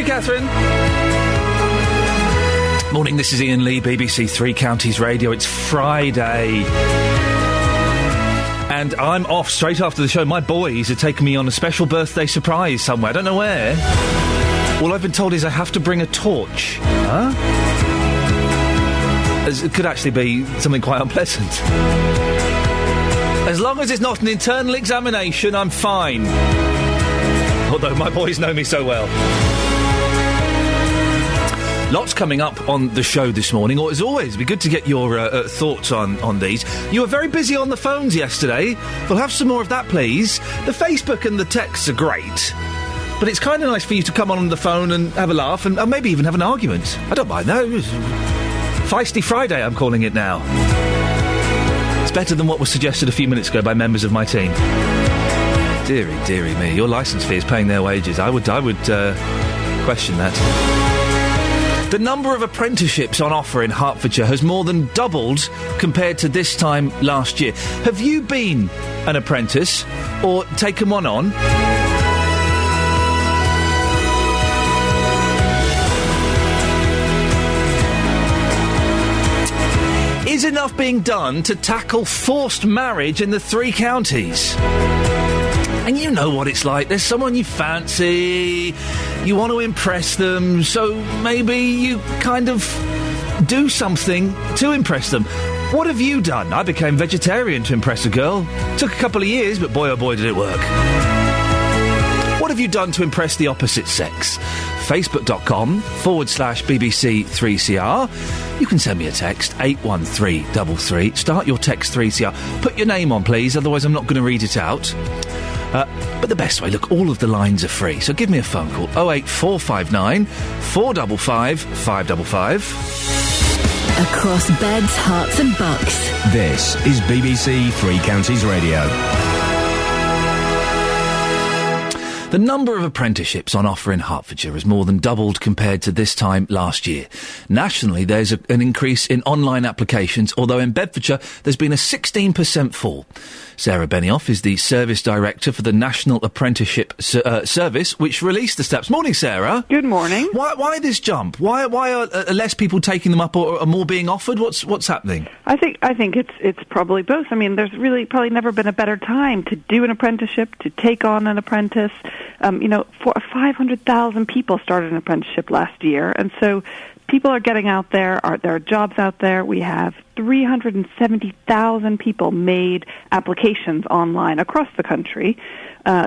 Catherine. Morning, this is Iain Lee, BBC Three Counties Radio. It's Friday. And I'm off straight after the show. My boys are taking me on a special birthday surprise somewhere. I don't know where. All I've been told is I have to bring a torch. Huh? It could actually be something quite unpleasant. As long as it's not an internal examination, I'm fine. Although my boys know me so well. Lots coming up on the show this morning, or as always, it'd be good to get your thoughts on these. You were very busy on the phones yesterday. We'll have some more of that, please. The Facebook and the texts are great, but it's kind of nice for you to come on the phone and have a laugh and maybe even have an argument. I don't mind that. Feisty Friday, I'm calling it now. It's better than what was suggested a few minutes ago by members of my team. Dearie me, your licence fee is paying their wages. I would question that. The number of apprenticeships on offer in Hertfordshire has more than doubled compared to this time last year. Have you been an apprentice or taken one on? Is enough being done to tackle forced marriage in the three counties? And you know what it's like. There's someone you fancy, you want to impress them, so maybe you kind of do something to impress them. What have you done? I became vegetarian to impress a girl. Took a couple of years, but boy oh boy did it work. What have you done to impress the opposite sex? Facebook.com/BBC3CR. You can send me a text, 81333. Start your text 3CR. Put your name on, please, otherwise I'm not going to read it out. But the best way, look, all of the lines are free, so give me a phone call, 08459 455 555. Across beds, hearts and bucks. This is BBC Three Counties Radio. The number of apprenticeships on offer in Hertfordshire has more than doubled compared to this time last year. Nationally, there's an increase in online applications, although in Bedfordshire there's been a 16% fall. Sarah Benioff is the Service Director for the National Apprenticeship Service, which released the steps. Morning, Sarah. Good morning. Why this jump? Why are less people taking them up, or are more being offered? What's happening? I think it's probably both. I mean, there's really probably never been a better time to do an apprenticeship, to take on an apprentice. 500,000 people started an apprenticeship last year, and so people are getting out there. There are jobs out there. We have 370,000 people made applications online across the country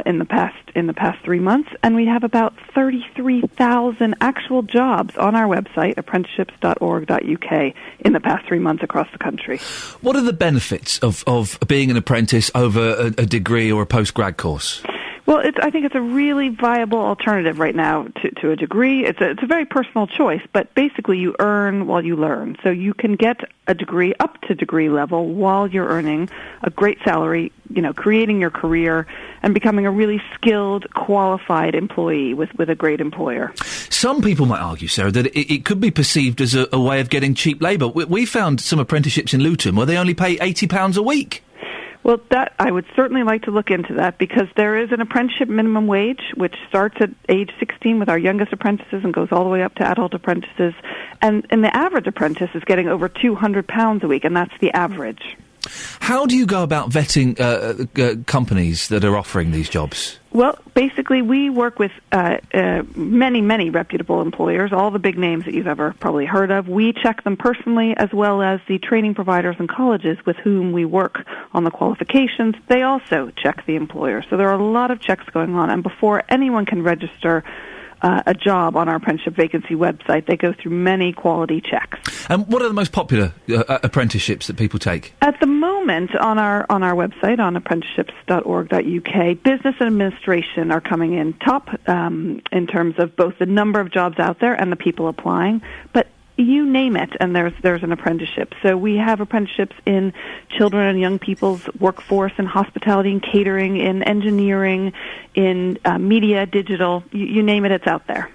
in the past 3 months, and we have about 33,000 actual jobs on our website, apprenticeships.org.uk, in the past 3 months across the country. What are the benefits of being an apprentice over a degree or a post-grad course? Well, I think it's a really viable alternative right now to a degree. It's a very personal choice, but basically you earn while you learn. So you can get a degree up to degree level while you're earning a great salary, creating your career and becoming a really skilled, qualified employee with a great employer. Some people might argue, Sarah, that it could be perceived as a way of getting cheap labour. We found some apprenticeships in Luton where they only pay £80 a week. Well, that I would certainly like to look into that, because there is an apprenticeship minimum wage which starts at age 16 with our youngest apprentices and goes all the way up to adult apprentices. And the average apprentice is getting over £200 a week, and that's the average. How do you go about vetting companies that are offering these jobs? Well, basically, we work with many, many reputable employers, all the big names that you've ever probably heard of. We check them personally, as well as the training providers and colleges with whom we work on the qualifications. They also check the employer. So there are a lot of checks going on. And before anyone can register a job on our apprenticeship vacancy website, they go through many quality checks. And what are the most popular apprenticeships that people take? At the moment, on our website, on apprenticeships.org.uk, business and administration are coming in top in terms of both the number of jobs out there and the people applying. But you name it, and there's an apprenticeship. So we have apprenticeships in children and young people's workforce, in hospitality and catering, in engineering, in media, digital. You name it, it's out there.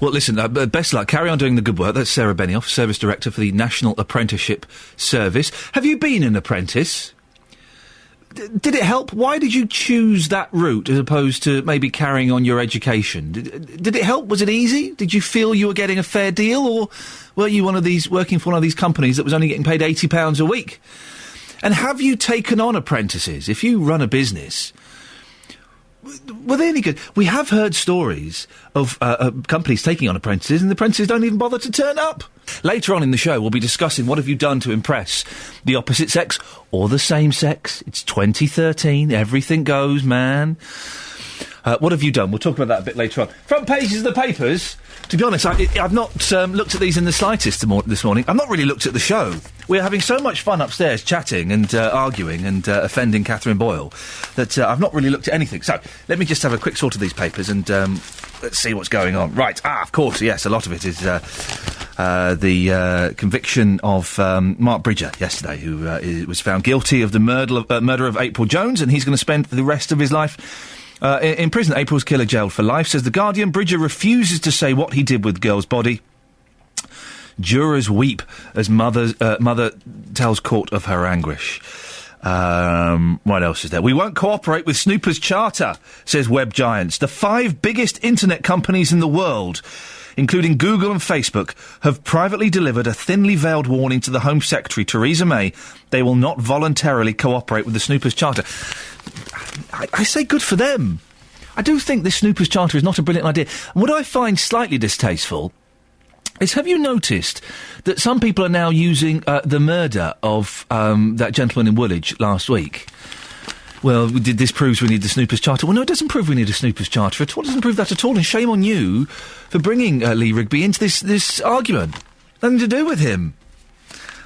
Well, listen, best luck. Carry on doing the good work. That's Sarah Benioff, Service Director for the National Apprenticeship Service. Have you been an apprentice? Did it help? Why did you choose that route as opposed to maybe carrying on your education? Did it help? Was it easy? Did you feel you were getting a fair deal, or were you working for one of these companies that was only getting paid £80 a week? And have you taken on apprentices? If you run a business, were they any good? We have heard stories of companies taking on apprentices, and the apprentices don't even bother to turn up. Later on in the show, we'll be discussing what have you done to impress the opposite sex or the same sex. It's 2013. Everything goes, man. What have you done? We'll talk about that a bit later on. Front pages of the papers. To be honest, I've not looked at these in the slightest this morning. I've not really looked at the show. We're having so much fun upstairs chatting and arguing and offending Catherine Boyle that I've not really looked at anything. So, let me just have a quick sort of these papers and let's see what's going on. Right, of course, yes, a lot of it is the conviction of Mark Bridger yesterday, who was found guilty of the murder of April Jones, and he's going to spend the rest of his life in prison. April's killer jailed for life, says The Guardian. Bridger refuses to say what he did with the girl's body. Jurors weep as mother tells court of her anguish. What else is there? We won't cooperate with Snoopers Charter, says Web Giants. The 5 biggest internet companies in the world, including Google and Facebook, have privately delivered a thinly veiled warning to the Home Secretary, Theresa May. They will not voluntarily cooperate with the Snoopers Charter. I say good for them. I do think this Snoopers Charter is not a brilliant idea. And what I find slightly distasteful is, have you noticed that some people are now using the murder of that gentleman in Woolwich last week? Well, this proves we need the Snoopers Charter. Well, no, it doesn't prove we need a Snoopers Charter at all. It doesn't prove that at all. And shame on you for bringing Lee Rigby into this argument. Nothing to do with him.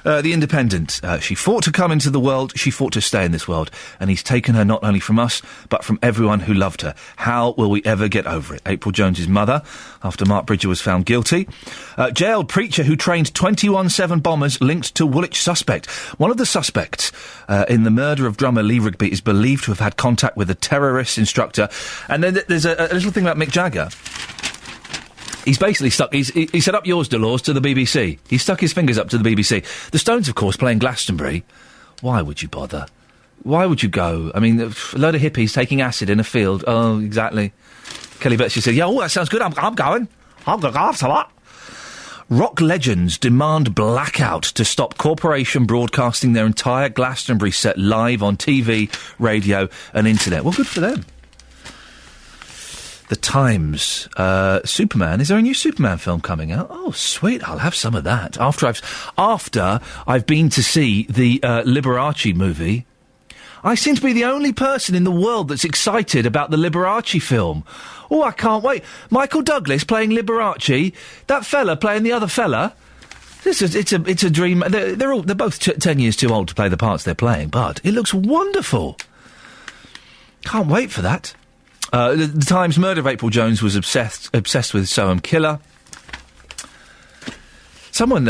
The Independent. She fought to come into the world. She fought to stay in this world. And he's taken her not only from us, but from everyone who loved her. How will we ever get over it? April Jones's mother, after Mark Bridger was found guilty. Jailed preacher who trained 21/7 bombers linked to Woolwich suspect. One of the suspects in the murder of drummer Lee Rigby is believed to have had contact with a terrorist instructor. And then there's a little thing about Mick Jagger. He's basically stuck... He set up Yours, Dolores, to the BBC. He stuck his fingers up to the BBC. The Stones, of course, playing Glastonbury. Why would you bother? Why would you go? I mean, a load of hippies taking acid in a field. Oh, exactly. Kelly Betsy said, yeah, that sounds good. I'm going. I'm going to go after that. Rock legends demand blackout to stop corporation broadcasting their entire Glastonbury set live on TV, radio and internet. Well, good for them. The Times. Superman. Is there a new Superman film coming out? Oh, sweet. I'll have some of that. After I've been to see the Liberace movie. I seem to be the only person in the world that's excited about the Liberace film. Oh, I can't wait. Michael Douglas playing Liberace. That fella playing the other fella. It's a dream. They're both 10 years too old to play the parts they're playing, but it looks wonderful. Can't wait for that. The Times. Murder of April Jones was obsessed with Soham killer. Someone,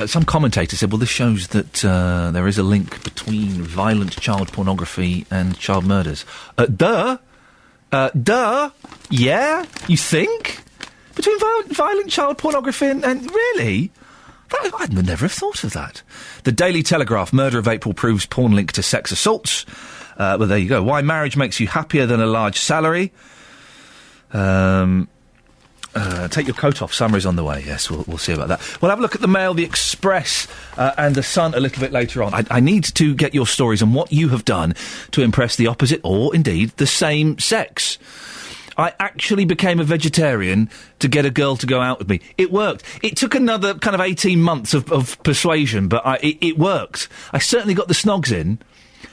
some commentator said, well, this shows that there is a link between violent child pornography and child murders. Duh? Yeah? You think? Between violent child pornography and really? I'd never have thought of that. The Daily Telegraph. Murder of April proves porn link to sex assaults. Well, there you go. Why marriage makes you happier than a large salary. Take your coat off. Summer is on the way. Yes, we'll see about that. We'll have a look at the Mail, the Express, and the Sun a little bit later on. I need to get your stories on what you have done to impress the opposite, or indeed the same sex. I actually became a vegetarian to get a girl to go out with me. It worked. It took another kind of 18 months of persuasion, but it worked. I certainly got the snogs in.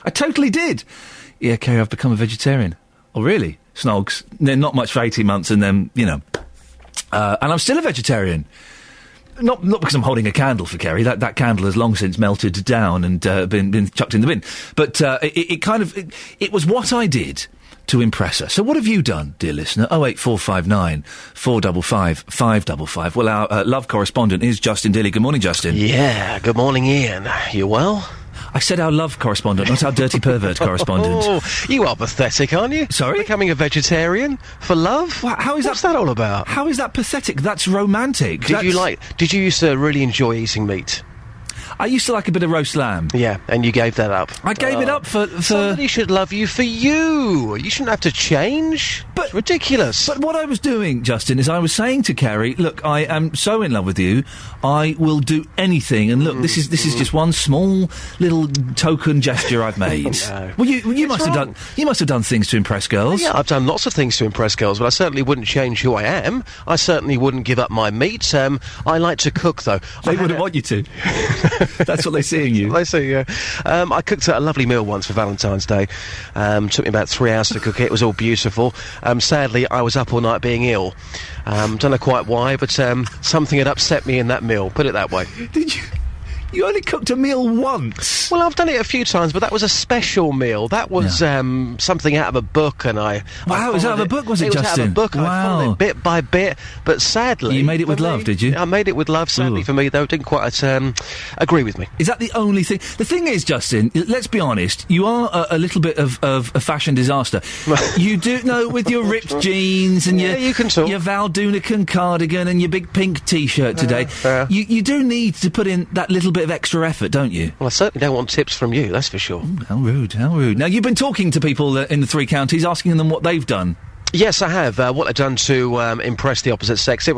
I totally did. Yeah, Kerry, I've become a vegetarian. Oh, really? Snogs. They're not much for 18 months and then, you know. And I'm still a vegetarian. Not because I'm holding a candle for Kerry. That candle has long since melted down and been chucked in the bin. But it was what I did to impress her. So what have you done, dear listener? 08459 455 555. Well, our love correspondent is Justin Dilly. Good morning, Justin. Yeah, good morning, Ian. You well? I said our love correspondent, not our dirty pervert correspondent. Oh, you are pathetic, aren't you? Sorry? Becoming a vegetarian for love? Well, What's that all about? How is that pathetic? That's romantic. Did you used to really enjoy eating meat? I used to like a bit of roast lamb. Yeah, and you gave that up. I gave it up for... Somebody should love you for you. You shouldn't have to change. But it's ridiculous. But what I was doing, Justin, is I was saying to Kerry, look, I am so in love with you, I will do anything, and look, this is just one small little token gesture I've made. No. Well, you must have done things to impress girls. Yeah, I've done lots of things to impress girls, but I certainly wouldn't change who I am. I certainly wouldn't give up my meat. I like to cook, though. They wouldn't want you to. That's what they see in you. They see, yeah. I cooked a lovely meal once for Valentine's Day. Took me about 3 hours to cook it. It was all beautiful. Sadly, I was up all night being ill. Don't know quite why, but something had upset me in that meal. Put it that way. Did you? You only cooked a meal once? Well, I've done it a few times, but that was a special meal. That was something out of a book, and I... Wow, it was out of a book, was it, Justin? It was out of a book. Wow. I followed it bit by bit, but sadly... You made it with love, did you? I made it with love. Sadly for me, though, it didn't quite agree with me. Is that the only thing? The thing is, Justin, let's be honest, you are a little bit of a fashion disaster. You do, no, with your ripped jeans and you can talk. your Val Dunican cardigan and your big pink T-shirt today. You do need to put in that little bit of extra effort, don't you? Well, I certainly don't want tips from you, that's for sure. How rude, how rude. Now, you've been talking to people in the 3 counties, asking them what they've done. Yes, I have. What they've done to impress the opposite sex.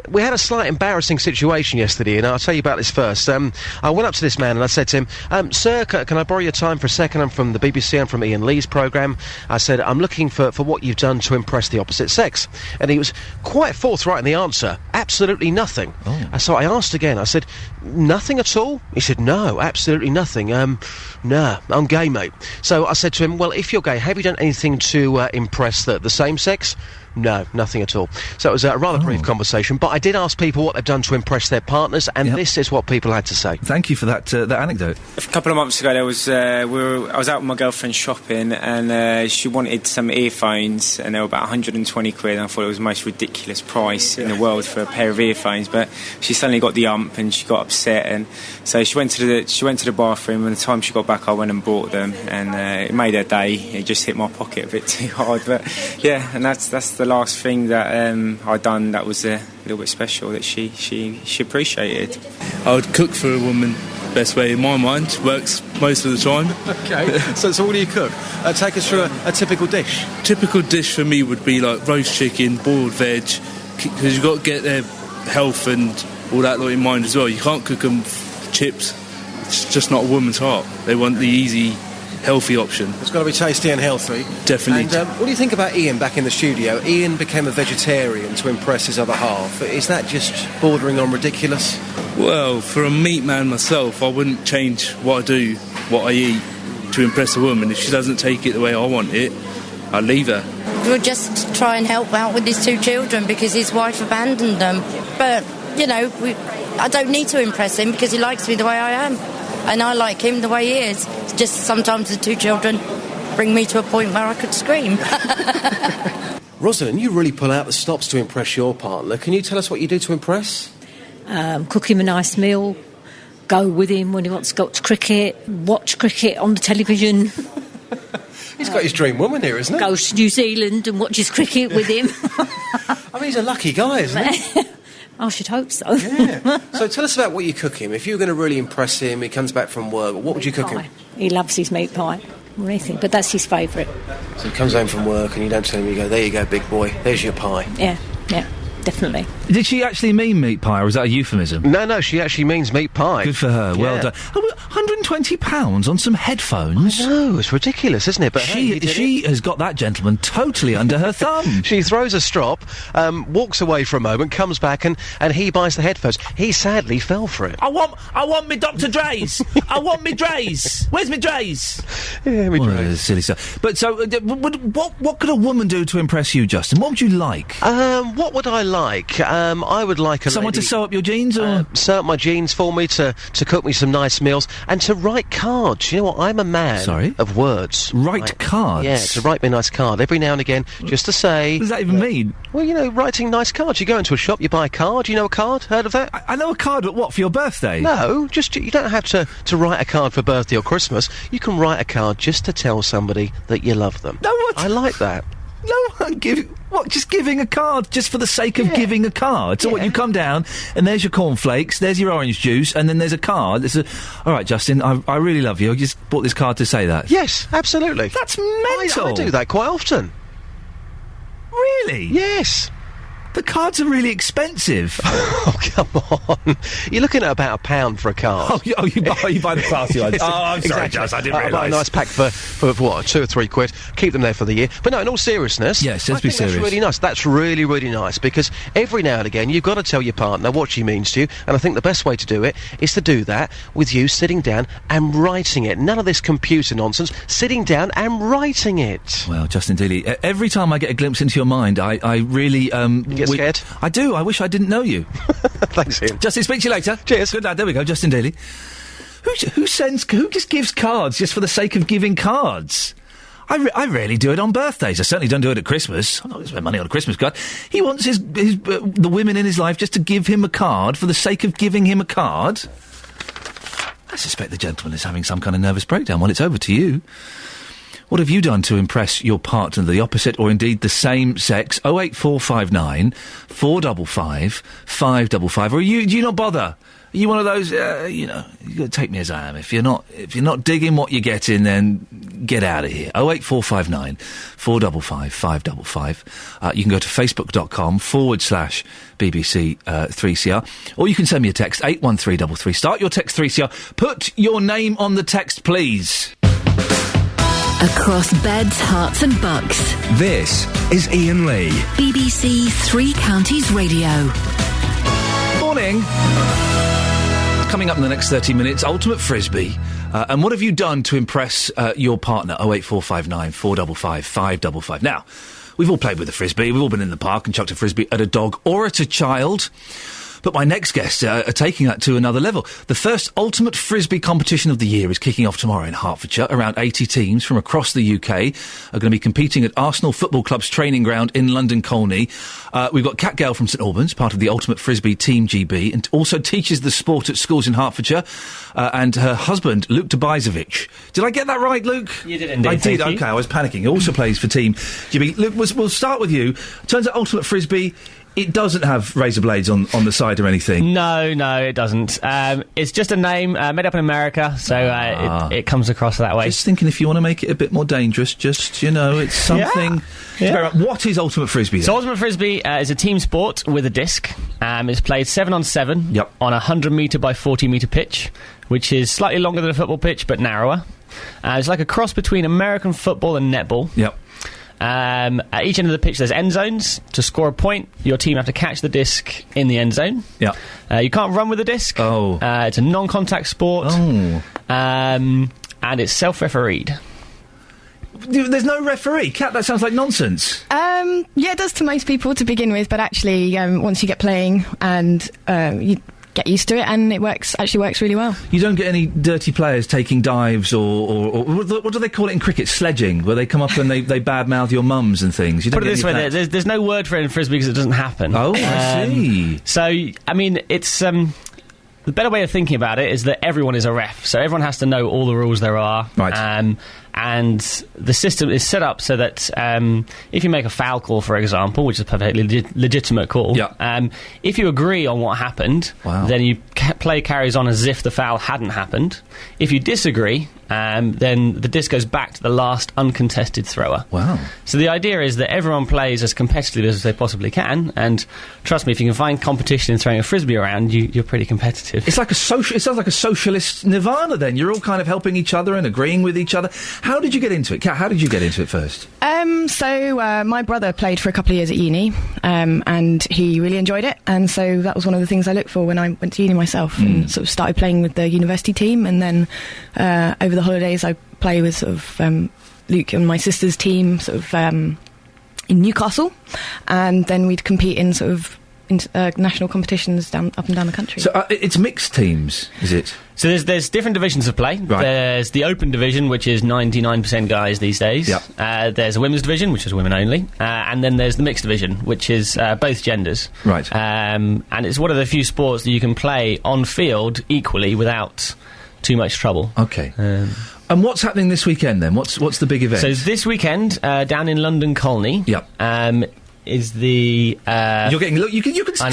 We had a slight embarrassing situation yesterday, and I'll tell you about this first. I went up to this man and I said to him, Sir, can I borrow your time for a second? I'm from the BBC, I'm from Iain Lee's programme. I said, I'm looking for what you've done to impress the opposite sex. And he was quite forthright in the answer. Absolutely nothing. Oh. So I asked again, I said, nothing at all? He said, no, absolutely nothing. No, I'm gay, mate. So I said to him, well, if you're gay, have you done anything to impress the same sex? No, nothing at all. So it was a rather brief conversation, but I did ask people what they've done to impress their partners, and this is what people had to say. Thank you for that anecdote. A couple of months ago, there was I was out with my girlfriend shopping, and she wanted some earphones, and they were about 120 quid, and I thought it was the most ridiculous price in the world for a pair of earphones, but she suddenly got the ump, and she got upset, and so she went to the bathroom, and the time she got back, I went and bought them, and it made her day. It just hit my pocket a bit too hard, but yeah, and that's the last thing that I'd done that was a little bit special that she appreciated. I would cook for a woman. Best way in my mind, works most of the time. Okay. so what do you cook? Take us through a typical dish. Typical dish for me would be like roast chicken, boiled veg, because you've got to get their health and all that lot in mind as well. You can't cook them chips. It's just not a woman's heart. They want the easy, healthy option. It's got to be tasty and healthy. Definitely. And what do you think about Iain back in the studio? Iain became a vegetarian to impress his other half. Is that just bordering on ridiculous? Well, for a meat man myself, I wouldn't change what I do, what I eat, to impress a woman. If she doesn't take it the way I want it, I'll leave her. We'll just try and help out with his 2 children because his wife abandoned them. But, you know, I don't need to impress him because he likes me the way I am. And I like him the way he is. It's just sometimes the 2 children bring me to a point where I could scream. Rosalind, you really pull out the stops to impress your partner. Can you tell us what you do to impress? Cook him a nice meal, go with him when he wants to go to cricket, watch cricket on the television. He's got his dream woman here, isn't he? Goes to New Zealand and watches cricket with him. I mean, he's a lucky guy, isn't he? I should hope so. Yeah. So tell us about what you cook him. If you were going to really impress him, he comes back from work, what would you cook him? He loves his meat pie or anything, but that's his favourite. So he comes home from work and you don't tell him, you go, there you go, big boy, there's your pie. Yeah, definitely. Did she actually mean meat pie, or is that a euphemism? No, she actually means meat pie. Good for her, well done. Oh, £120 on some headphones? I know, it's ridiculous, isn't it? But she has got that gentleman totally under her thumb. She throws a strop, walks away for a moment, comes back, and he buys the headphones. He sadly fell for it. I want me Dr. Dre's! I want me Dre's! Where's me Dre's? Yeah, me Dre's. Silly stuff. But so, what could a woman do to impress you, Justin? What would you like? What would I like? I would like someone to sew up your jeans, or sew up my jeans for me, to cook me some nice meals, and to write cards. You know what? I'm a man of words. Write cards? Yeah, to write me a nice card every now and again, just to say... What does that even mean? Well, you know, writing nice cards. You go into a shop, you buy a card. You know a card? Heard of that? I know a card, but what, for your birthday? No, just, you don't have to write a card for birthday or Christmas. You can write a card just to tell somebody that you love them. No, what? I like that. No one just giving a card just for the sake of giving a card. So what, you come down and there's your cornflakes, there's your orange juice, and then there's a card. All right, Justin, I really love you. I just bought this card to say that. Yes, absolutely. That's mental. I do that quite often. Really? Yes. The cards are really expensive. Oh, come on. You're looking at about £1 for a card. You buy the classy ones. Oh, I'm sorry, Exactly. Just, I didn't realise. Buy a nice pack for what, £2 or £3. Keep them there for the year. But no, in all seriousness, yes, let's be serious. That's really nice. That's really, really nice, because every now and again you've got to tell your partner what she means to you, and I think the best way to do it is to do that with you sitting down and writing it. None of this computer nonsense. Sitting down and writing it. Well, Justin Dealey, every time I get a glimpse into your mind, I really... Get scared? I do. I wish I didn't know you. Thanks, Ian. Justin, speak to you later. Cheers. Good lad. There we go, Justin Daly. Who just gives cards just for the sake of giving cards? I rarely do it on birthdays. I certainly don't do it at Christmas. I'm not going to spend money on a Christmas card. He wants the women in his life just to give him a card for the sake of giving him a card. I suspect the gentleman is having some kind of nervous breakdown. Well, it's over to you. What have you done to impress your partner, the opposite or indeed the same sex? 08459 455 555. Or do you not bother? Are you one of those, you got to take me as I am. If you're not digging what you're getting, then get out of here. 08459 455 555. You can go to facebook.com/BBC 3CR. Or you can send me a text, 81333. Start your text 3CR. Put your name on the text, please. Across beds, hearts and bucks. This is Iain Lee. BBC Three Counties Radio. Morning. Coming up in the next 30 minutes, Ultimate Frisbee. And what have you done to impress your partner? 08459 455 555. Now, we've all played with a Frisbee. We've all been in the park and chucked a Frisbee at a dog or at a child. But my next guests are taking that to another level. The first Ultimate Frisbee competition of the year is kicking off tomorrow in Hertfordshire. Around 80 teams from across the UK are going to be competing at Arsenal Football Club's training ground in London Colney. We've got Kat Gale from St Albans, part of the Ultimate Frisbee Team GB, and also teaches the sport at schools in Hertfordshire. And her husband, Luke Tobizovic. Did I get that right, Luke? You did indeed. I did, okay, I was panicking. He also plays for Team GB. Luke, we'll start with you. Turns out Ultimate Frisbee... It doesn't have razor blades on the side or anything. No, it doesn't. It's just a name made up in America, so it comes across that way. Just thinking if you want to make it a bit more dangerous, just, it's something... Yeah. What is Ultimate Frisbee then? So Ultimate Frisbee is a team sport with a disc. It's played 7-on-7 on a 100-metre by 40-metre pitch, which is slightly longer than a football pitch, but narrower. It's like a cross between American football and netball. Yep. At each end of the pitch there's end zones. To score a point, your team have to catch the disc in the end zone. Yeah. You can't run with the disc. Oh. It's a non-contact sport. Oh. And it's self-refereed. There's no referee? Kat, that sounds like nonsense. Yeah, it does to most people to begin with, but actually once you get playing and you get used to it, and it works really well. You don't get any dirty players taking dives or what do they call it in cricket? Sledging, where they come up and they badmouth your mums and things. You don't Put it this way, there's no word for it in Frisbee because it doesn't happen. Oh, I see. So, I mean, it's... the better way of thinking about it is that everyone is a ref, so everyone has to know all the rules there are. Right. And the system is set up so that if you make a foul call, for example, which is a perfectly legitimate call, if you agree on what happened, then play carries on as if the foul hadn't happened. If you disagree, then the disc goes back to the last uncontested thrower. Wow. So the idea is that everyone plays as competitively as they possibly can, and trust me, if you can find competition in throwing a Frisbee around, you're pretty competitive. It sounds like a socialist nirvana then. You're all kind of helping each other and agreeing with each other. How did you get into it? Kat, how did you get into it first? So my brother played for a couple of years at uni, and he really enjoyed it, and so that was one of the things I looked for when I went to uni myself, and sort of started playing with the university team, and then over the holidays I play with sort of Luke and my sister's team sort of in Newcastle, and then we'd compete in sort of national competitions up and down the country. So it's mixed teams, is it? So there's different divisions of play. Right. There's the open division, which is 99% guys these days. Yep. There's a women's division, which is women only. And then there's the mixed division, which is both genders. Right. And it's one of the few sports that you can play on field equally without too much trouble. Okay. And what's happening this weekend then? What's the big event? So this weekend, down in London Colney. Yep. Is the you're getting you can I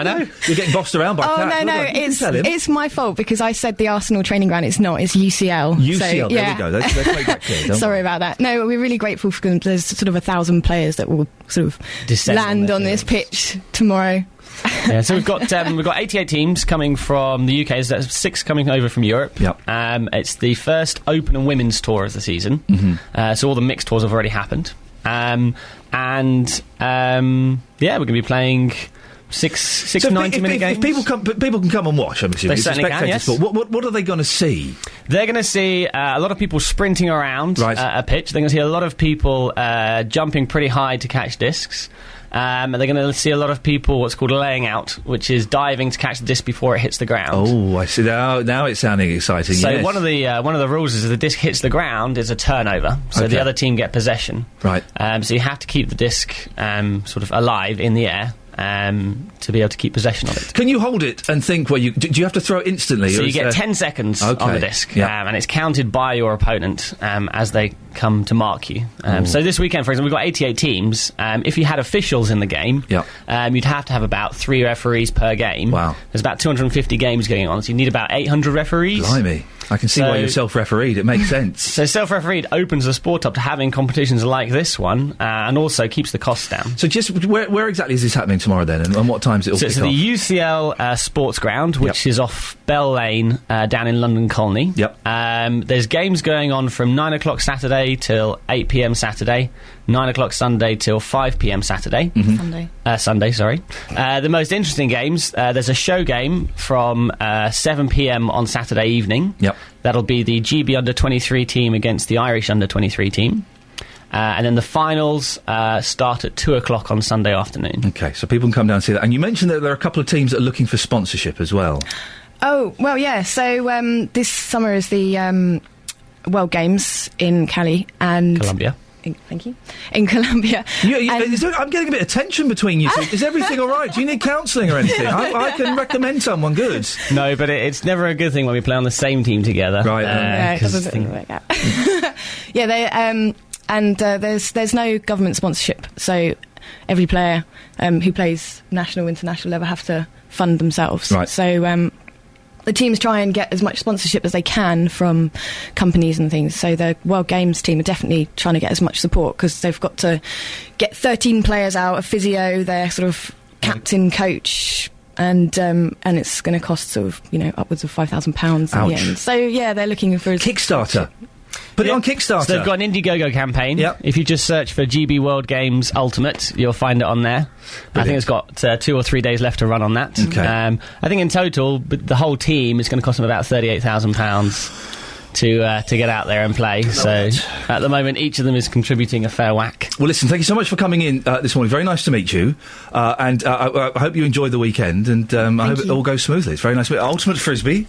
know you're getting bossed around by cats. No, it's my fault because I said the Arsenal training ground. It's not. It's UCL. So, there we go. Let's make that clear. Sorry about that. No, we're really grateful for them. There's sort of 1,000 players that will sort of land on this pitch tomorrow. Yeah, so we've got 88 teams coming from the UK. So that's 6 coming over from Europe. Yep. It's the first Open and Women's tour of the season. Mm-hmm. So all the mixed tours have already happened. We're going to be playing six 90-minute games. If people can come and watch, I'm assuming. They certainly can, yes. What are they going to see? They're going to see a lot of people sprinting around a pitch. They're going to see a lot of people jumping pretty high to catch discs. And they're going to see a lot of people what's called laying out, which is diving to catch the disc before it hits the ground. Oh, I see. Now it's sounding exciting. So yes. one of the rules is if the disc hits the ground, it's a turnover. So the other team get possession. Right. So you have to keep the disc sort of alive in the air. To be able to keep possession of it. Can you hold it and think? Do you have to throw it instantly? So you get 10 seconds on the disc, and it's counted by your opponent as they come to mark you. So this weekend, for example, we've got 88 teams. If you had officials in the game, you'd have to have about 3 referees per game. Wow. There's about 250 games going on, so you need about 800 referees. Blimey. I can see why you're self-refereed. It makes sense. So self-refereed opens the sport up to having competitions like this one, and also keeps the costs down. So just where exactly is this happening tomorrow then, and what times it'll kick off? So it's the UCL Sports Ground, which is off Bell Lane down in London Colney. Yep. There's games going on from 9 o'clock Saturday till 8 p.m. Saturday, 9 o'clock Sunday till 5 p.m. Saturday. Mm-hmm. Sunday, sorry. The most interesting games, there's a show game from 7 p.m. on Saturday evening. Yep. That'll be the GB under-23 team against the Irish under-23 team. And then the finals start at 2 o'clock on Sunday afternoon. OK, so people can come down and see that. And you mentioned that there are a couple of teams that are looking for sponsorship as well. Oh, well, yeah. So this summer is the World Games in Cali and... Colombia. Thank you. In Colombia. I'm getting a bit of tension between you two. Is everything all right? Do you need counselling or anything? I can recommend someone good. No, but it's never a good thing when we play on the same team together. Right. It doesn't work out. There's no government sponsorship, so every player who plays national, international level have to fund themselves. Right. So the teams try and get as much sponsorship as they can from companies and things. So the World Games team are definitely trying to get as much support because they've got to get 13 players out, a physio, their sort of captain, coach, and it's going to cost sort of upwards of £5,000 in the end. So yeah, they're looking for Kickstarter. Put it on Kickstarter. So they've got an Indiegogo campaign. Yep. If you just search for GB World Games Ultimate, you'll find it on there. Brilliant. I think it's got 2 or 3 days left to run on that. Okay. I think in total, the whole team is going to cost them about £38,000 to get out there and play. So at the moment, each of them is contributing a fair whack. Well, listen, thank you so much for coming in this morning. Very nice to meet you. And I hope you enjoy the weekend, and I hope it all goes smoothly. It's very nice. Ultimate Frisbee.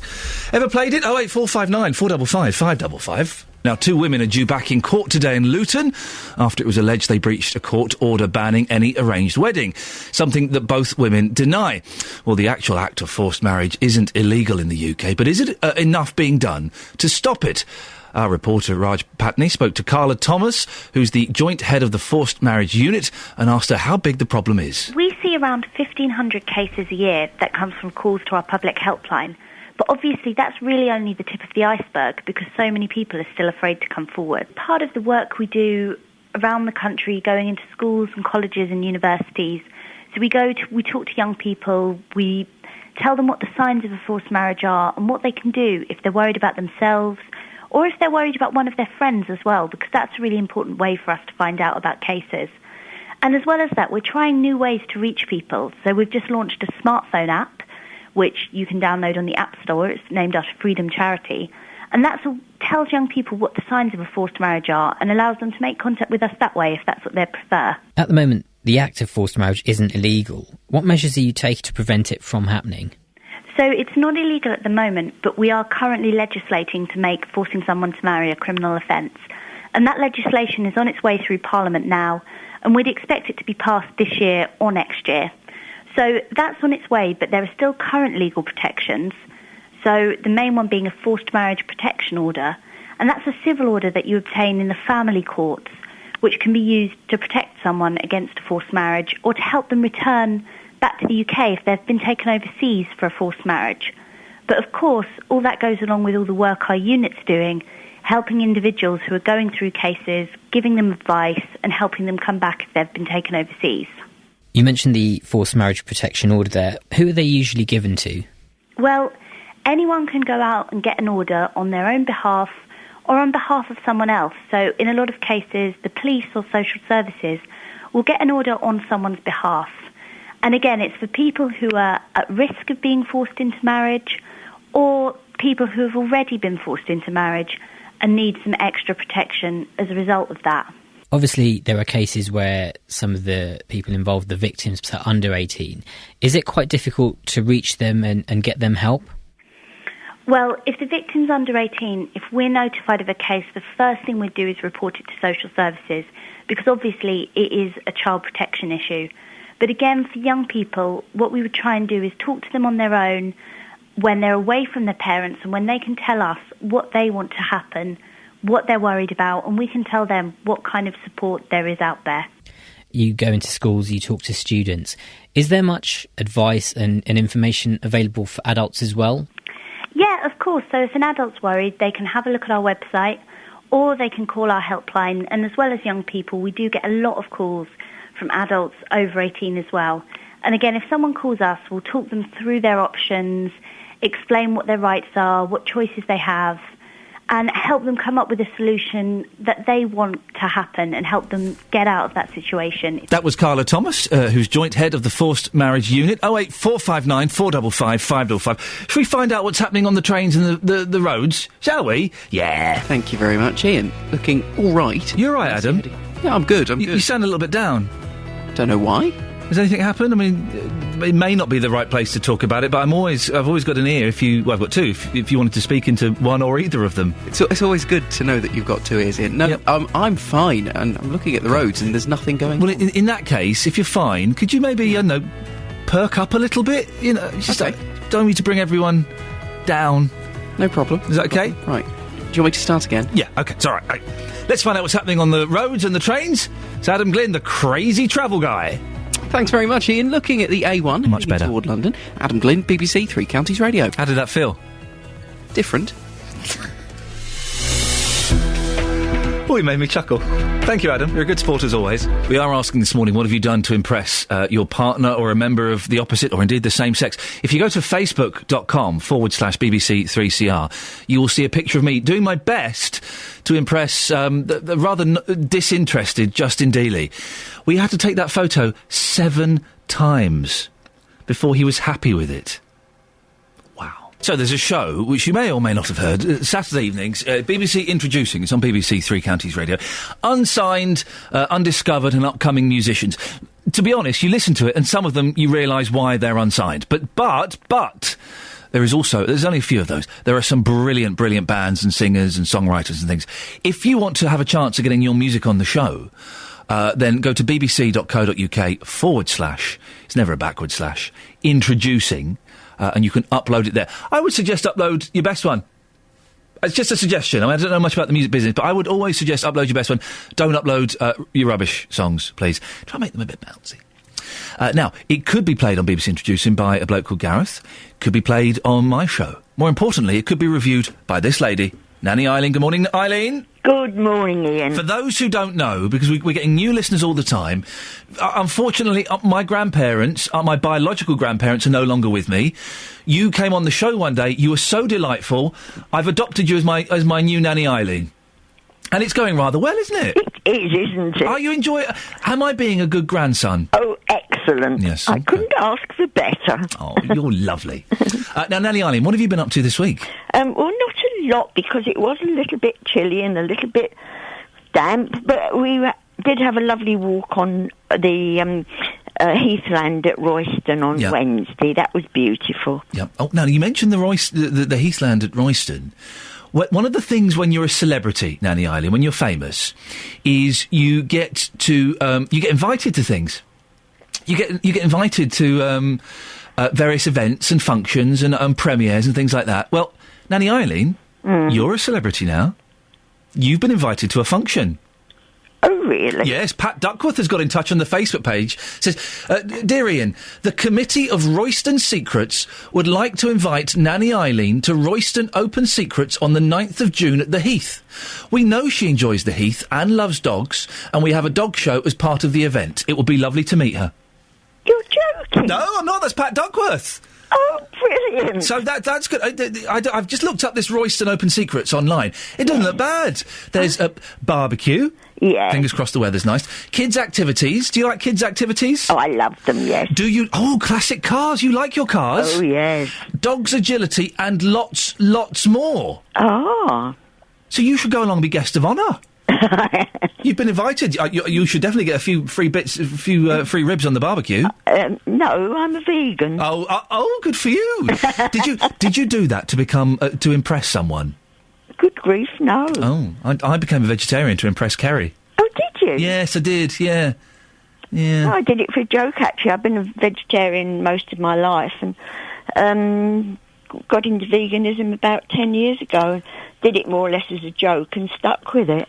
Ever played it? 08459 455 555. Now, 2 women are due back in court today in Luton after it was alleged they breached a court order banning any arranged wedding, something that both women deny. Well, the actual act of forced marriage isn't illegal in the UK, but is it enough being done to stop it? Our reporter Raj Patney spoke to Carla Thomas, who's the joint head of the Forced Marriage Unit, and asked her how big the problem is. We see around 1,500 cases a year that comes from calls to our public helpline. But obviously that's really only the tip of the iceberg because so many people are still afraid to come forward. Part of the work we do around the country, going into schools and colleges and universities, so we talk to young people, we tell them what the signs of a forced marriage are and what they can do if they're worried about themselves or if they're worried about one of their friends as well, because that's a really important way for us to find out about cases. And as well as that, we're trying new ways to reach people. So we've just launched a smartphone app, which you can download on the App Store. It's named after Freedom Charity. And that tells young people what the signs of a forced marriage are and allows them to make contact with us that way if that's what they prefer. At the moment, the act of forced marriage isn't illegal. What measures are you taking to prevent it from happening? So it's not illegal at the moment, but we are currently legislating to make forcing someone to marry a criminal offence. And that legislation is on its way through Parliament now, and we'd expect it to be passed this year or next year. So that's on its way, but there are still current legal protections. So the main one being a forced marriage protection order. And that's a civil order that you obtain in the family courts, which can be used to protect someone against a forced marriage or to help them return back to the UK if they've been taken overseas for a forced marriage. But of course, all that goes along with all the work our unit's doing, helping individuals who are going through cases, giving them advice and helping them come back if they've been taken overseas. You mentioned the forced marriage protection order there. Who are they usually given to? Well, anyone can go out and get an order on their own behalf or on behalf of someone else. So in a lot of cases, the police or social services will get an order on someone's behalf. And again, it's for people who are at risk of being forced into marriage or people who have already been forced into marriage and need some extra protection as a result of that. Obviously, there are cases where some of the people involved, the victims, are under 18. Is it quite difficult to reach them and get them help? Well, if the victim's under 18, if we're notified of a case, the first thing we'd do is report it to social services, because obviously it is a child protection issue. But again, for young people, what we would try and do is talk to them on their own when they're away from their parents and when they can tell us what they want to happen, what they're worried about, and we can tell them what kind of support there is out there. You go into schools, you talk to students. Is there much advice and information available for adults as well? Yeah, of course. So if an adult's worried, they can have a look at our website or they can call our helpline. And as well as young people, we do get a lot of calls from adults over 18 as well. And again, if someone calls us, we'll talk them through their options, explain what their rights are, what choices they have, and help them come up with a solution that they want to happen and help them get out of that situation. That was Carla Thomas, who's joint head of the Forced Marriage Unit. 08459 455 555. Should we find out what's happening on the trains and the roads? Shall we? Yeah. Thank you very much, Ian. Looking all right. You're right, Adam. Yeah, I'm good. I'm good. You sound a little bit down. Don't know why. Has anything happened? I mean, it may not be the right place to talk about it, but I've always got an ear. I've got two. If you wanted to speak into one or either of them, it's always good to know that you've got two ears in. No, yep. I'm fine, and I'm looking at the roads, and there's nothing going on. Well, in that case, if you're fine, could you maybe perk up a little bit? Just okay. Don't need to bring everyone down. No problem. Is that okay? Right. Do you want me to start again? Yeah. Okay. It's all right. Right. Let's find out what's happening on the roads and the trains. It's Adam Glynn, the crazy travel guy. Thanks very much, Ian. Looking at the A1, much better toward London. Adam Glynn, BBC Three Counties Radio. How did that feel? Different. Oh, you made me chuckle. Thank you, Adam. You're a good sport as always. We are asking this morning, what have you done to impress your partner or a member of the opposite or indeed the same sex? If you go to facebook.com/BBC3CR, you will see a picture of me doing my best to impress the rather disinterested Justin Dealey. We had to take that photo 7 times before he was happy with it. So there's a show, which you may or may not have heard, Saturday evenings, BBC Introducing, it's on BBC Three Counties Radio, unsigned, undiscovered and upcoming musicians. To be honest, you listen to it and some of them you realise why they're unsigned. But there's only a few of those. There are some brilliant bands and singers and songwriters and things. If you want to have a chance of getting your music on the show, then go to bbc.co.uk/ it's never a backward slash, introducing, and you can upload it there. I would suggest upload your best one. It's just a suggestion. I don't know much about the music business, but I would always suggest upload your best one. Don't upload your rubbish songs, please. Try and make them a bit bouncy. Now, it could be played on BBC Introducing by a bloke called Gareth. Could be played on my show. More importantly, it could be reviewed by this lady, Nanny Eileen. Good morning, Eileen. Good morning, Ian. For those who don't know, because we're getting new listeners all the time, unfortunately, my grandparents, my biological grandparents, are no longer with me. You came on the show one day. You were so delightful. I've adopted you as my new Nanny Eileen. And it's going rather well, isn't it? It is, isn't it? Are you enjoying it? Am I being a good grandson? Oh, excellent. Yes. I couldn't ask for better. Oh, you're lovely. Now, Nanny Eileen, what have you been up to this week? Well, not a lot, because it was a little bit chilly and a little bit damp, but we did have a lovely walk on the Heathland at Royston on Wednesday. That was beautiful. Yeah. Oh, now, you mentioned the Heathland at Royston. One of the things when you're a celebrity, Nanny Eileen, when you're famous, is you get invited to things. You get invited to various events and functions and premieres and things like that. Well, Nanny Eileen, you're a celebrity now. You've been invited to a function. Oh, really? Yes, Pat Duckworth has got in touch on the Facebook page. Says, Dear Ian, the Committee of Royston Secrets would like to invite Nanny Eileen to Royston Open Secrets on the 9th of June at the Heath. We know she enjoys the Heath and loves dogs, and we have a dog show as part of the event. It would be lovely to meet her. You're joking? No, I'm not. That's Pat Duckworth. Oh, brilliant. So that's good. I've just looked up this Royston Open Secrets online. It doesn't look bad. There's a barbecue. Yeah. Fingers crossed the weather's nice. Kids' activities. Do you like kids' activities? Oh, I love them, yes. Do you? Oh, classic cars. You like your cars? Oh, yes. Dogs' agility and lots more. Oh. So you should go along and be guest of honour. You've been invited. You should definitely get a few free free ribs on the barbecue. No, I'm a vegan. Oh, good for you. Did you do that to become to impress someone? Good grief, no. Oh, I became a vegetarian to impress Kerry. Oh, did you? Yes, I did. Yeah. Oh, I did it for a joke. Actually, I've been a vegetarian most of my life, and got into veganism about 10 years ago. And did it more or less as a joke and stuck with it.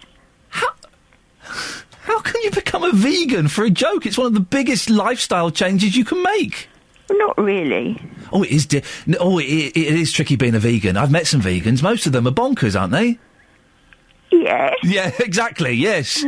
How can you become a vegan for a joke? It's one of the biggest lifestyle changes you can make. Not really. Oh, it is. It is tricky being a vegan. I've met some vegans. Most of them are bonkers, aren't they? Yes. Yeah, exactly, yes.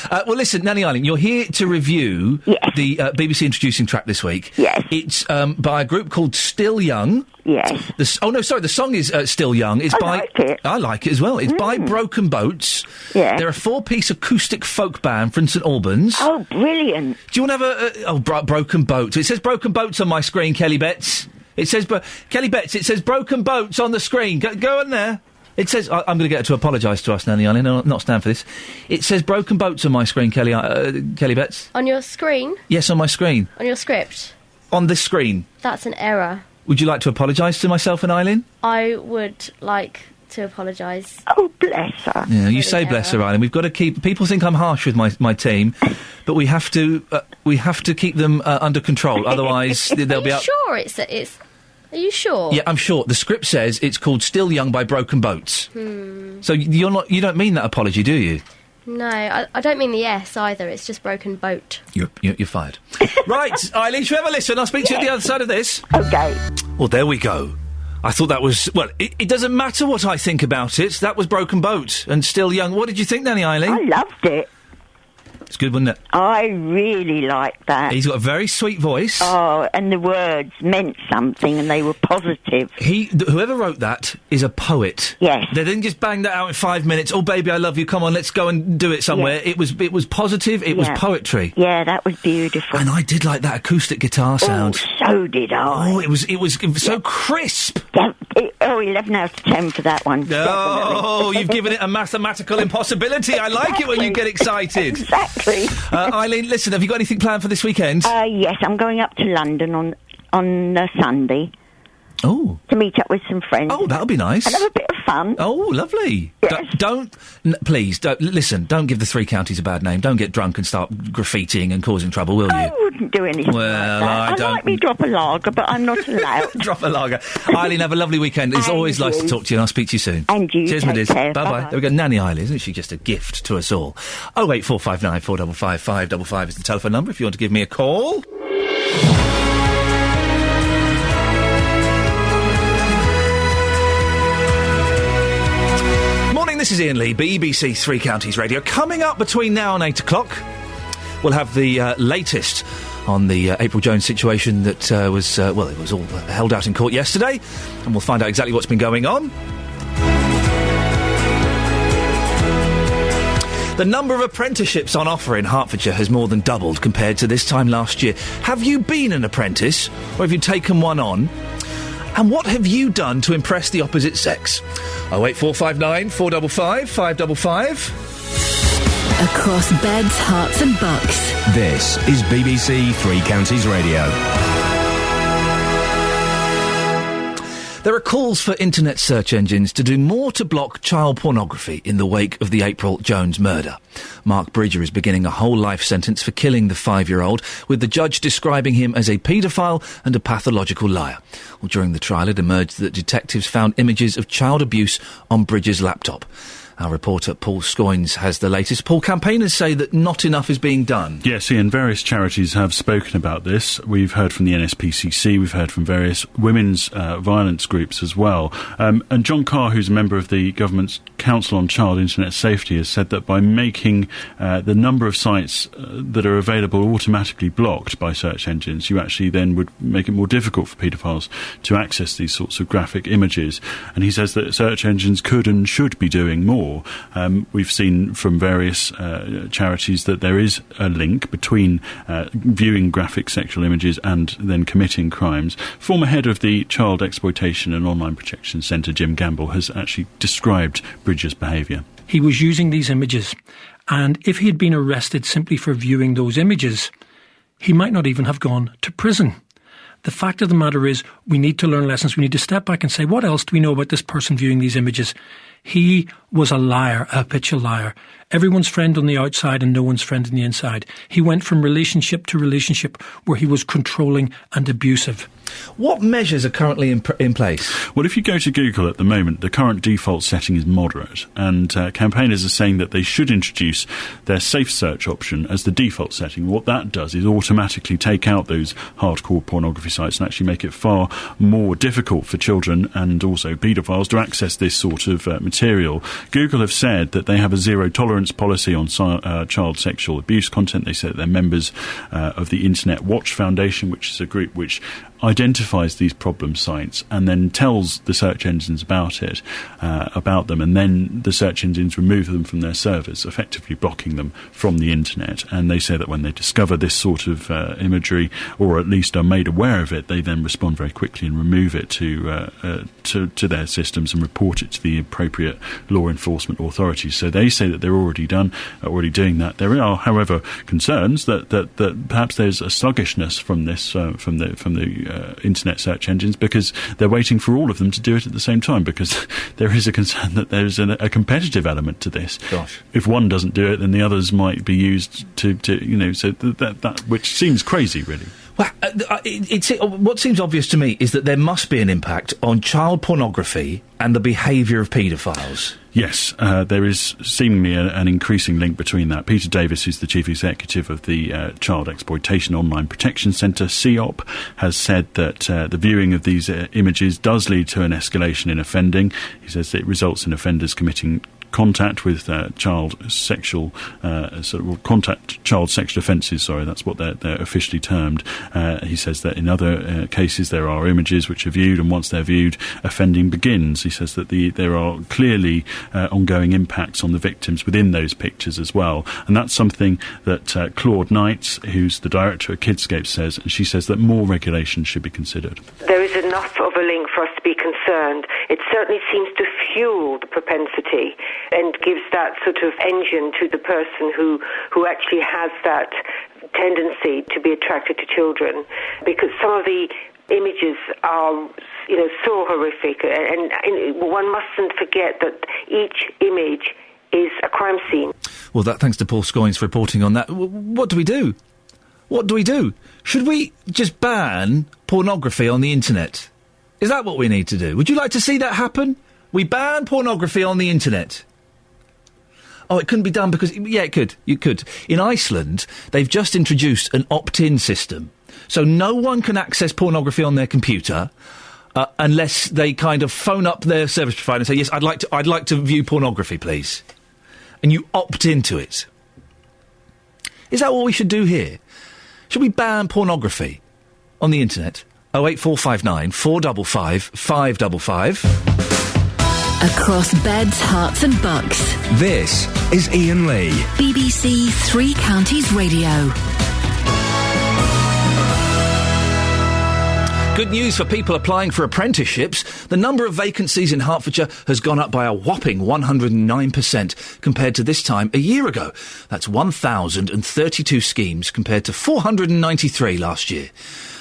Well, listen, Nanny Eileen, you're here to review the BBC Introducing track this week. Yes. It's by a group called Still Young. Yes. The song is Still Young. It's like it. I like it as well. It's by Broken Boats. Yeah. They're a 4-piece acoustic folk band from St Albans. Oh, brilliant. Do you want to have Broken Boats? It says Broken Boats on my screen, Kelly Betts. It says, Kelly Betts, it says Broken Boats on the screen. Go on there. It says, I'm going to get her to apologise to us, Nanny Eileen. I'll not stand for this. It says Broken Boats on my screen, Kelly Betts. On your screen? Yes, on my screen. On your script? On this screen. That's an error. Would you like to apologise to myself and Eileen? I would like to apologise. Oh, bless her. Yeah, you say bless her, Eileen. We've got to keep... People think I'm harsh with my team, but we have to keep them under control, otherwise they'll be up... Are you sure it's... Are you sure? Yeah, I'm sure. The script says it's called Still Young by Broken Boats. So you don't mean that apology, do you? No, I don't mean the S either. It's just Broken Boat. You're fired. Right, Eileen, should we have a listen? I'll speak to you at the other side of this. Okay. Well, there we go. I thought that was... Well, it doesn't matter what I think about it. That was Broken Boat and Still Young. What did you think, Nanny Eileen? I loved it. It's good, wasn't it? I really liked that. He's got a very sweet voice. Oh, and the words meant something, and they were positive. Whoever wrote that is a poet. Yes. They didn't just bang that out in 5 minutes. Oh, baby, I love you. Come on, let's go and do it somewhere. Yes. It was positive. It was poetry. Yeah, that was beautiful. And I did like that acoustic guitar sound. Oh, so did I. Oh, it was so crisp. Yeah, 11 out of 10 for that one. Oh, you've given it a mathematical impossibility. I like it when you get excited. Exactly. Eileen, listen, have you got anything planned for this weekend? Yes, I'm going up to London on Sunday. Oh. To meet up with some friends. Oh, that'll be nice. And have a bit of fun. Oh, lovely. Yes. Please, listen, don't give the Three Counties a bad name. Don't get drunk and start graffitiing and causing trouble, will you? I wouldn't do anything like that. I might be drop a lager, but I'm not allowed. Drop a lager. Eileen, have a lovely weekend. It's always nice to talk to you, and I'll speak to you soon. And you. Cheers, my dears. Care. Bye-bye. There we go. Nanny Eileen, isn't she just a gift to us all? 08459 455 555 is the telephone number if you want to give me a call. This is Iain Lee, BBC Three Counties Radio. Coming up between now and 8 o'clock, we'll have the latest on the April Jones situation that it was all held out in court yesterday, and we'll find out exactly what's been going on. The number of apprenticeships on offer in Hertfordshire has more than doubled compared to this time last year. Have you been an apprentice, or have you taken one on? And what have you done to impress the opposite sex? 08459 455 555. Across beds, hearts and bucks. This is BBC Three Counties Radio. There are calls for internet search engines to do more to block child pornography in the wake of the April Jones murder. Mark Bridger is beginning a whole life sentence for killing the 5-year-old, with the judge describing him as a paedophile and a pathological liar. Well, during the trial, it emerged that detectives found images of child abuse on Bridger's laptop. Our reporter Paul Scoynes has the latest. Paul, campaigners say that not enough is being done. Yes, Ian, various charities have spoken about this. We've heard from the NSPCC, we've heard from various women's violence groups as well. And John Carr, who's a member of the government's Council on Child Internet Safety, has said that by making the number of sites that are available automatically blocked by search engines, you actually then would make it more difficult for paedophiles to access these sorts of graphic images. And he says that search engines could and should be doing more. We've seen from various charities that there is a link between viewing graphic sexual images and then committing crimes. Former head of the Child Exploitation and Online Protection Centre, Jim Gamble, has actually described Bridger's behaviour. He was using these images, and if he had been arrested simply for viewing those images, he might not even have gone to prison. The fact of the matter is, we need to learn lessons. We need to step back and say, what else do we know about this person viewing these images? He was a liar, a habitual liar. Everyone's friend on the outside and no one's friend on the inside. He went from relationship to relationship where he was controlling and abusive. What measures are currently in place? Well, if you go to Google at the moment, the current default setting is moderate, and campaigners are saying that they should introduce their safe search option as the default setting. What that does is automatically take out those hardcore pornography sites and actually make it far more difficult for children and also paedophiles to access this sort of material. Google have said that they have a zero-tolerance policy on child sexual abuse content. They say that they're members of the Internet Watch Foundation, which is a group which identifies these problem sites and then tells the search engines about them, and then the search engines remove them from their servers, effectively blocking them from the internet. And they say that when they discover this sort of imagery, or at least are made aware of it, they then respond very quickly and remove it to their systems and report it to the appropriate law enforcement authorities. So they say that they're already doing that. There are, however, concerns that perhaps there's a sluggishness from this from the internet search engines, because they're waiting for all of them to do it at the same time, because there is a concern that there's a competitive element to this. Gosh. If one doesn't do it, then the others might be used to so that which seems crazy, really. Well, what seems obvious to me is that there must be an impact on child pornography and the behaviour of paedophiles. Yes, there is seemingly an increasing link between that. Peter Davis, who's the chief executive of the Child Exploitation Online Protection Centre, CEOP, has said that the viewing of these images does lead to an escalation in offending. He says that it results in offenders committing contact with child sexual offences. Sorry, that's what they're officially termed. He says that in other cases there are images which are viewed, and once they're viewed, offending begins. He says that there are clearly ongoing impacts on the victims within those pictures as well, and that's something that Claude Knight, who's the director of Kidscape, says, and she says that more regulation should be considered. There is enough of a link for us to be concerned. It certainly seems to fuel the propensity and gives that sort of engine to the person who actually has that tendency to be attracted to children, because some of the images are so horrific, and one mustn't forget that each image is a crime scene. Well, thanks to Paul Scoynes for reporting on that. What do we do? What do we do? Should we just ban pornography on the internet? Is that what we need to do? Would you like to see that happen? We ban pornography on the internet. Oh, it couldn't be done because... Yeah, it could. You could. In Iceland, they've just introduced an opt-in system. So no one can access pornography on their computer unless they kind of phone up their service provider and say, yes, I'd like to view pornography, please. And you opt into it. Is that what we should do here? Should we ban pornography on the internet? 08459 455 555. Across beds, hearts and bucks. This is Iain Lee. BBC Three Counties Radio. Good news for people applying for apprenticeships. The number of vacancies in Hertfordshire has gone up by a whopping 109% compared to this time a year ago. That's 1,032 schemes compared to 493 last year.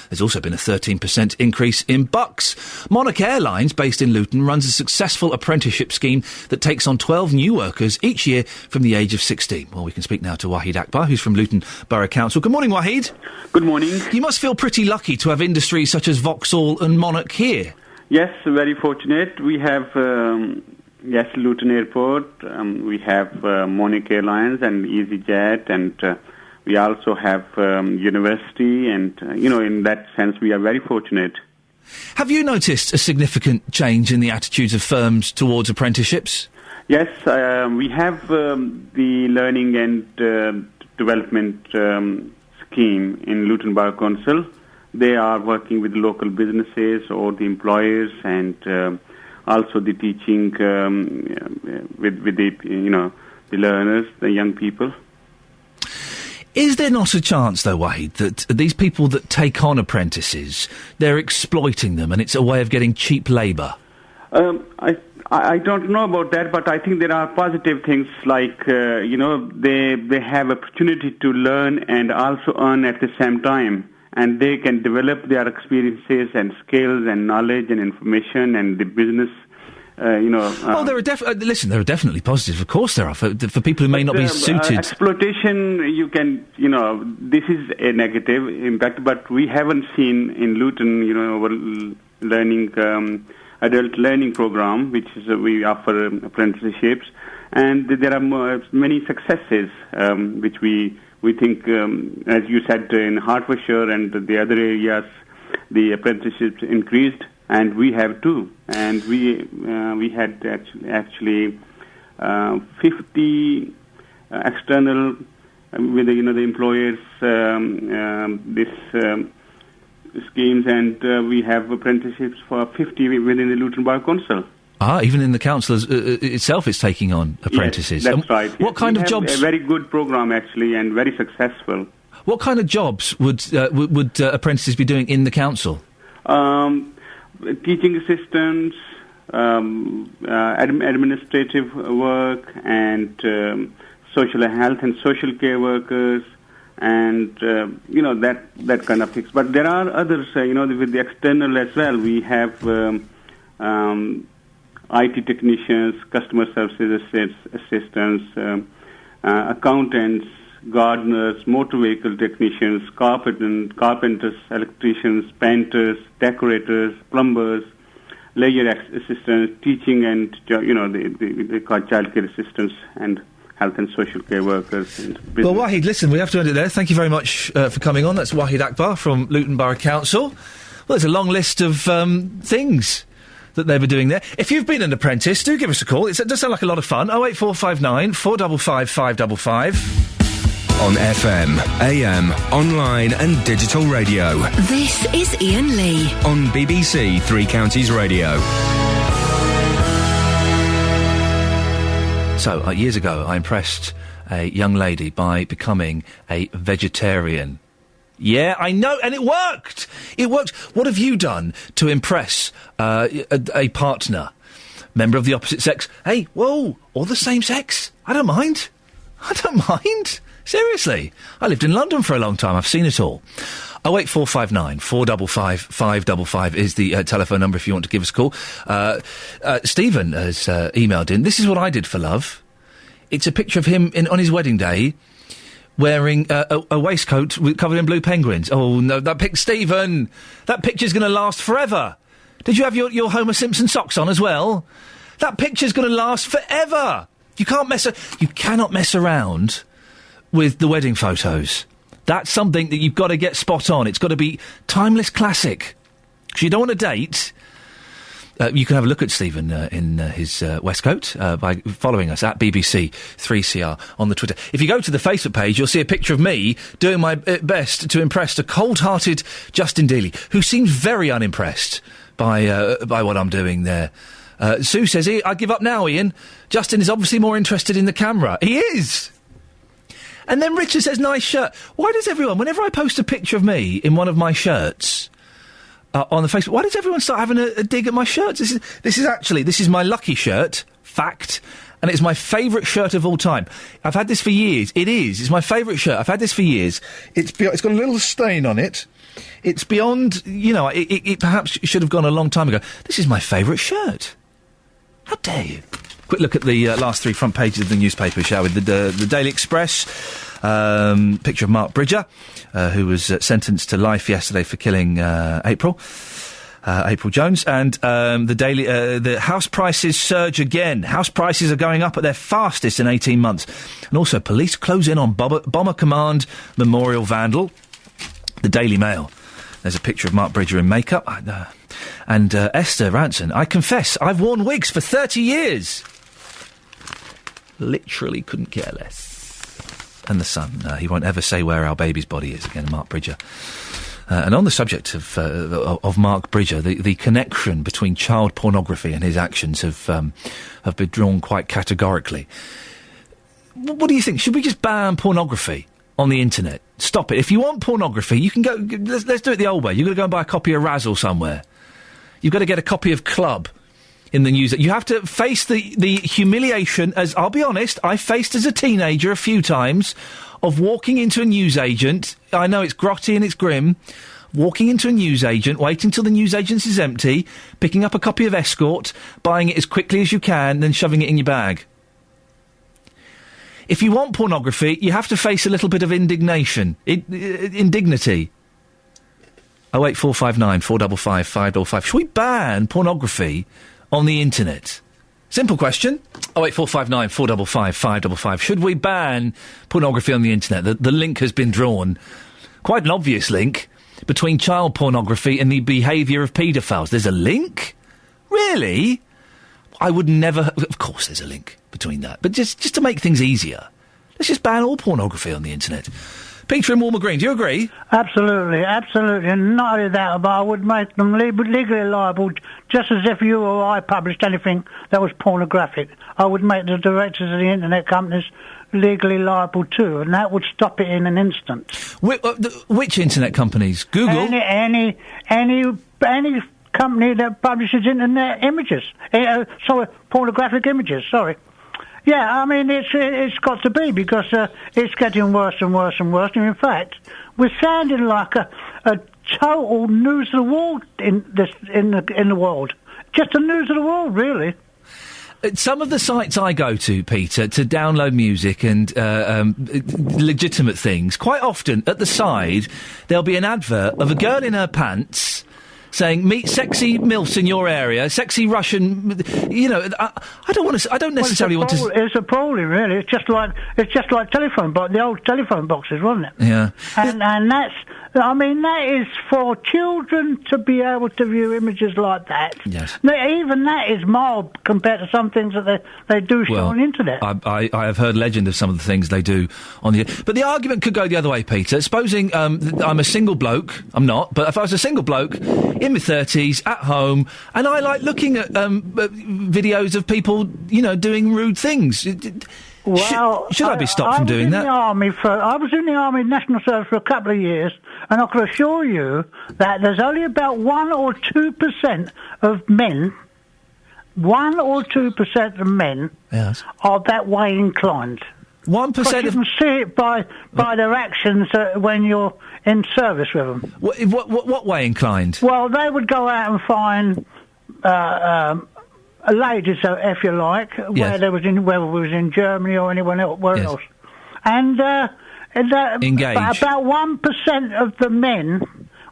There's also been a 13% increase in bucks. Monarch Airlines, based in Luton, runs a successful apprenticeship scheme that takes on 12 new workers each year from the age of 16. Well, we can speak now to Wahid Akbar, who's from Luton Borough Council. Good morning, Wahid. Good morning. You must feel pretty lucky to have industries such as Vauxhall and Monarch here. Yes, very fortunate. We have Yes, Luton Airport. We have Monarch Airlines and EasyJet, and we also have university, and in that sense, we are very fortunate. Have you noticed a significant change in the attitudes of firms towards apprenticeships? Yes, we have the learning and development scheme in Luton Borough Council. They are working with local businesses or the employers, and also the teaching with the the learners, the young people. Is there not a chance, though, Wahid, that these people that take on apprentices, they're exploiting them, and it's a way of getting cheap labour? I don't know about that, but I think there are positive things like they have opportunity to learn and also earn at the same time, and they can develop their experiences and skills and knowledge and information and the business. There are listen, there are definitely positives. Of course, there are for people who may not be suited. Exploitation, you can, this is a negative impact, but we haven't seen in Luton, our learning. Adult learning program, which is we offer apprenticeships, and there are many successes which we think, as you said, in Hertfordshire and the other areas, the apprenticeships increased, and we have too. And we had actually 50 external with the employers schemes, and we have apprenticeships for 50 within the Luton Borough Council. Even in the council itself it's taking on apprentices. Yes, that's right. What kind of jobs? A very good program, actually, and very successful. What kind of jobs would apprentices be doing in the council? Teaching assistants, administrative work, and social health and social care workers, and that kind of things. But there are others, with the external as well. We have IT technicians, customer services assistants, accountants, gardeners, motor vehicle technicians, carpenters, electricians, painters, decorators, plumbers, leisure assistants, teaching, and they call childcare assistants and health and social care workers. Well, Wahid, listen, we have to end it there. Thank you very much for coming on. That's Wahid Akbar from Luton Borough Council. Well, there's a long list of things that they were doing there. If you've been an apprentice, do give us a call. It does sound like a lot of fun. 08459 455 555. On FM, AM, online and digital radio. This is Iain Lee. On BBC Three Counties Radio. So, years ago, I impressed a young lady by becoming a vegetarian. Yeah, I know, and it worked! It worked. What have you done to impress a partner? Member of the opposite sex? Hey, whoa, or the same sex? I don't mind. I don't mind. Seriously. I lived in London for a long time. I've seen it all. 08459 455 555 is the telephone number if you want to give us a call. Stephen has emailed in. This is what I did for love. It's a picture of him on his wedding day wearing a waistcoat covered in blue penguins. Oh, no, Stephen, that picture's going to last forever. Did you have your Homer Simpson socks on as well? That picture's going to last forever. You cannot mess around with the wedding photos. That's something that you've got to get spot on. It's got to be timeless classic. So you don't want to date. You can have a look at Stephen in his waistcoat by following us at BBC 3CR on the Twitter. If you go to the Facebook page, you'll see a picture of me doing my best to impress a cold-hearted Justin Dealey, who seems very unimpressed by what I'm doing there. Sue says, I give up now, Iain. Justin is obviously more interested in the camera. He is! And then Richard says, nice shirt. Why does everyone, whenever I post a picture of me in one of my shirts on the Facebook, why does everyone start having a dig at my shirts? This is my lucky shirt, fact, and it's my favourite shirt of all time. I've had this for years. It's my favourite shirt. I've had this for years. It's got a little stain on it. It's beyond, it perhaps should have gone a long time ago. This is my favourite shirt. How dare you? Quick look at the last three front pages of the newspaper, shall we? The Daily Express, picture of Mark Bridger, who was sentenced to life yesterday for killing April. April Jones. And the house prices surge again. House prices are going up at their fastest in 18 months. And also, police close in on Bomber Command Memorial Vandal. The Daily Mail. There's a picture of Mark Bridger in makeup. And Esther Ranson. I confess, I've worn wigs for 30 years. Literally couldn't care less. And the Sun. He won't ever say where our baby's body is again, Mark Bridger. And on the subject of Mark Bridger, the connection between child pornography and his actions have been drawn quite categorically. What do you think? Should we just ban pornography on the internet? Stop it. If you want pornography, you can go. Let's do it the old way. You've got to go and buy a copy of Razzle somewhere. You've got to get a copy of Club in the news. You have to face the humiliation, as I'll be honest, I faced as a teenager a few times, of walking into a newsagent. I know it's grotty and it's grim. Walking into a newsagent, waiting till the newsagent is empty, picking up a copy of Escort, buying it as quickly as you can, then shoving it in your bag. If you want pornography, you have to face a little bit of indignation. Indignity. 08459 455 555. Should we ban pornography on the internet? Simple question. 08459 455 555. Should we ban pornography on the internet? The link has been drawn. Quite an obvious link between child pornography and the behaviour of paedophiles. There's a link? Really? I would never... Of course there's a link between that. But just to make things easier, let's just ban all pornography on the internet. Peter in Walmer Green, do you agree? Absolutely. And not only that, but I would make them legally liable, just as if you or I published anything that was pornographic. I would make the directors of the internet companies legally liable too, and that would stop it in an instant. Which internet companies? Google? Any company that publishes internet images. Pornographic images, sorry. Yeah, I mean, it's got to be, because it's getting worse and worse and worse. And in fact, we're sounding like a total news of the world in the world. Just the news of the world, really. Some of the sites I go to, Peter, to download music and legitimate things, quite often at the side there'll be an advert of a girl in her pants saying, meet sexy MILFs in your area, sexy Russian, I don't necessarily want to... It's appalling, really. It's just like telephone box, the old telephone boxes, wasn't it? Yeah. And that's, I mean, that is for children to be able to view images like that. Yes. Even that is mild compared to some things that they do show on the internet. I have heard legend of some of the things they do on the... But the argument could go the other way, Peter. Supposing I'm a single bloke, I'm not, but if I was a single bloke in my 30s, at home, and I like looking at videos of people, doing rude things. Well, should I be stopped from doing that? I was in the Army National Service for a couple of years, and I can assure you that there's only about 1 or 2% of men, 1 or 2% of men are that way inclined. 1% you can see it by their actions when you're in service with them. What way inclined? Well, they would go out and find ladies, if you like, whether it was in Germany or anywhere else, and engage. About 1% of the men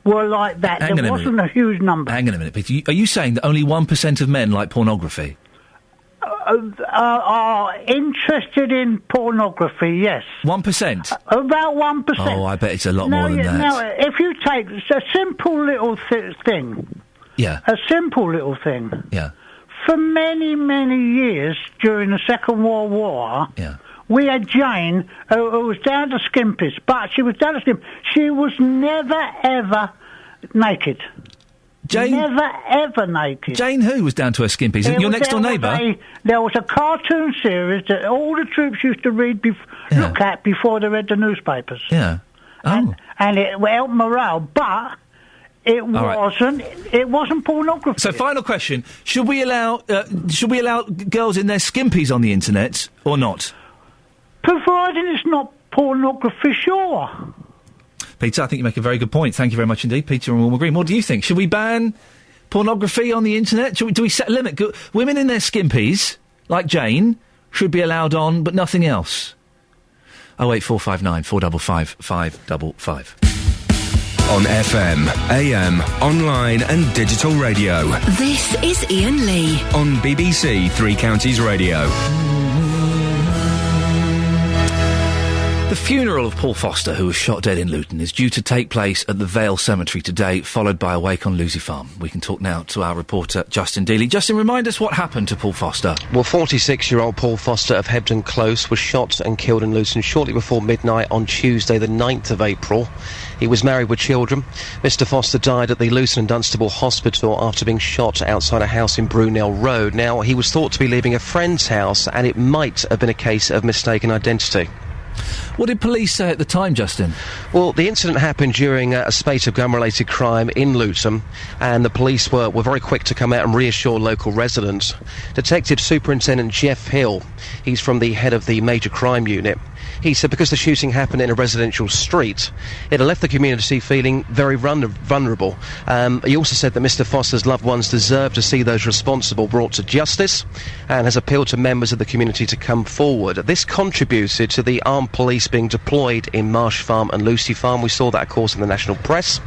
were like that. There wasn't a huge number. Hang on a minute, Peter. Are you saying that only 1% of men like pornography? Are interested in pornography, yes. 1%? About 1%. Oh, I bet it's a lot more than that. Now, if you take a simple little thing... Yeah. A simple little thing. Yeah. For many, many years during the Second World War... Yeah. We had Jane, who was down to skimpies, but she was down to skimpies. She was never, ever naked. Jane? Never, ever naked. Jane who was down to her skimpies? Your next-door neighbour? There was a cartoon series that all the troops used to look at before they read the newspapers. Yeah. Oh. And it helped morale, but... It wasn't pornography. So, final question: should we allow girls in their skimpies on the internet or not? Providing it's not pornography, sure. Peter, I think you make a very good point. Thank you very much indeed, Peter and Walmer Green. What do you think? Should we ban pornography on the internet? Do we set a limit? Women in their skimpies, like Jane, should be allowed on, but nothing else. 08459 455 555. On FM, AM, online and digital radio. This is Iain Lee. On BBC Three Counties Radio. The funeral of Paul Foster, who was shot dead in Luton, is due to take place at the Vale Cemetery today, followed by a wake on Lucy Farm. We can talk now to our reporter, Justin Dealey. Justin, remind us what happened to Paul Foster. Well, 46-year-old Paul Foster of Hebden Close was shot and killed in Luton shortly before midnight on Tuesday, the 9th of April. He was married with children. Mr. Foster died at the Luton and Dunstable Hospital after being shot outside a house in Brunel Road. Now, he was thought to be leaving a friend's house, and it might have been a case of mistaken identity. What did police say at the time, Justin? Well, the incident happened during a spate of gun-related crime in Luton, and the police were very quick to come out and reassure local residents. Detective Superintendent Jeff Hill, he's from the head of the Major Crime Unit, he said because the shooting happened in a residential street, it left the community feeling very vulnerable. He also said that Mr. Foster's loved ones deserve to see those responsible brought to justice, and has appealed to members of the community to come forward. This contributed to the armed police being deployed in Marsh Farm and Lucy Farm. We saw that, of course, in the national press.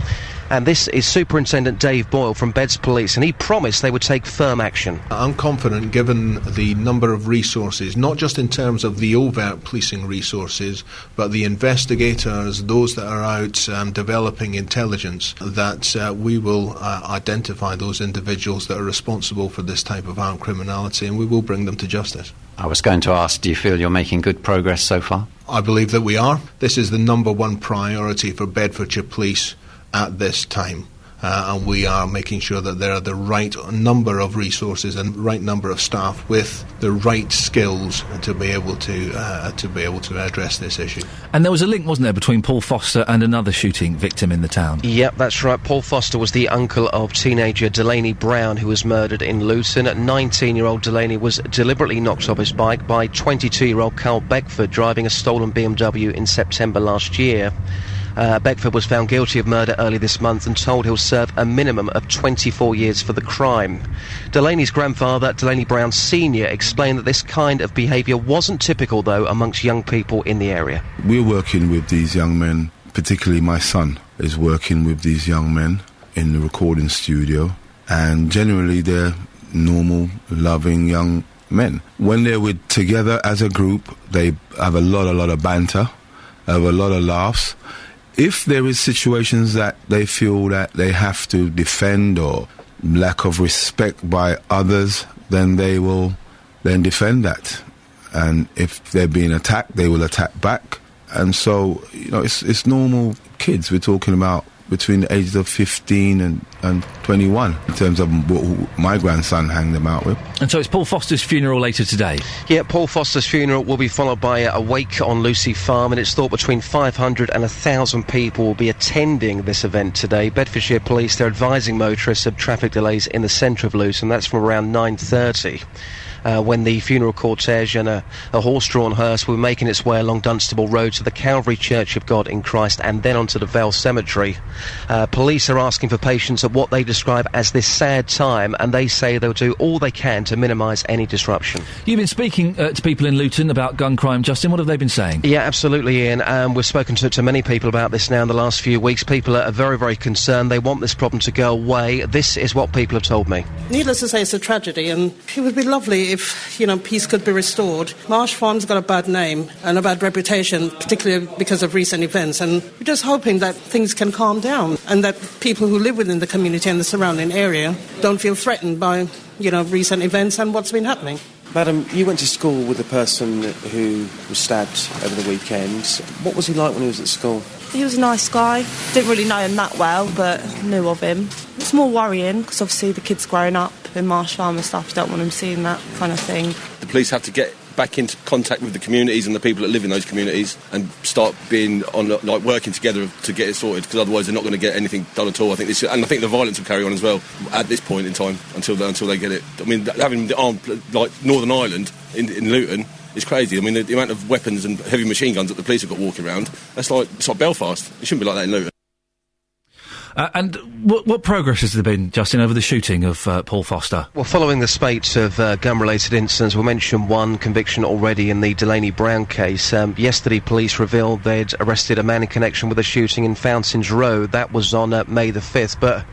And this is Superintendent Dave Boyle from Beds Police, and he promised they would take firm action. I'm confident, given the number of resources, not just in terms of the overt policing resources, but the investigators, those that are out developing intelligence, that we will identify those individuals that are responsible for this type of armed criminality, and we will bring them to justice. I was going to ask, do you feel you're making good progress so far? I believe that we are. This is the number one priority for Bedfordshire Police at this time, and we are making sure that there are the right number of resources and right number of staff with the right skills to be able to address this issue. And there was a link, wasn't there, between Paul Foster and another shooting victim in the town? Yep, that's right. Paul Foster was the uncle of teenager Delaney Brown, who was murdered in Luton. 19-year-old Delaney was deliberately knocked off his bike by 22-year-old Carl Beckford driving a stolen BMW in September last year. Beckford was found guilty of murder early this month and told he'll serve a minimum of 24 years for the crime. Delaney's grandfather, Delaney Brown Sr., explained that this kind of behaviour wasn't typical, though, amongst young people in the area. We're working with these young men, particularly my son is working with these young men in the recording studio, and generally they're normal, loving young men. When they're together as a group, they have a lot of banter, have a lot of laughs. If there is situations that they feel that they have to defend or lack of respect by others, then they will then defend that. And if they're being attacked, they will attack back. And so, it's normal kids. We're talking about between the ages of 15 and 21 in terms of what my grandson hanged them out with. And so it's Paul Foster's funeral later today? Yeah, Paul Foster's funeral will be followed by a wake on Lucy Farm, and it's thought between 500 and 1,000 people will be attending this event today. Bedfordshire Police, they're advising motorists of traffic delays in the centre of Luton. That's from around 9:30. When the funeral cortege and a horse-drawn hearse will be making its way along Dunstable Road to the Calvary Church of God in Christ and then onto the Vale Cemetery. Police are asking for patience at what they describe as this sad time, and they say they'll do all they can to minimise any disruption. You've been speaking to people in Luton about gun crime, Justin. What have they been saying? Yeah, absolutely, Iain. We've spoken to many people about this now in the last few weeks. People are very, very concerned. They want this problem to go away. This is what people have told me. Needless to say, it's a tragedy, and it would be lovely if, peace could be restored. Marsh Farm's got a bad name and a bad reputation, particularly because of recent events, and we're just hoping that things can calm down and that people who live within the community and the surrounding area don't feel threatened by, recent events and what's been happening. Madam, you went to school with a person who was stabbed over the weekend. What was he like when he was at school? He was a nice guy. Didn't really know him that well, but knew of him. It's more worrying because obviously the kid's growing up in Marsh Farm and stuff. You don't want him seeing that kind of thing. The police have to get back into contact with the communities and the people that live in those communities and start being working together to get it sorted, because otherwise they're not going to get anything done at all. I think the violence will carry on as well at this point in time until they get it. I mean, having the armed like Northern Ireland in Luton is crazy. I mean, the amount of weapons and heavy machine guns that the police have got walking around, it's like Belfast. It shouldn't be like that in Luton. And what progress has there been, Justin, over the shooting of Paul Foster? Well, following the spate of gun-related incidents, we mentioned one conviction already in the Delaney Brown case. Yesterday, police revealed they'd arrested a man in connection with a shooting in Fountains Road. That was on May the 5th. But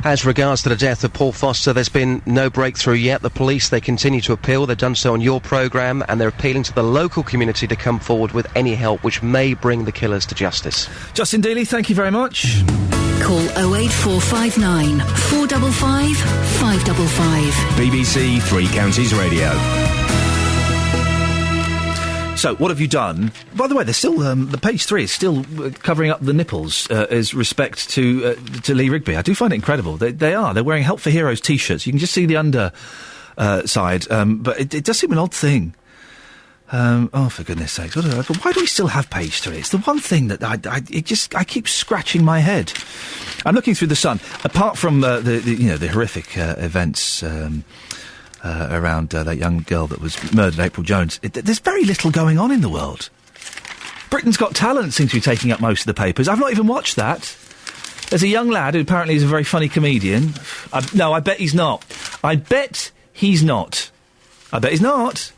as regards to the death of Paul Foster, there's been no breakthrough yet. The police, they continue to appeal. They've done so on your programme, and they're appealing to the local community to come forward with any help which may bring the killers to justice. Justin Dealey, thank you very much. Call 08459 455 555. BBC Three Counties Radio. So, what have you done? By the way, there's still the page 3 is still covering up the nipples as respect to Lee Rigby. I do find it incredible. They are. They're wearing Help for Heroes T-shirts. You can just see the under side, but it does seem an odd thing. Oh, for goodness sakes! Why do we still have page 3? It's the one thing that I keep scratching my head. I'm looking through the Sun. Apart from the horrific events. Around that young girl that was murdered, April Jones. There's very little going on in the world. Britain's Got Talent seems to be taking up most of the papers. I've not even watched that. There's a young lad who apparently is a very funny comedian. No, I bet he's not. I bet he's not. I bet he's not.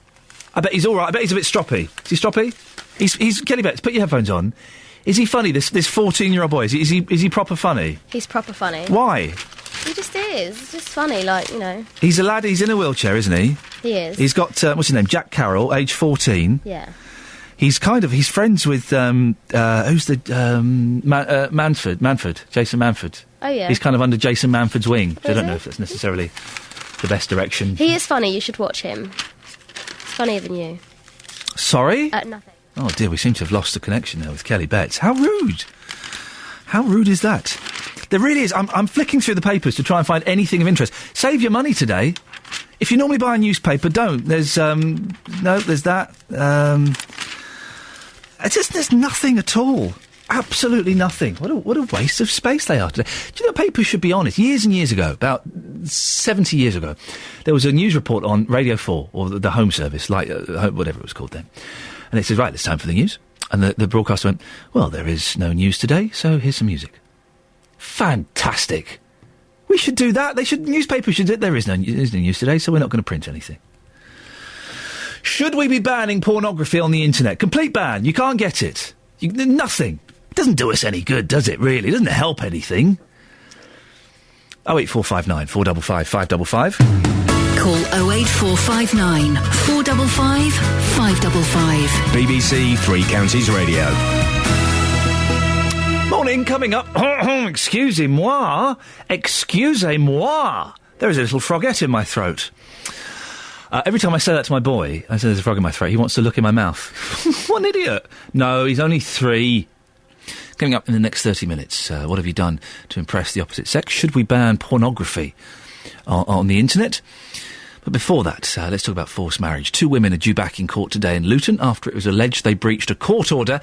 I bet he's all right. I bet he's a bit stroppy. Is he stroppy? He's Kelly Betts, put your headphones on. Is he funny, this 14-year-old boy? Is he proper funny? He's proper funny. Why? He just is. It's just funny, like, you know. He's a lad, he's in a wheelchair, isn't he? He is. He's got, what's his name, Jack Carroll, age 14. Yeah. He's friends with, who's the, Manford, Jason Manford. Oh, yeah. He's kind of under Jason Manford's wing. So I don't he? know if that's necessarily the best direction. He is funny, you should watch him. He's funnier than you. Sorry? Nothing. Oh dear, we seem to have lost the connection there with Kelly Betts. How rude. How rude is that? There really is. I'm flicking through the papers to try and find anything of interest. Save your money today. If you normally buy a newspaper, don't. There's, there's that. There's nothing at all. Absolutely nothing. What a waste of space they are today. Do you know, papers should be honest. Years and years ago, about 70 years ago, there was a news report on Radio 4, or the Home Service, like, whatever it was called then. And it says, right, it's time for the news. And the broadcaster went, well, there is no news today, so here's some music. Fantastic. We should do that. Newspapers should do it. There is no news today, so we're not going to print anything. Should we be banning pornography on the internet? Complete ban. You can't get it. Nothing. It doesn't do us any good, does it, really? It doesn't help anything. 08459 455 555. Call 08459 455 555. BBC Three Counties Radio. Morning, coming up. Excusez-moi. Excusez-moi. There is a little frogette in my throat. Every time I say that to my boy, I say there's a frog in my throat, he wants to look in my mouth. What an idiot. No, he's only 3. Coming up in the next 30 minutes, what have you done to impress the opposite sex? Should we ban pornography on the internet? But before that, let's talk about forced marriage. 2 women are due back in court today in Luton after it was alleged they breached a court order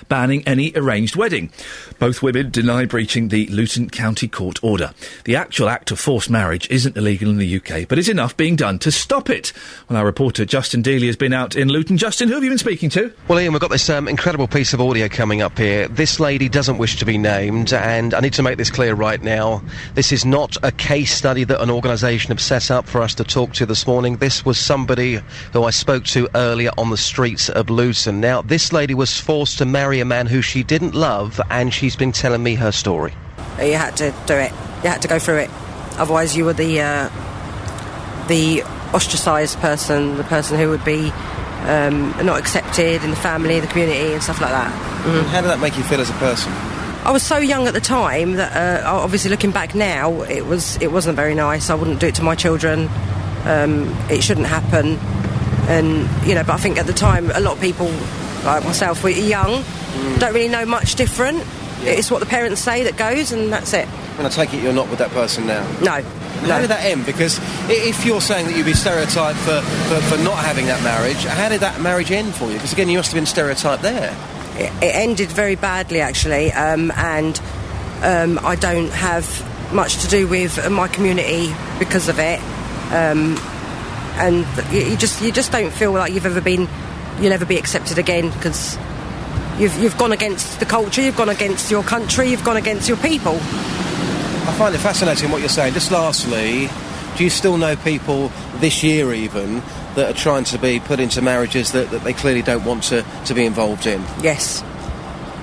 banning any arranged wedding. Both women deny breaching the Luton County Court order. The actual act of forced marriage isn't illegal in the UK, but is enough being done to stop it. Well, our reporter Justin Dealey has been out in Luton. Justin, who have you been speaking to? Well, Iain, we've got this incredible piece of audio coming up here. This lady doesn't wish to be named, and I need to make this clear right now. This is not a case study that an organisation have set up for us to talk to this morning. This was somebody who I spoke to earlier on the streets of Luton. Now, this lady was forced to marry a man who she didn't love, and she's been telling me her story. You had to do it. You had to go through it. Otherwise, you were the ostracised person, the person who would be not accepted in the family, the community, and stuff like that. Mm-hmm. How did that make you feel as a person? I was so young at the time that, obviously, looking back now, it wasn't very nice. I wouldn't do it to my children. It shouldn't happen. And, but I think at the time, a lot of people, like myself, were young, don't really know much different. Yeah. It's what the parents say that goes, and that's it. And I take it you're not with that person now? No. How did that end? Because if you're saying that you'd be stereotyped for not having that marriage, how did that marriage end for you? Because, again, you must have been stereotyped there. It ended very badly, actually, and I don't have much to do with my community because of it. And you just don't feel like you'll never be accepted again, because you've gone against the culture, you've gone against your country, you've gone against your people. I find it fascinating what you're saying. Just lastly, do you still know people this year even that are trying to be put into marriages that they clearly don't want to be involved in? Yes.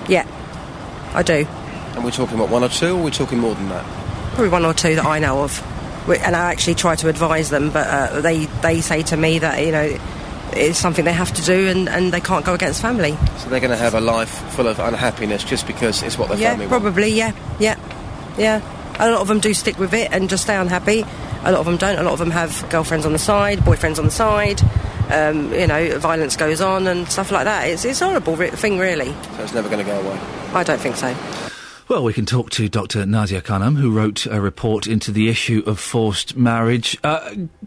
Yeah, I do. And we're talking, what, one or two, or we're talking more than that? Probably one or two that I know of. And I actually try to advise them, but they say to me that, you know, it's something they have to do and they can't go against family. So they're going to have a life full of unhappiness just because it's what their family want? Probably, yeah. A lot of them do stick with it and just stay unhappy. A lot of them don't. A lot of them have girlfriends on the side, boyfriends on the side. You know, violence goes on and stuff like that. It's a horrible thing, really. So it's never going to go away? I don't think so. Well, we can talk to Dr. Nazia Khanum, who wrote a report into the issue of forced marriage. Is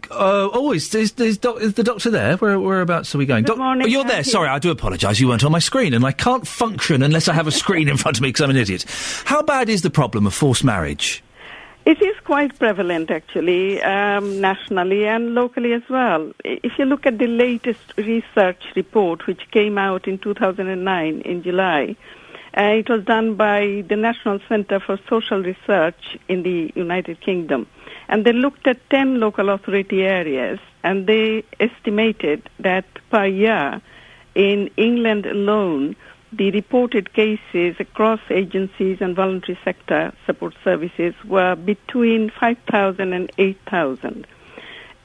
the doctor there? Whereabouts are we going? Good morning. You're there. Sorry, I do apologise. You weren't on my screen, and I can't function unless I have a screen in front of me because I'm an idiot. How bad is the problem of forced marriage? It is quite prevalent, actually, nationally and locally as well. If you look at the latest research report, which came out in 2009 in July, it was done by the National Centre for Social Research in the United Kingdom. And they looked at 10 local authority areas, and they estimated that per year in England alone, the reported cases across agencies and voluntary sector support services were between 5,000 and 8,000.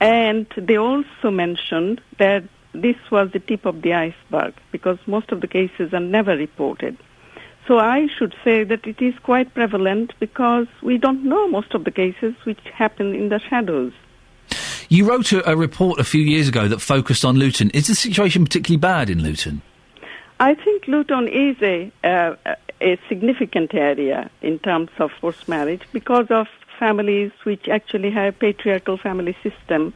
And they also mentioned that this was the tip of the iceberg because most of the cases are never reported. So I should say that it is quite prevalent because we don't know most of the cases which happen in the shadows. You wrote a report a few years ago that focused on Luton. Is the situation particularly bad in Luton? I think Luton is a significant area in terms of forced marriage because of families which actually have patriarchal family system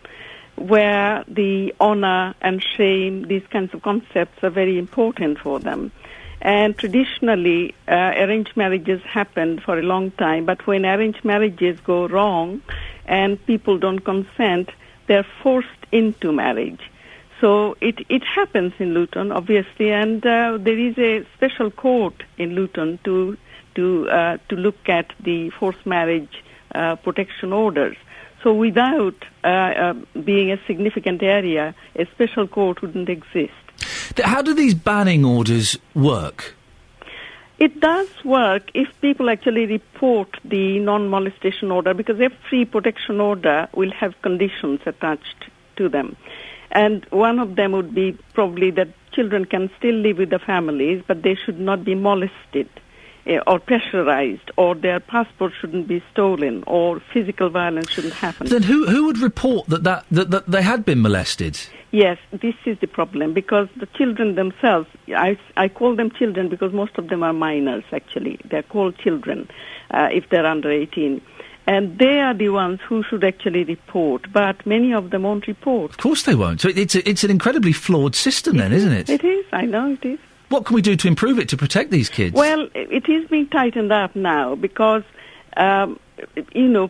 where the honour and shame, these kinds of concepts are very important for them. And traditionally, arranged marriages happened for a long time, but when arranged marriages go wrong and people don't consent, they're forced into marriage. So it happens in Luton, obviously, and there is a special court in Luton to look at the forced marriage protection orders. So without being a significant area, a special court wouldn't exist. How do these banning orders work? It does work if people actually report the non-molestation order, because every protection order will have conditions attached to them. And one of them would be probably that children can still live with the families, but they should not be molested or pressurized, or their passport shouldn't be stolen, or physical violence shouldn't happen. Then who would report that they had been molested? Yes, this is the problem, because the children themselves, I call them children because most of them are minors, actually. They're called children if they're under 18. And they are the ones who should actually report, but many of them won't report. Of course they won't. So it's an incredibly flawed system then, isn't it? It is, I know it is. What can we do to improve it, to protect these kids? Well, it is being tightened up now because,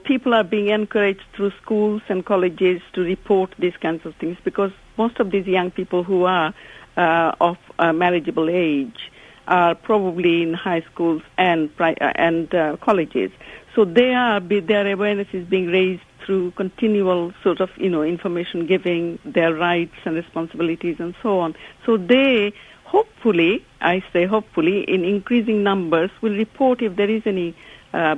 people are being encouraged through schools and colleges to report these kinds of things because most of these young people who are of marriageable age are probably in high schools and colleges. So their awareness is being raised through continual sort of, information giving, their rights and responsibilities and so on. So they hopefully, in increasing numbers, will report if there is any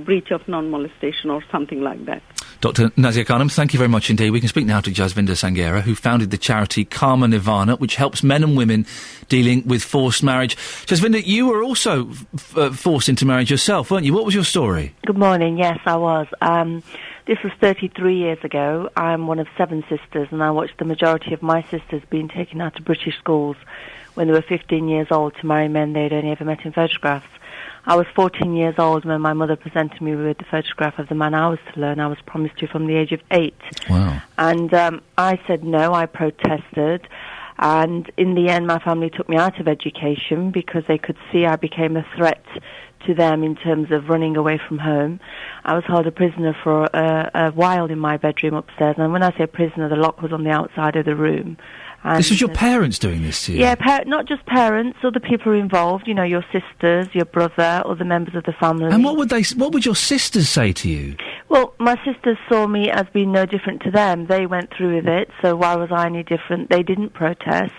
breach of non-molestation or something like that. Dr. Nazia Khanum, thank you very much indeed. We can speak now to Jasvinder Sanghera, who founded the charity Karma Nirvana, which helps men and women dealing with forced marriage. Jasvinder, you were also forced into marriage yourself, weren't you? What was your story? Good morning. Yes, I was. This was 33 years ago. I'm one of 7 sisters, and I watched the majority of my sisters being taken out of British schools when they were 15 years old to marry men they'd only ever met in photographs. I was 14 years old when my mother presented me with the photograph of the man I was to learn I was promised to from the age of 8. Wow. And I said no, I protested. And in the end, my family took me out of education because they could see I became a threat to them in terms of running away from home. I was held a prisoner for a while in my bedroom upstairs. And when I say prisoner, the lock was on the outside of the room. And this was your parents doing this to you? Yeah, not just parents, other people who are involved, you know, your sisters, your brother, other members of the family. And what would your sisters say to you? Well, my sisters saw me as being no different to them. They went through with it, so why was I any different? They didn't protest.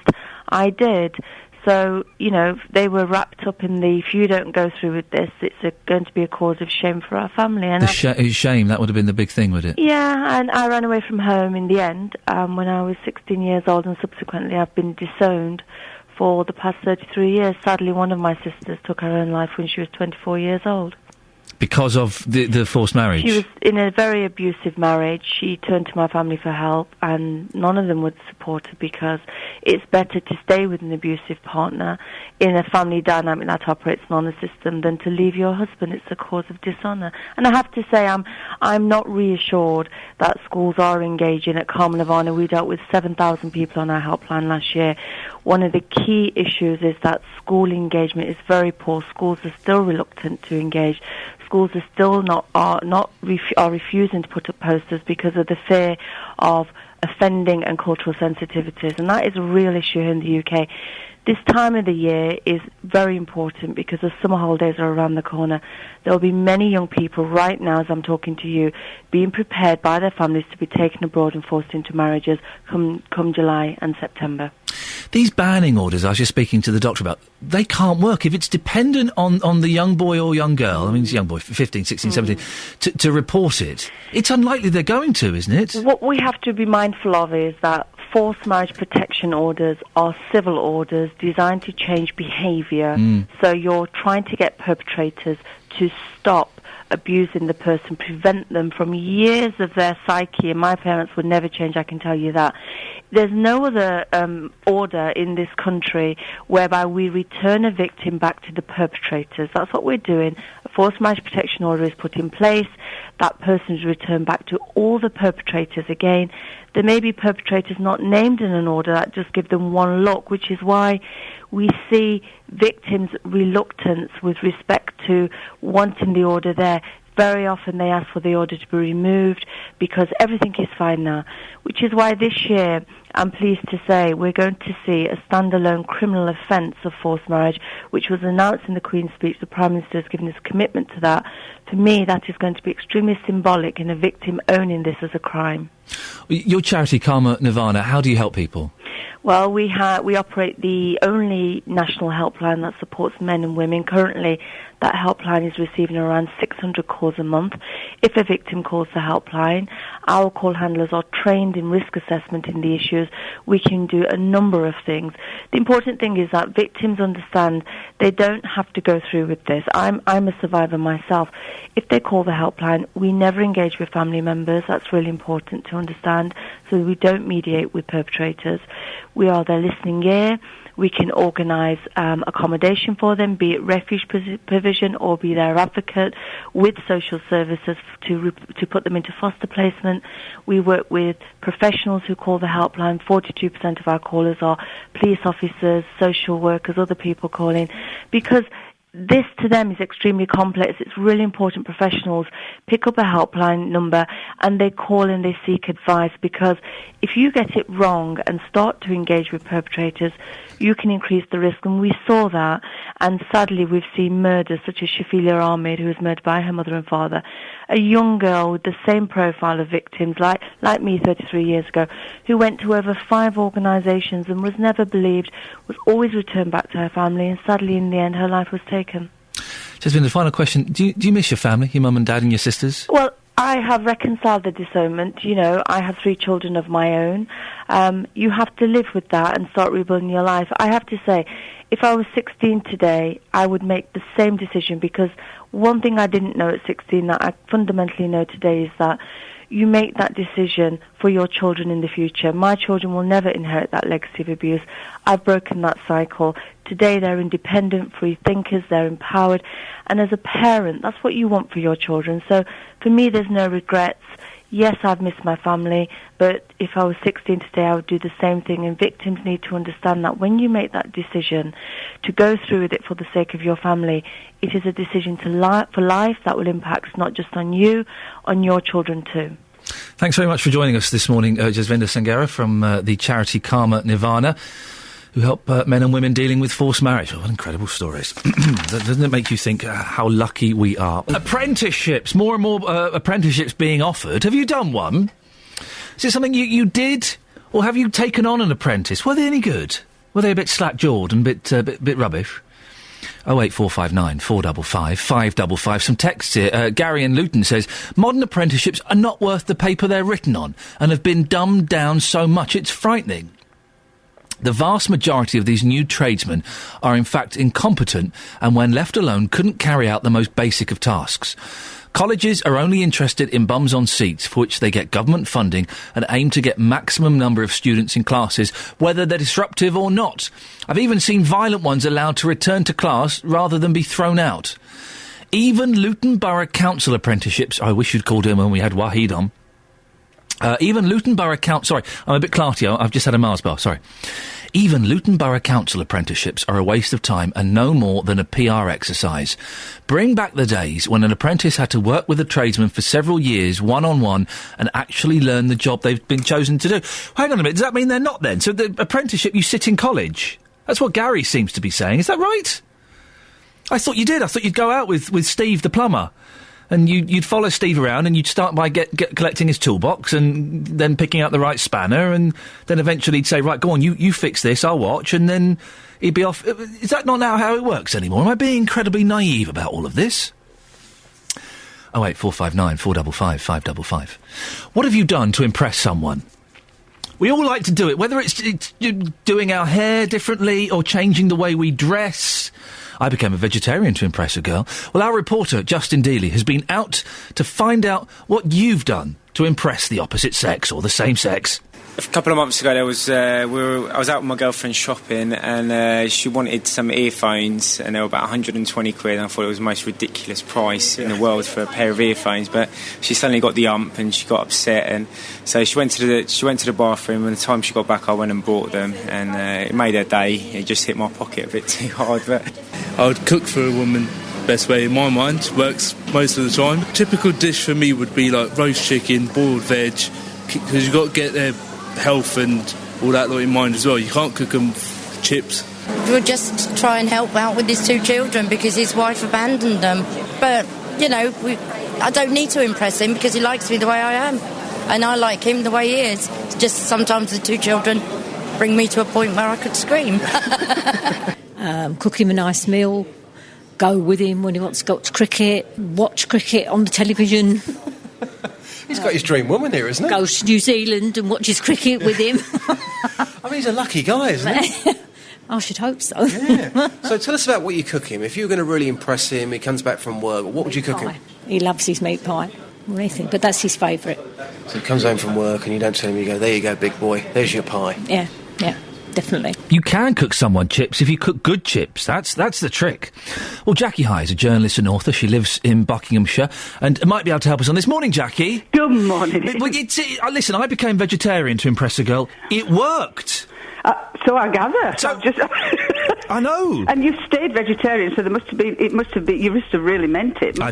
I did. So, you know, they were wrapped up in if you don't go through with this, it's going to be a cause of shame for our family. And shame, that would have been the big thing, would it? Yeah, and I ran away from home in the end when I was 16 years old, and subsequently I've been disowned for the past 33 years. Sadly, one of my sisters took her own life when she was 24 years old. Because of the forced marriage? She was in a very abusive marriage. She turned to my family for help, and none of them would support her because it's better to stay with an abusive partner in a family dynamic that operates on a system than to leave your husband. It's a cause of dishonour. And I have to say, I'm not reassured that schools are engaging. At Carmen Havana, we dealt with 7,000 people on our helpline last year. One of the key issues is that school engagement is very poor. Schools are still reluctant to engage. Schools are still are refusing to put up posters because of the fear of offending and cultural sensitivities, and that is a real issue in the UK. This time of the year is very important because the summer holidays are around the corner. There will be many young people right now, as I'm talking to you, being prepared by their families to be taken abroad and forced into marriages come July and September. These banning orders I was just speaking to the doctor about, they can't work. If it's dependent on the young boy or young girl, I mean, it's a young boy, 15, 16, 17, to report it, it's unlikely they're going to, isn't it? What we have to be mindful of is that forced marriage protection orders are civil orders designed to change behaviour. So you're trying to get perpetrators to stop abusing the person, prevent them from years of their psyche, and my parents would never change, I can tell you that. There's no other order in this country whereby we return a victim back to the perpetrators. That's what we're doing. A forced marriage protection order is put in place. That person is returned back to all the perpetrators again. There may be perpetrators not named in an order that just give them one look, which is why we see victims' reluctance with respect to wanting the order there. Very often they ask for the order to be removed because everything is fine now, which is why this year I'm pleased to say we're going to see a standalone criminal offence of forced marriage, which was announced in the Queen's speech. The Prime Minister has given his commitment to that. For me, that is going to be extremely symbolic in a victim owning this as a crime. Your charity, Karma Nirvana, how do you help people? Well, we operate the only national helpline that supports men and women. Currently, that helpline is receiving around 600 calls a month. If a victim calls the helpline, our call handlers are trained in risk assessment in the issues. We can do a number of things. The important thing is that victims understand they don't have to go through with this. I'm a survivor myself. If they call the helpline, we never engage with family members. That's really important to understand, so we don't mediate with perpetrators. We are their listening ear. We can organise accommodation for them, be it refuge provision or be their advocate with social services to put them into foster placement. We work with professionals who call the helpline. 42% of our callers are police officers, social workers, other people calling, because this to them is extremely complex. It's really important professionals pick up a helpline number and they call and they seek advice, because if you get it wrong and start to engage with perpetrators, you can increase the risk. And we saw that, and sadly we've seen murders such as Shafilia Ahmed, who was murdered by her mother and father, a young girl with the same profile of victims like me 33 years ago, who went to over 5 organisations and was never believed, was always returned back to her family, and sadly in the end her life was taken. Jasmine, the final question, do you miss your family, your mum and dad and your sisters? Well, I have reconciled the disownment. You know, I have 3 children of my own. You have to live with that and start rebuilding your life. I have to say, if I was 16 today, I would make the same decision, because one thing I didn't know at 16 that I fundamentally know today is that you make that decision for your children in the future. My children will never inherit that legacy of abuse. I've broken that cycle. Today they're independent, free thinkers, they're empowered. And as a parent, that's what you want for your children. So for me, there's no regrets. Yes, I've missed my family, but if I was 16 today, I would do the same thing. And victims need to understand that when you make that decision to go through with it for the sake of your family, it is a decision for life that will impact not just on you, on your children too. Thanks very much for joining us this morning, Jasvinder Sangera from the charity Karma Nirvana, who help men and women dealing with forced marriage. Oh, what incredible stories. Doesn't it make you think how lucky we are? Apprenticeships, more and more apprenticeships being offered. Have you done one? Is it something you did, or have you taken on an apprentice? Were they any good? Were they a bit slack-jawed and bit rubbish? 08459 455 555. Some texts here. Gary in Luton says, modern apprenticeships are not worth the paper they're written on and have been dumbed down so much it's frightening. The vast majority of these new tradesmen are in fact incompetent and when left alone couldn't carry out the most basic of tasks. Colleges are only interested in bums on seats for which they get government funding and aim to get maximum number of students in classes, whether they're disruptive or not. I've even seen violent ones allowed to return to class rather than be thrown out. Even Luton Borough Council apprenticeships, I wish you'd called in when we had Wahid on. Even Luton Borough Council, sorry, I'm a bit clarty, I've just had a Mars bar, sorry. Even Luton Borough Council apprenticeships are a waste of time and no more than a PR exercise. Bring back the days when an apprentice had to work with a tradesman for several years, one-on-one, and actually learn the job they've been chosen to do. Hang on a minute, does that mean they're not then? So the apprenticeship, you sit in college? That's what Gary seems to be saying, is that right? I thought you did, I thought you'd go out with Steve the plumber. And you'd follow Steve around and you'd start by collecting his toolbox and then picking out the right spanner and then eventually he'd say, right, go on, you fix this, I'll watch, and then he'd be off. Is that not now how it works anymore? Am I being incredibly naive about all of this? 08459 455 555. What have you done to impress someone? We all like to do it, whether it's doing our hair differently or changing the way we dress. I became a vegetarian to impress a girl. Well, our reporter, Justin Dealey, has been out to find out what you've done to impress the opposite sex or the same sex. A couple of months ago, I was out with my girlfriend shopping, and she wanted some earphones, and they were about 120 quid. And I thought it was the most ridiculous price in the world for a pair of earphones. But she suddenly got the ump, and she got upset, and so she went to the bathroom. And the time she got back, I went and bought them, and it made her day. It just hit my pocket a bit too hard. But I would cook for a woman. Best way in my mind, works most of the time. Typical dish for me would be like roast chicken, boiled veg, because you've got to get their health and all that lot in mind as well. You can't cook them chips. We'll just try and help out with his 2 children because his wife abandoned them. But, you know, I don't need to impress him because he likes me the way I am. And I like him the way he is. It's just sometimes the 2 children bring me to a point where I could scream. Cook him a nice meal, go with him when he wants to go to cricket, watch cricket on the television. He's got his dream woman here, isn't he? Goes to New Zealand and watches cricket with him. I mean, he's a lucky guy, isn't he? I should hope so. Yeah. So tell us about what you cook him. If you were going to really impress him, he comes back from work, what would you cook him? He loves his meat pie or anything, but that's his favourite. So he comes home from work and you don't tell him, you go, there you go, big boy, there's your pie. Yeah, definitely. You can cook someone chips if you cook good chips. That's the trick. Well, Jackie High is a journalist and author. She lives in Buckinghamshire and might be able to help us on this. Morning, Jackie. Good morning. Listen, I became vegetarian to impress a girl. It worked. So I gather. I know. And you've stayed vegetarian, so it must have been, you must have really meant it. I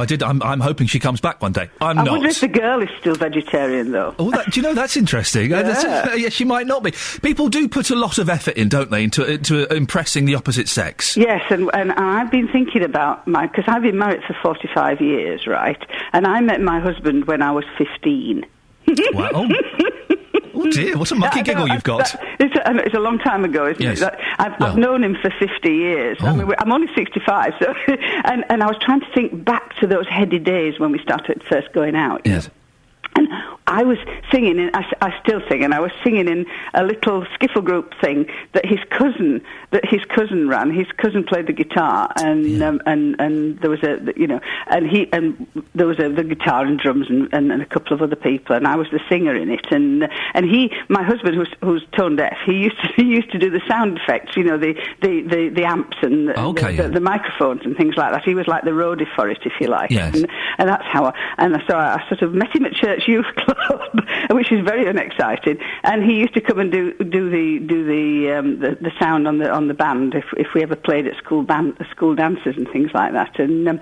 did. I'm hoping she comes back one day. I wonder if the girl is still vegetarian, though. Oh, do you know, that's interesting. Yeah, she might not be. People do put a lot of effort in, don't they, into impressing the opposite sex. Yes, and I've been thinking about because I've been married for 45 years, right? And I met my husband when I was 15. Wow. Oh dear, what a mucky giggle you've got. It's a long time ago, isn't it? I've known him for 50 years. I mean, I'm only 65, so and I was trying to think back to those heady days when we started first going out. Yes. And I was singing, and I still sing, and I was singing in a little skiffle group thing that his cousin ran. His cousin played the guitar, and there was the guitar and drums and a couple of other people, and I was the singer in it. And my husband, who's tone deaf, he used to do the sound effects, you know, the amps and the microphones and things like that. He was like the roadie for it, if you like. Yes. And that's how so I sort of met him at Church Youth Club, which is very unexciting. And he used to come and do the sound on the band if we ever played at school dances and things like that. And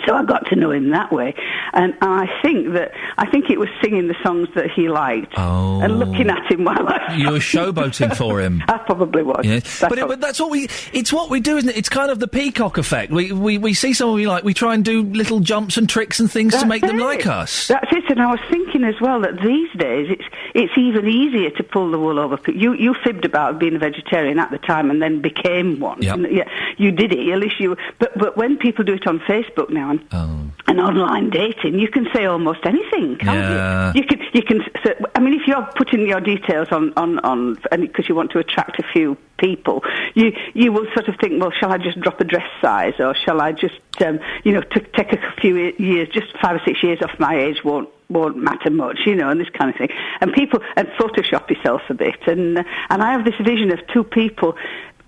So I got to know him that way, and I think it was singing the songs that he liked and looking at him while You were showboating for him. I probably was. Yes. But that's what it's what we do, isn't it? It's kind of the peacock effect. We see someone we like, we try and do little jumps and tricks and things to make them like us. That's it, and I was thinking as well that these days it's even easier to pull the wool over people. You fibbed about being a vegetarian at the time and then became one. Yep. Yeah, you did it, at least you... But when people do it on Facebook now and online dating, you can say almost anything, can't you? You can. So, I mean, if you're putting your details on, and because you want to attract a few people, you will sort of think, well, shall I just drop a dress size, or shall I just, take a few years, just 5 or 6 years off my age won't matter much, and this kind of thing. And people, and Photoshop yourself a bit. And I have this vision of two people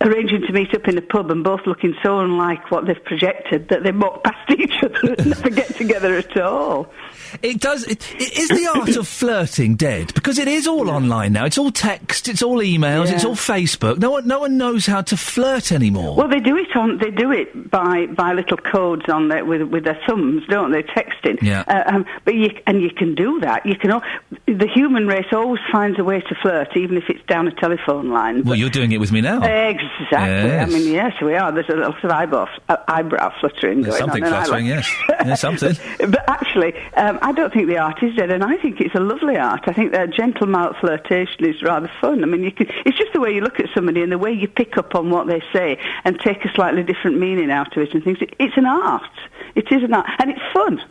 arranging to meet up in a pub and both looking so unlike what they've projected that they walk past each other and never get together at all. It does. Is the art of flirting dead? Because it is all online now. It's all text. It's all emails. It's all Facebook. No one knows how to flirt anymore. Well, they do it by little codes on there with their thumbs, don't they? Texting. Yeah. But you can do that. The human race always finds a way to flirt, even if it's down a telephone line. Well, you're doing it with me now. Exactly. Yes. I mean, yes, we are. There's a lot of eyebrow fluttering going something on. Fluttering, yes. Yeah, something. But actually, I don't think the art is dead, and I think it's a lovely art. I think that gentle mouth flirtation is rather fun. I mean, it's just the way you look at somebody and the way you pick up on what they say and take a slightly different meaning out of it and things. It's an art. It is an art, and it's fun.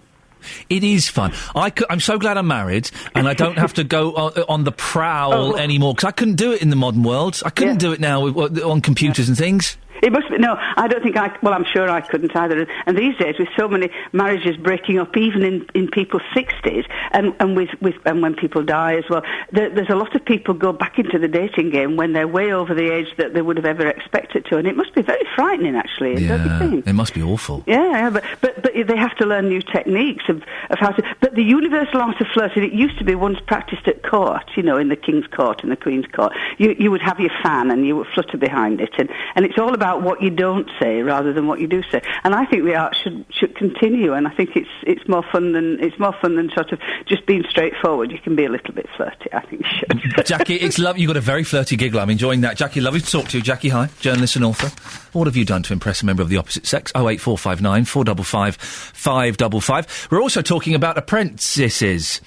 It is fun. I'm so glad I'm married and I don't have to go on the prowl anymore, because I couldn't do it in the modern world. I couldn't do it now on computers and things. It must be. No, I don't think I'm sure I couldn't either. And these days, with so many marriages breaking up, even in people's 60s, and when people die as well, there's a lot of people go back into the dating game when they're way over the age that they would have ever expected to, and it must be very frightening, actually. Don't you think? It must be awful. Yeah, but they have to learn new techniques of how to. But the universal art of flirting, it used to be once practised at court, in the King's Court and the Queen's Court. You would have your fan and you would flutter behind it, and it's all about what you don't say rather than what you do say. And I think the art should continue, and I think it's more fun than sort of just being straightforward. You can be a little bit flirty. I think you should. Jackie, it's lovely. You've got a very flirty giggle. I'm enjoying that. Jackie, lovely to talk to you. Jackie, hi, journalist and author. What have you done to impress a member of the opposite sex? 08459 455 555. We're also talking about apprentices.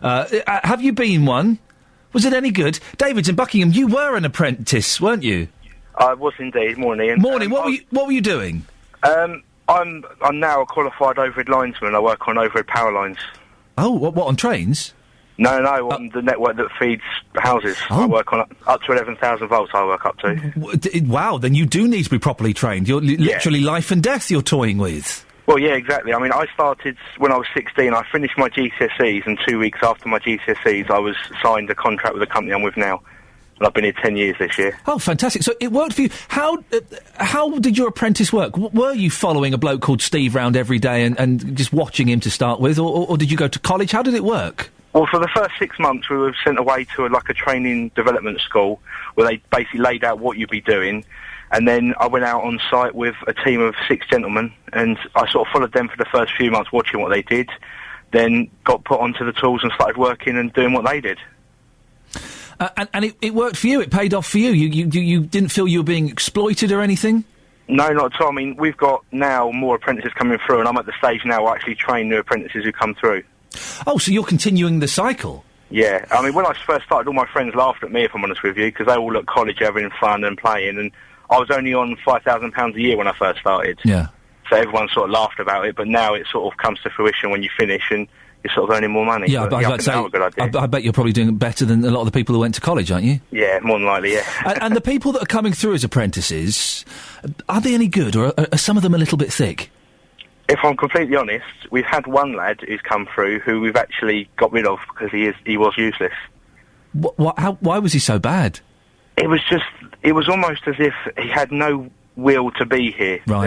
Have you been one? Was it any good? David's in Buckingham. You were an apprentice, weren't you? I was indeed. Morning, Ian. Morning. What were you doing? I'm now a qualified overhead linesman. I work on overhead power lines. Oh, what on trains? No, on the network that feeds houses. I work on up to 11,000 volts. I work up to. Wow, then you do need to be properly trained. You're literally life and death you're toying with. Well, yeah, exactly. I mean, I started when I was 16. I finished my GCSEs, and 2 weeks after my GCSEs, I was signed a contract with the company I'm with now. And I've been here 10 years this year. Oh, fantastic. So it worked for you. How did your apprentice work? Were you following a bloke called Steve round every day and just watching him to start with? Or did you go to college? How did it work? Well, for the first 6 months, we were sent away to a training development school where they basically laid out what you'd be doing. And then I went out on site with a team of 6 gentlemen, and I sort of followed them for the first few months, watching what they did, then got put onto the tools and started working and doing what they did. And it worked for you. It paid off for you. You didn't feel you were being exploited or anything? No, not at all. I mean, we've got now more apprentices coming through, and I'm at the stage now where I actually train new apprentices who come through. Oh, so you're continuing the cycle? Yeah. I mean, when I first started, all my friends laughed at me, if I'm honest with you, because they all at college having fun and playing, and I was only on £5,000 a year when I first started. Yeah. So everyone sort of laughed about it, but now it sort of comes to fruition when you finish and you're sort of earning more money. Yeah, but I was about to say, I bet you're probably doing better than a lot of the people who went to college, aren't you? Yeah, more than likely, yeah. and the people that are coming through as apprentices, are they any good, or are some of them a little bit thick? If I'm completely honest, we've had one lad who's come through who we've actually got rid of because he was useless. Why was he so bad? It was almost as if he had no will to be here. Right.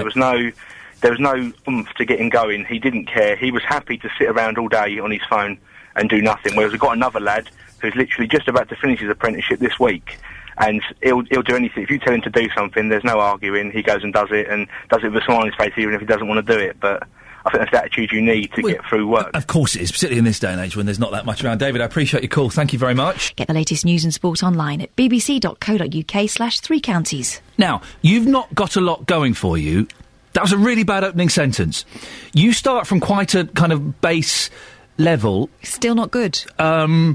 There was no oomph to get him going. He didn't care. He was happy to sit around all day on his phone and do nothing. Whereas we've got another lad who's literally just about to finish his apprenticeship this week, and he'll do anything. If you tell him to do something, there's no arguing. He goes and does it with a smile on his face, even if he doesn't want to do it. But I think that's the attitude you need to get through work. Of course it is, particularly in this day and age when there's not that much around. David, I appreciate your call. Thank you very much. Get the latest news and sport online at bbc.co.uk/3 counties. Now, you've not got a lot going for you. That was a really bad opening sentence. You start from quite a kind of base level. Still not good. I'll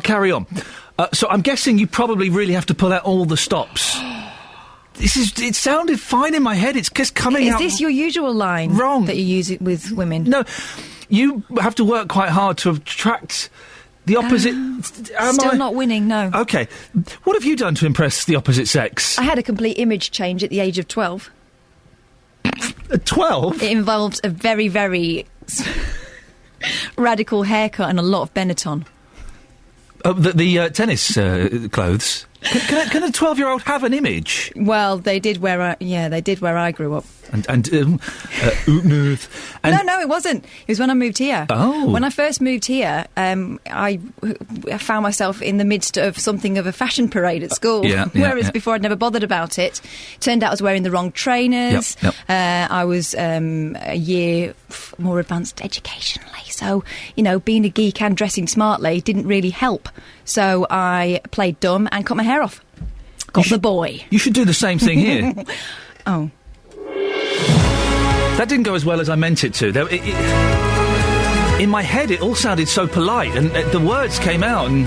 carry on. So I'm guessing you probably really have to pull out all the stops. It sounded fine in my head. It's just coming out... Is this your usual line? Wrong. That you use it with women? No. You have to work quite hard to attract the opposite... Still not winning, no. OK. What have you done to impress the opposite sex? I had a complete image change at the age of 12. At 12? It involved a very, very radical haircut and a lot of Benetton. The tennis clothes? Can a 12-year-old have an image? Well, they did where I grew up. And No, it wasn't. It was when I moved here. Oh. When I first moved here, I found myself in the midst of something of a fashion parade at school. Whereas before I'd never bothered about it. Turned out I was wearing the wrong trainers. Yep. I was a year more advanced educationally. So, being a geek and dressing smartly didn't really help. So I played dumb and cut my hair off. Got the boy. You should do the same thing here. Oh. That didn't go as well as I meant it to. In my head, it all sounded so polite, and the words came out, and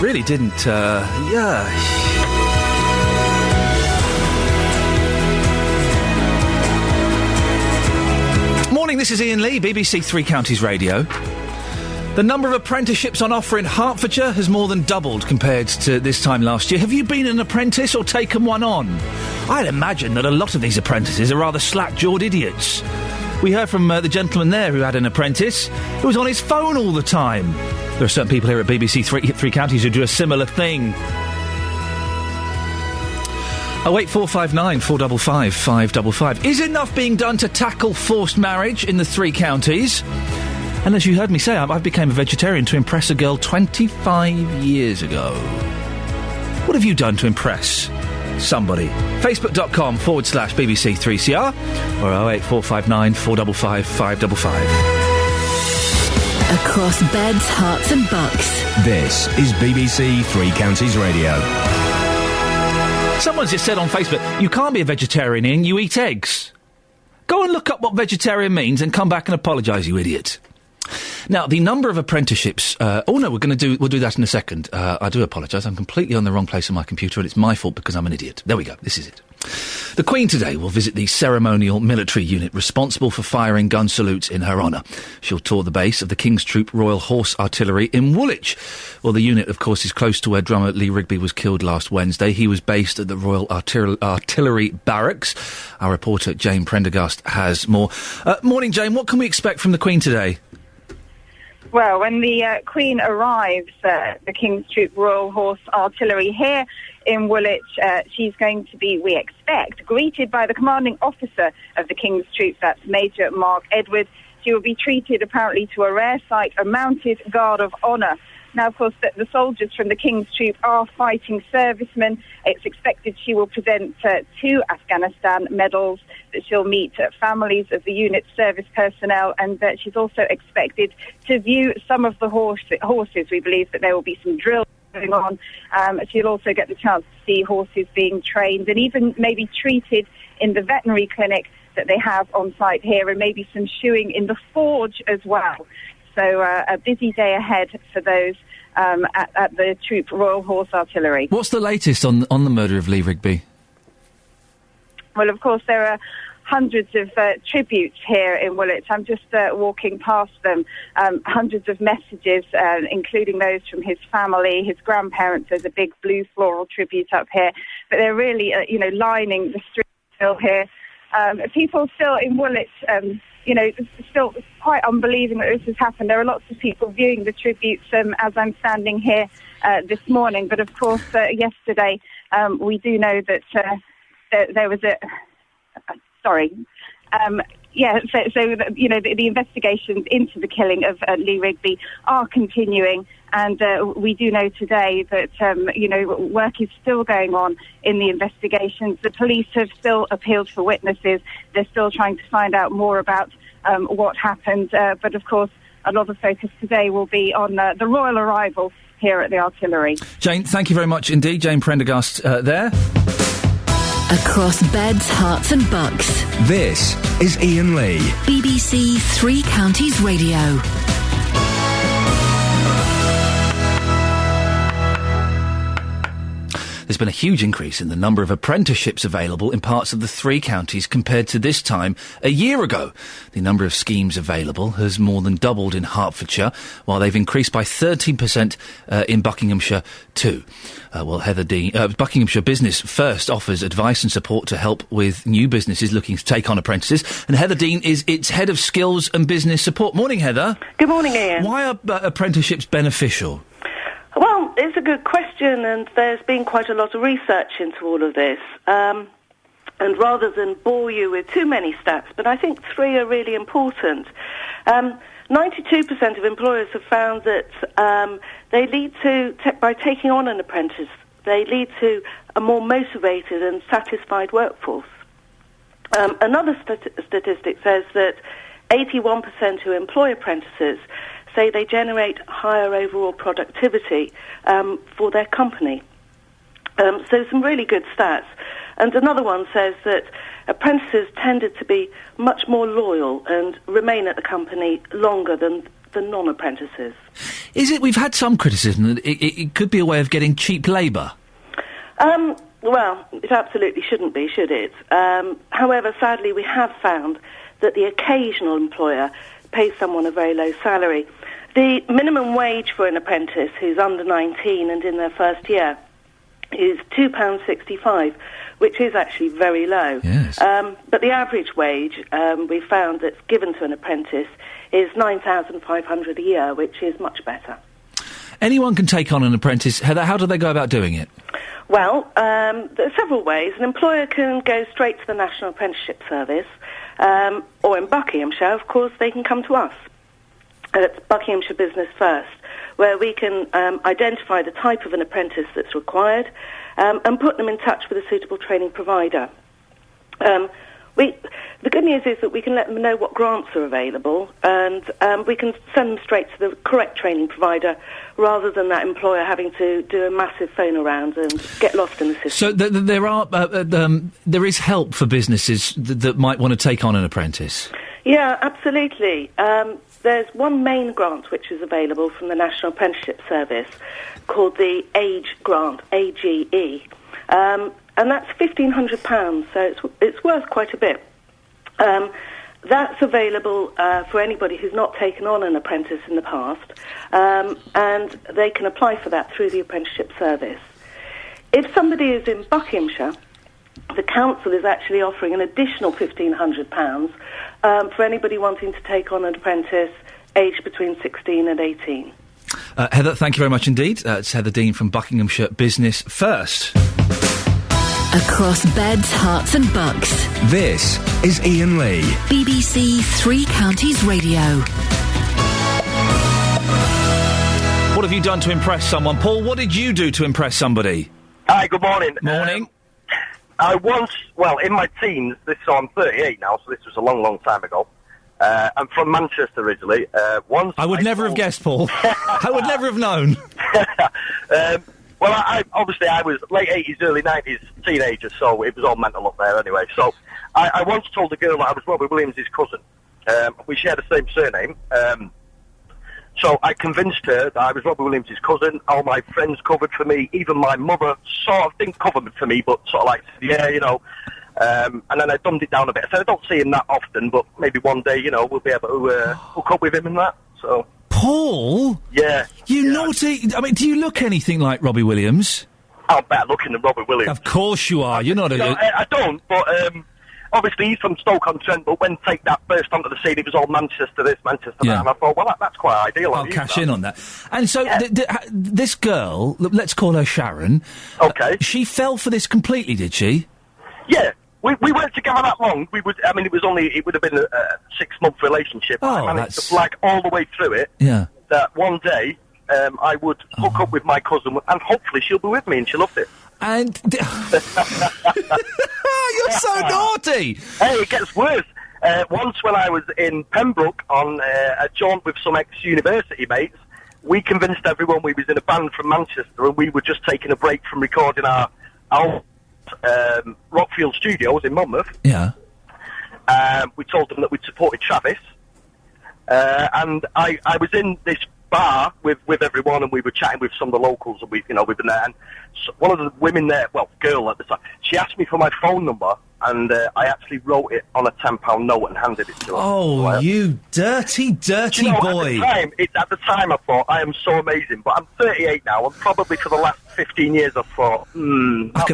really didn't. Morning. This is Iain Lee, BBC Three Counties Radio. The number of apprenticeships on offer in Hertfordshire has more than doubled compared to this time last year. Have you been an apprentice or taken one on? I'd imagine that a lot of these apprentices are rather slack-jawed idiots. We heard from the gentleman there who had an apprentice who was on his phone all the time. There are certain people here at BBC Three Counties who do a similar thing. 08459 455 555. Is enough being done to tackle forced marriage in the Three Counties? And as you heard me say, I became a vegetarian to impress a girl 25 years ago. What have you done to impress somebody? Facebook.com/BBC3CR or 08459 455 555. Across beds, hearts and bucks. This is BBC Three Counties Radio. Someone just said on Facebook, you can't be a vegetarian, Ian, you eat eggs. Go and look up what vegetarian means and come back and apologise, you idiot. Now, the number of apprenticeships... we'll do that in a second. I do apologise. I'm completely on the wrong place on my computer, and it's my fault because I'm an idiot. There we go. This is it. The Queen today will visit the ceremonial military unit responsible for firing gun salutes in her honour. She'll tour the base of the King's Troop Royal Horse Artillery in Woolwich. Well, the unit, of course, is close to where drummer Lee Rigby was killed last Wednesday. He was based at the Royal Artillery Barracks. Our reporter, Jane Prendergast, has more. Morning, Jane. What can we expect from the Queen today? Well, when the Queen arrives at the King's Troop Royal Horse Artillery here in Woolwich, she's going to be, we expect, greeted by the commanding officer of the King's Troop, that's Major Mark Edwards. She will be treated, apparently, to a rare sight, a mounted guard of honour. Now, of course, the soldiers from the King's Troop are fighting servicemen. It's expected she will present 2 Afghanistan medals, that she'll meet families of the unit's service personnel, and she's also expected to view some of the horses. We believe that there will be some drills going on. She'll also get the chance to see horses being trained and even maybe treated in the veterinary clinic that they have on site here, and maybe some shoeing in the forge as well. So a busy day ahead for those at the Troop Royal Horse Artillery. What's the latest on the murder of Lee Rigby? Well, of course, there are hundreds of tributes here in Woolwich. I'm just walking past them. Hundreds of messages, including those from his family, his grandparents. There's a big blue floral tribute up here. But they're really, lining the streets still here. People still in Woolwich, still quite unbelieving that this has happened. There are lots of people viewing the tributes as I'm standing here this morning. But, of course, yesterday we do know that there was Yeah, so the investigations into the killing of Lee Rigby are continuing, and we do know today that work is still going on in the investigations. The police have still appealed for witnesses. They're still trying to find out more about what happened, but of course a lot of focus today will be on the royal arrival here at the Artillery. Jane, thank you very much indeed. Jane Prendergast there. Across beds, hearts and bucks. This is Iain Lee. BBC Three Counties Radio. There's been a huge increase in the number of apprenticeships available in parts of the three counties compared to this time a year ago. The number of schemes available has more than doubled in Hertfordshire, while they've increased by 13% in Buckinghamshire too. Heather Dean, Buckinghamshire Business First offers advice and support to help with new businesses looking to take on apprentices. And Heather Dean is its Head of Skills and Business Support. Morning, Heather. Good morning, Ian. Why are apprenticeships beneficial? Well, it's a good question, and there's been quite a lot of research into all of this. And rather than bore you with too many stats, but I think three are really important. 92% of employers have found that they lead to, by taking on an apprentice, they lead to a more motivated and satisfied workforce. Another statistic says that 81% who employ apprentices say they generate higher overall productivity for their company. So some really good stats. And another one says that apprentices tended to be much more loyal and remain at the company longer than non-apprentices. Is it? We've had some criticism that it could be a way of getting cheap labour. Well, it absolutely shouldn't be, should it? However, sadly, we have found that the occasional employer pays someone a very low salary. The minimum wage for an apprentice who's under 19 and in their first year is £2.65, which is actually very low. Yes. But the average wage we found that's given to an apprentice is £9,500 a year, which is much better. Anyone can take on an apprentice. Heather, how do they go about doing it? Well, there are several ways. An employer can go straight to the National Apprenticeship Service, or in Buckinghamshire, of course, they can come to us. At Buckinghamshire Business First, where we can identify the type of an apprentice that's required and put them in touch with a suitable training provider. The good news is that we can let them know what grants are available, and we can send them straight to the correct training provider rather than that employer having to do a massive phone around and get lost in the system. So there is help for businesses that might want to take on an apprentice? Yeah, absolutely. There's one main grant which is available from the National Apprenticeship Service called the AGE grant, AGE, and that's £1,500, so it's worth quite a bit. That's available for anybody who's not taken on an apprentice in the past, and they can apply for that through the Apprenticeship Service. If somebody is in Buckinghamshire, the council is actually offering an additional £1,500 for anybody wanting to take on an apprentice aged between 16 and 18. Heather, thank you very much indeed. It's Heather Dean from Buckinghamshire Business First. Across beds, hearts and bucks. This is Iain Lee. BBC Three Counties Radio. What have you done to impress someone? Paul, what did you do to impress somebody? Hi, good morning. Morning. I once, in my teens, so I'm 38 now, so this was a long, long time ago. I'm from Manchester originally. I would never have guessed, Paul. I would never have known. I was late 80s, early 90s teenager, so it was all mental up there anyway. So I once told a girl that I was Robbie Williams' cousin. We share the same surname. So I convinced her that I was Robbie Williams' cousin. All my friends covered for me. Even my mother sort of didn't cover for me, but sort of like, yeah, you know. And then I dumbed it down a bit. I said I don't see him that often, but maybe one day, you know, we'll be able to hook up with him and that. So. Paul? Yeah. Naughty. I mean, do you look anything like Robbie Williams? I'm better looking than Robbie Williams. Of course you are. You're not a... No, I don't, but obviously he's from Stoke-on-Trent, but when Take That burst onto the scene, it was all Manchester this, Manchester that, and I thought, well, that's quite ideal. I'll cash in on that. And so this girl, let's call her Sharon. Okay. She fell for this completely, did she? Yeah. We weren't together that long. It would have been a 6-month relationship. Oh, I managed to flag all the way through it. Yeah. That one day, I would hook up with my cousin, and hopefully she'll be with me, and she loved it. And you're so naughty. Hey, it gets worse. Once when I was in Pembroke on a jaunt with some ex-university mates, we convinced everyone we was in a band from Manchester, and we were just taking a break from recording our Rockfield Studios in Monmouth. Yeah. We told them that we'd supported Travis, and I was in this bar with everyone, and we were chatting with some of the locals, and we've been there. And one of the women there, girl at the time, she asked me for my phone number, and I actually wrote it on a £10 note and handed it to her. Oh, you dirty boy! At the time, I thought I am so amazing, but I'm 38 now, and probably for the last 15 years, I thought, that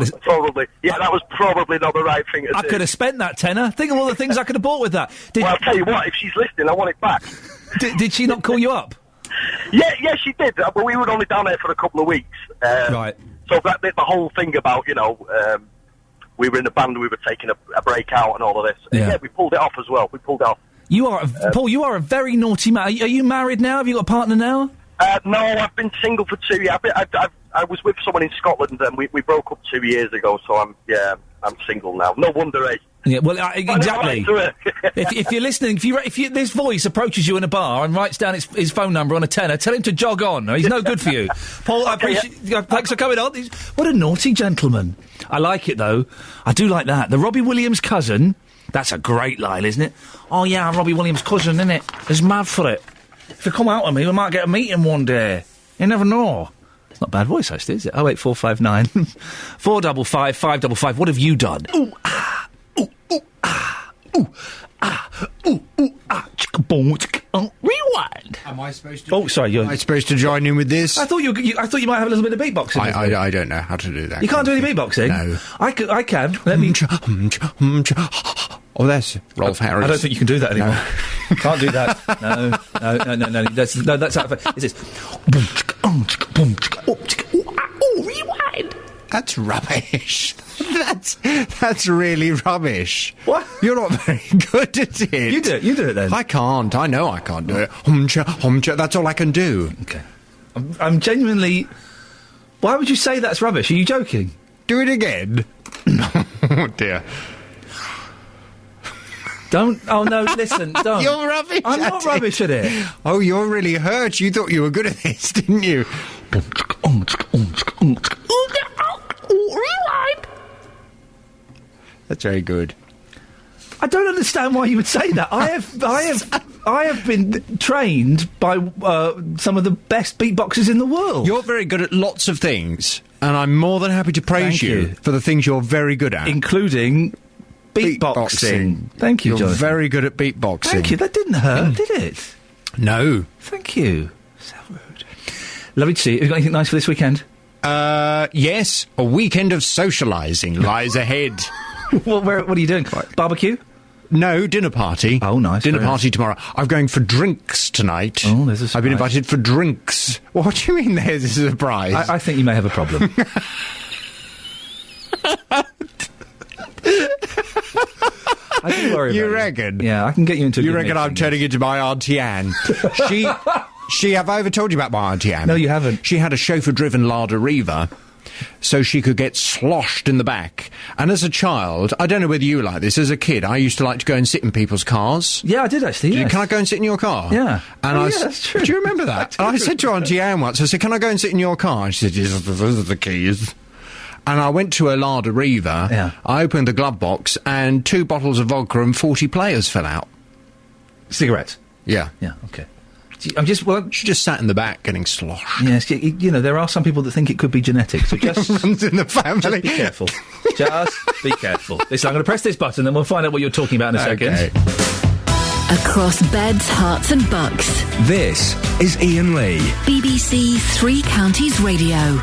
was probably not the right thing to do. I could have spent that tenner. Think of all the things I could have bought with that. Well, I'll tell you what, if she's listening, I want it back. Did she not call you up? Yeah, she did. But we were only down there for a couple of weeks. Right. So the whole thing about, we were in a band, we were taking a break out and all of this. Yeah, we pulled it off as well. We pulled it off. Paul, you are a very naughty man. Are you married now? Have you got a partner now? No, I've been single for 2 years. I was with someone in Scotland, and we broke up 2 years ago, so I'm single now. No wonder, eh? Yeah, well, exactly. if you're listening, if this voice approaches you in a bar and writes down his phone number on a tenner, tell him to jog on. He's no good for you. Paul, I appreciate. Thanks for coming on. What a naughty gentleman. I like it though. I do like that. The Robbie Williams cousin. That's a great line, isn't it? Oh yeah, I'm Robbie Williams' cousin, isn't it? He's mad for it. If you come out with me, we might get a meeting one day. You never know. It's not a bad voice, actually, is it? 08459 455 555. What have you done? Ooh, ah, ooh, ooh, ah, ooh, ah, ooh, ooh, ah, chicka boom, chicka, rewind. Am I supposed to? Oh, sorry, Am I supposed to join in with this? I thought you might have a little bit of beatboxing. I don't know how to do that. You can't do any beatboxing? No. I can. Let me. Oh, that's Rolf Harris. I don't think you can do that anymore. No. Can't do that. No. That's out of it. It's this. Rewind. That's rubbish. That's really rubbish. What? You're not very good at it. You do it then. I can't. I know I can't do it. Humcha. That's all I can do. Okay. I'm genuinely. Why would you say that's rubbish? Are you joking? Do it again. Oh dear. Don't. Oh no! Listen. Don't. You're rubbish. I'm not rubbish at it. Oh, you're really hurt. You thought you were good at this, didn't you? Rewind. That's very good. I don't understand why you would say that. I have been trained by some of the best beatboxers in the world. You're very good at lots of things, and I'm more than happy to praise you for the things you're very good at, including beatboxing. Thank you, You're Jonathan. very good at beatboxing. Thank you. That didn't hurt, did it? No. Thank you. So rude. Lovely to see you. Have you got anything nice for this weekend? Yes. A weekend of socialising lies ahead. What are you doing? Barbecue? No, dinner party. Oh, nice. Dinner party tomorrow. I'm going for drinks tonight. Oh, there's a surprise. I've been invited for drinks. What do you mean there's a surprise? I think you may have a problem. I do worry You about reckon? Yeah, I can get you into a You good reckon I'm meeting. turning into my Auntie Anne? Have I ever told you about my Auntie Anne? No, you haven't. She had a chauffeur-driven Lada Riva, so she could get sloshed in the back. And as a child, I don't know whether you were like this, as a kid, I used to like to go and sit in people's cars. Yeah, I did actually, yes. Can I go and sit in your car? Yeah. And that's true. Do you remember that? And I said to Auntie Anne once, I said, can I go and sit in your car? And she said, yes, those are the keys. And I went to a Lada Riva, Yeah. I opened the glove box, and 2 bottles of vodka and 40 players fell out. Cigarettes? Yeah. Yeah, okay. She just sat in the back getting sloshed. Yes, there are some people that think it could be genetic, so just... runs in the family. Just be careful. Just be careful. Listen, I'm going to press this button, then we'll find out what you're talking about in a second. Across beds, hearts and bucks. This is Iain Lee. BBC Three Counties Radio.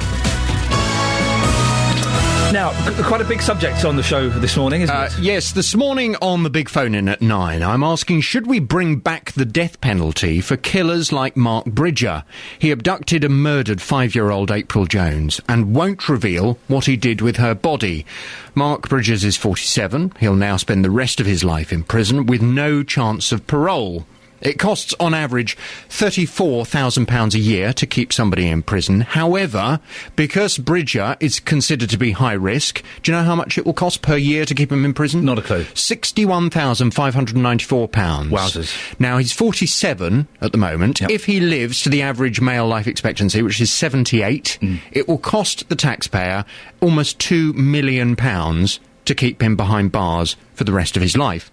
Now, quite a big subject on the show this morning, isn't it? Yes, this morning on the Big Phone In at 9, I'm asking, should we bring back the death penalty for killers like Mark Bridger? He abducted and murdered 5-year-old April Jones and won't reveal what he did with her body. Mark Bridges is 47. He'll now spend the rest of his life in prison with no chance of parole. It costs, on average, £34,000 a year to keep somebody in prison. However, because Bridger is considered to be high risk, do you know how much it will cost per year to keep him in prison? Not a clue. £61,594. Wowzers. Now, he's 47 at the moment. Yep. If he lives to the average male life expectancy, which is 78, it will cost the taxpayer almost £2 million to keep him behind bars for the rest of his life.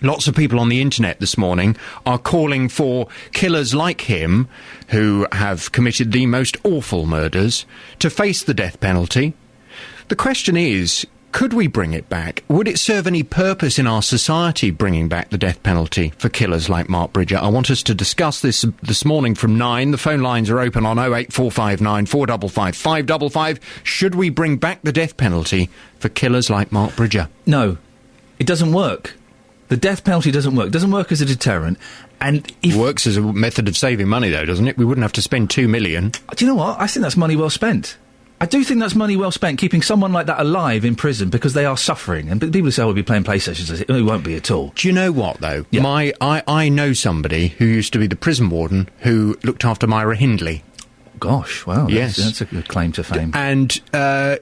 Lots of people on the internet this morning are calling for killers like him, who have committed the most awful murders, to face the death penalty. The question is, could we bring it back? Would it serve any purpose in our society, bringing back the death penalty for killers like Mark Bridger? I want us to discuss this morning from 9. The phone lines are open on 08459 455 555. Should we bring back the death penalty for killers like Mark Bridger? No, it doesn't work. The death penalty doesn't work. It doesn't work as a deterrent. And it works as a method of saving money, though, doesn't it? We wouldn't have to spend $2 million. Do you know what? I think that's money well spent. I do think that's money well spent, keeping someone like that alive in prison because they are suffering. And people say, we'll be playing PlayStations. It won't be at all. Do you know what, though? Yeah. I know somebody who used to be the prison warden who looked after Myra Hindley. Gosh, wow. Yes. That's a good claim to fame. And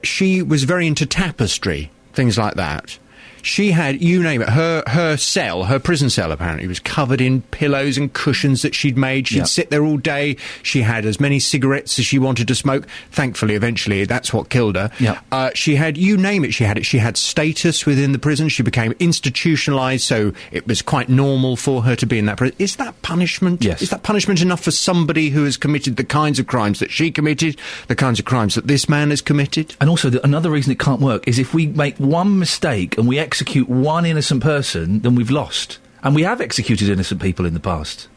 she was very into tapestry, things like that. She had, you name it, her cell, her prison cell apparently, was covered in pillows and cushions that she'd made. She'd sit there all day. She had as many cigarettes as she wanted to smoke. Thankfully, eventually, that's what killed her. She had, you name it, she had it. She had status within the prison. She became institutionalised, so it was quite normal for her to be in that prison. Is that punishment? Yes. Is that punishment enough for somebody who has committed the kinds of crimes that she committed, the kinds of crimes that this man has committed? And also, another reason it can't work is if we make one mistake and we execute one innocent person, then we've lost. And we have executed innocent people in the past.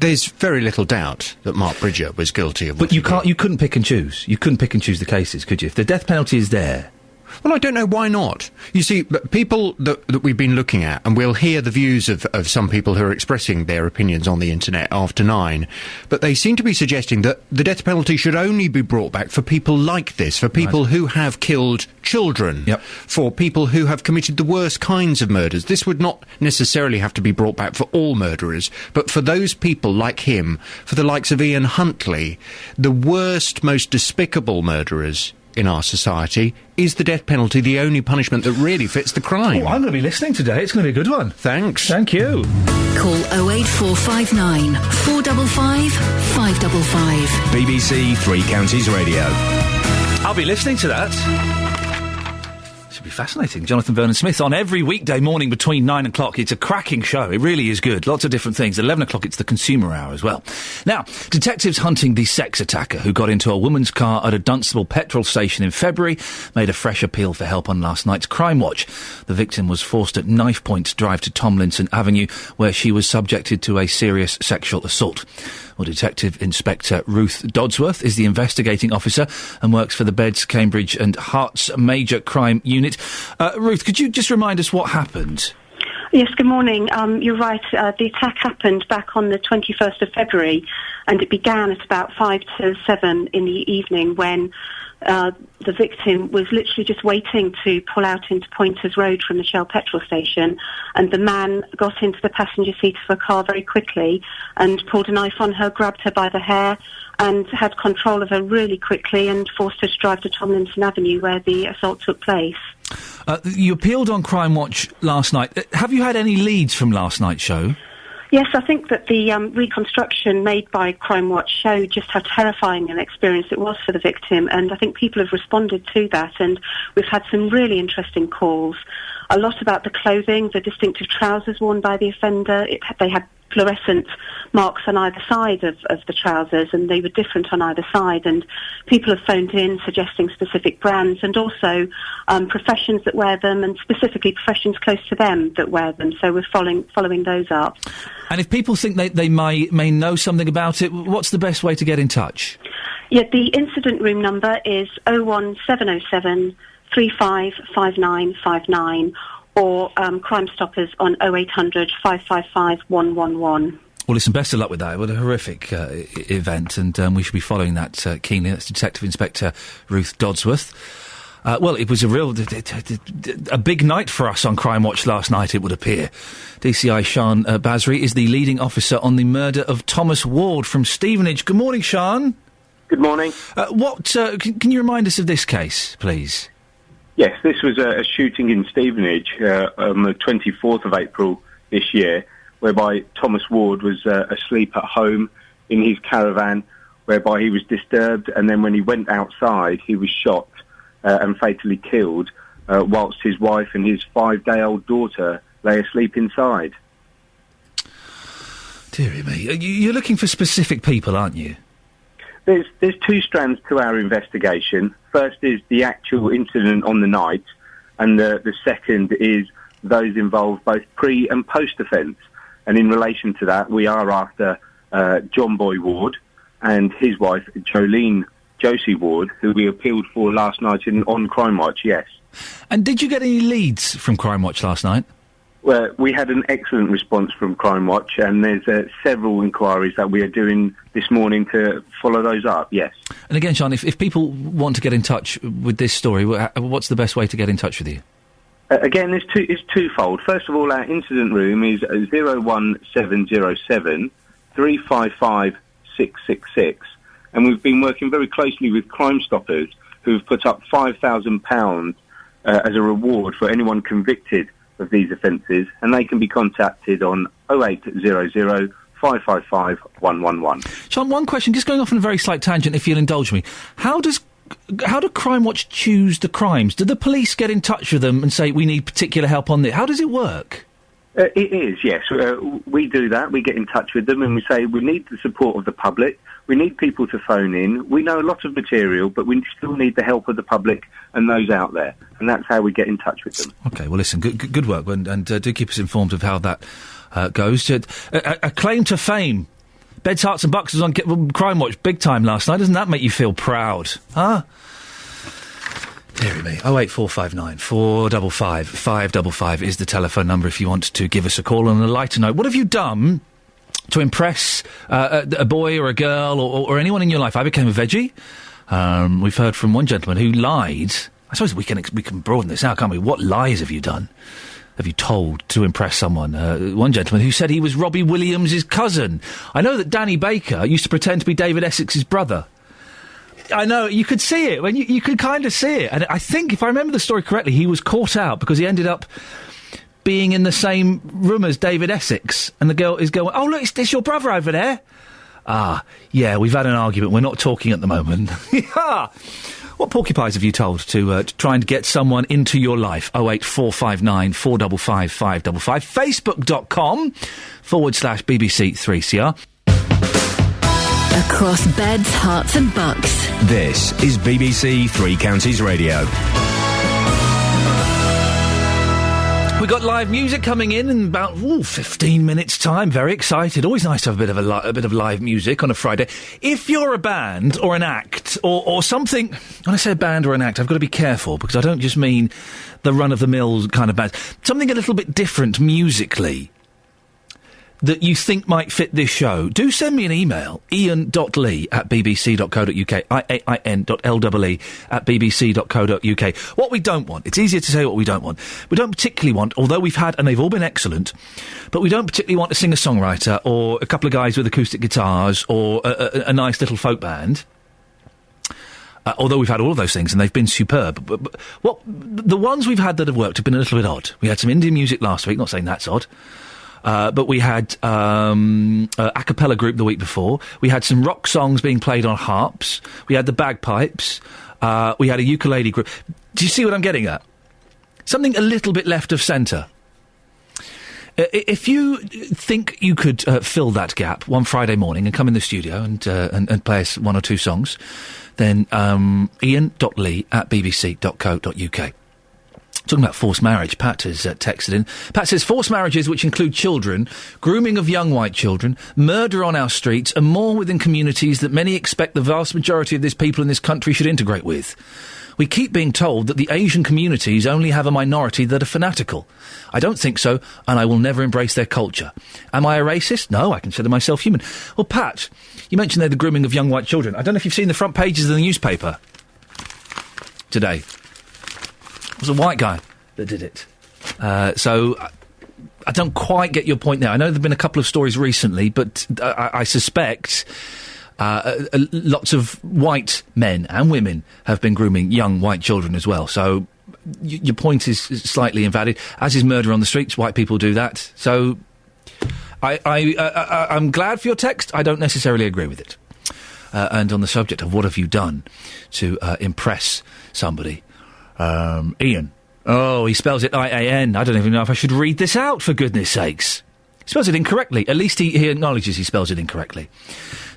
There's very little doubt that Mark Bridger was guilty of. But you couldn't pick and choose. You couldn't pick and choose the cases, could you? If the death penalty is there. Well, I don't know why not. You see, people that we've been looking at, and we'll hear the views of some people who are expressing their opinions on the internet after 9, but they seem to be suggesting that the death penalty should only be brought back for people like this, for people who have killed children, for people who have committed the worst kinds of murders. This would not necessarily have to be brought back for all murderers, but for those people like him, for the likes of Iain Huntley, the worst, most despicable murderers in our society. Is the death penalty the only punishment that really fits the crime? Oh, I'm going to be listening today. It's going to be a good one. Thanks. Thank you. Call 08459 455 555. BBC Three Counties Radio. I'll be listening to that. Should be fascinating. Jonathan Vernon-Smith on every weekday morning between 9 o'clock. It's a cracking show. It really is good. Lots of different things. 11 o'clock, it's the Consumer Hour as well. Now, detectives hunting the sex attacker who got into a woman's car at a Dunstable petrol station in February made a fresh appeal for help on last night's Crime Watch. The victim was forced at knife point to drive to Tomlinson Avenue, where she was subjected to a serious sexual assault. Well, Detective Inspector Ruth Dodsworth is the investigating officer and works for the Beds, Cambridge and Herts Major Crime Unit. Ruth, could you just remind us what happened? Yes, good morning. You're right. The attack happened back on the 21st of February, and it began at about 5 to 7 in the evening when the victim was literally just waiting to pull out into Pointers Road from the Shell petrol station, and the man got into the passenger seat of her car very quickly and pulled a knife on her, grabbed her by the hair and had control of her really quickly and forced her to drive to Tomlinson Avenue where the assault took place. You appealed on Crime Watch last night. Have you had any leads from last night's show? Yes, I think that the reconstruction made by Crime Watch showed just how terrifying an experience it was for the victim, and I think people have responded to that, and we've had some really interesting calls. A lot about the clothing, the distinctive trousers worn by the offender. They had fluorescent marks on either side of the trousers, and they were different on either side, and people have phoned in suggesting specific brands and also professions that wear them, and specifically professions close to them that wear them, so we're following those up. And if people think they may know something about it, what's the best way to get in touch? Yeah, the incident room number is 01707 355959 or Crime Stoppers on 0800 555 111. Well, listen, best of luck with that. What a horrific event, and we should be following that keenly. That's Detective Inspector Ruth Dodsworth. Well, it was a big night for us on Crime Watch last night, it would appear. DCI Sian Basri is the leading officer on the murder of Thomas Ward from Stevenage. Good morning, Sian. Good morning. Can you remind us of this case, please? Yes, this was a shooting in Stevenage on the 24th of April this year, whereby Thomas Ward was asleep at home in his caravan, whereby he was disturbed, and then when he went outside, he was shot and fatally killed, whilst his wife and his 5-day-old daughter lay asleep inside. Dearie me. You're looking for specific people, aren't you? There's two strands to our investigation. First is the actual incident on the night, and the second is those involved both pre- and post-offence. And in relation to that, we are after John Boy Ward and his wife, Josie Ward, who we appealed for last night on Crime Watch, yes. And did you get any leads from Crime Watch last night? Well, we had an excellent response from Crime Watch, and there's several inquiries that we are doing this morning to follow those up, yes. And again, Sean, if people want to get in touch with this story, what's the best way to get in touch with you? Again, it's twofold. First of all, our incident room is 01707 355 666, and we've been working very closely with Crime Stoppers, who've put up £5,000 as a reward for anyone convicted of these offences, and they can be contacted on 0800 555 111. Sean, one question, just going off on a very slight tangent, if you'll indulge me. How do Crime Watch choose the crimes? Do the police get in touch with them and say, we need particular help on this? How does it work? It is, yes. We do that. We get in touch with them and we say we need the support of the public. We need people to phone in. We know a lot of material, but we still need the help of the public and those out there. And that's how we get in touch with them. OK, well, listen, good work. And do keep us informed of how that goes. A claim to fame. Beds, Hearts and Bucks was on Crime Watch big time last night. Doesn't that make you feel proud? Huh? Deary me. 08459 455 555 is the telephone number if you want to give us a call on a lighter note. What have you done to impress a boy or a girl or anyone in your life? I became a veggie. We've heard from one gentleman who lied. I suppose we can broaden this out, can't we? What lies have you done? Have you told to impress someone? One gentleman who said he was Robbie Williams' cousin. I know that Danny Baker used to pretend to be David Essex's brother. I know, you could see it. You could kind of see it. And I think, if I remember the story correctly, he was caught out because he ended up being in the same room as David Essex. And the girl is going, oh, look, it's your brother over there. Ah, yeah, we've had an argument. We're not talking at the moment. What porcupines have you told to try and get someone into your life? 08459 455 555. Facebook.com/BBC3CR. Across beds, hearts and bucks. This is BBC Three Counties Radio. We've got live music coming in about 15 minutes' time. Very excited. Always nice to have a bit of live music on a Friday. If you're a band or an act or something, when I say a band or an act, I've got to be careful because I don't just mean the run-of-the-mill kind of band. Something a little bit different musically that you think might fit this show, do send me an email, ian.lee@bbc.co.uk, ian.lee@bbc.co.uk. What we don't want, it's easier to say what we don't want. We don't particularly want, although we've had, and they've all been excellent, but we don't particularly want a singer-songwriter or a couple of guys with acoustic guitars or a nice little folk band. Although we've had all of those things and they've been superb. But the ones we've had that have worked have been a little bit odd. We had some Indian music last week, not saying that's odd. But we had a cappella group the week before. We had some rock songs being played on harps. We had the bagpipes. We had a ukulele group. Do you see what I'm getting at? Something a little bit left of centre. If you think you could fill that gap one Friday morning and come in the studio and play us one or two songs, then ian.lee@bbc.co.uk. Talking about forced marriage, Pat has texted in. Pat says, forced marriages which include children, grooming of young white children, murder on our streets, and more within communities that many expect the vast majority of these people in this country should integrate with. We keep being told that the Asian communities only have a minority that are fanatical. I don't think so, and I will never embrace their culture. Am I a racist? No, I consider myself human. Well, Pat, you mentioned there the grooming of young white children. I don't know if you've seen the front pages of the newspaper today. It was a white guy that did it. So I don't quite get your point there. I know there have been a couple of stories recently, but I suspect lots of white men and women have been grooming young white children as well. So your point is slightly invalid, as is murder on the streets. White people do that. So I'm glad for your text. I don't necessarily agree with it. And on the subject of what have you done to impress somebody, Iain. Oh, he spells it I-A-N. I don't even know if I should read this out, for goodness sakes. He spells it incorrectly. At least he acknowledges he spells it incorrectly.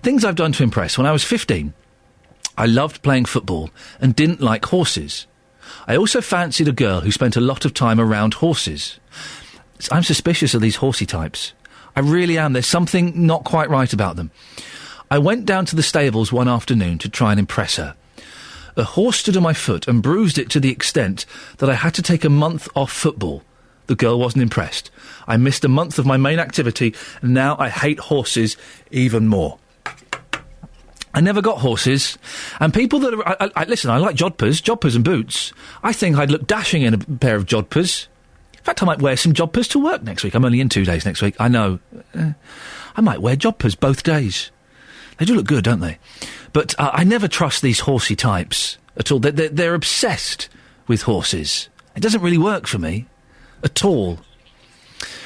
Things I've done to impress. When I was 15, I loved playing football and didn't like horses. I also fancied a girl who spent a lot of time around horses. I'm suspicious of these horsey types. I really am. There's something not quite right about them. I went down to the stables one afternoon to try and impress her. A horse stood on my foot and bruised it to the extent that I had to take a month off football. The girl wasn't impressed. I missed a month of my main activity, and now I hate horses even more. I never got horses, and people that are... listen, I like jodhpurs and boots. I think I'd look dashing in a pair of jodhpurs. In fact, I might wear some jodhpurs to work next week. I'm only in 2 days next week, I know. I might wear jodhpurs both days. They do look good, don't they? But I never trust these horsey types at all. They're obsessed with horses. It doesn't really work for me at all.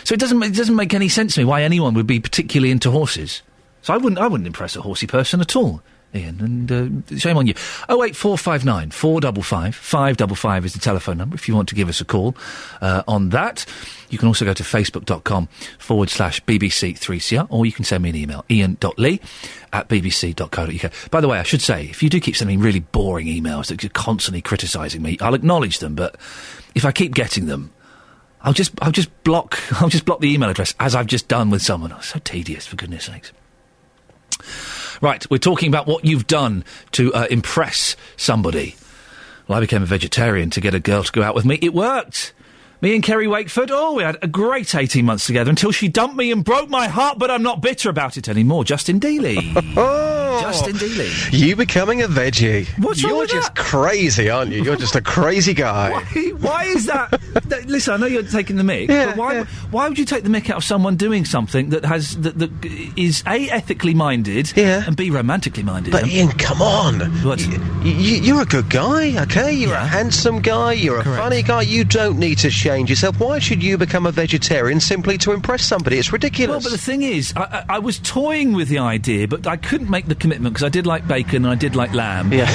So it doesn't make any sense to me why anyone would be particularly into horses. So I wouldn't impress a horsey person at all, Iain, and shame on you. 08459 455 555 is the telephone number if you want to give us a call on that. You can also go to facebook.com/BBC3CR, or you can send me an email, ian.lee@bbc.co.uk. By the way, I should say, if you do keep sending really boring emails that you're constantly criticising me, I'll acknowledge them, but if I keep getting them, I'll just block the email address, as I've just done with someone. Oh, so tedious, for goodness sakes. Right, we're talking about what you've done to impress somebody. Well, I became a vegetarian to get a girl to go out with me. It worked. Me and Kerry Wakeford, we had a great 18 months together until she dumped me and broke my heart, but I'm not bitter about it anymore. Justin Dealey. Justin Dealey. You becoming a veggie. What's wrong with You're just that? Crazy, aren't you? You're just a crazy guy. Why is that? Listen, I know you're taking the mick, but why would you take the mick out of someone doing something that is A, ethically minded, and B, romantically minded? But Iain, come on. What? You're a good guy, okay? You're a handsome guy, you're a funny guy, you don't need to change yourself. Why should you become a vegetarian simply to impress somebody? It's ridiculous. Well, but the thing is, I was toying with the idea, but I couldn't make the commitment because I did like bacon and I did like lamb. Yeah.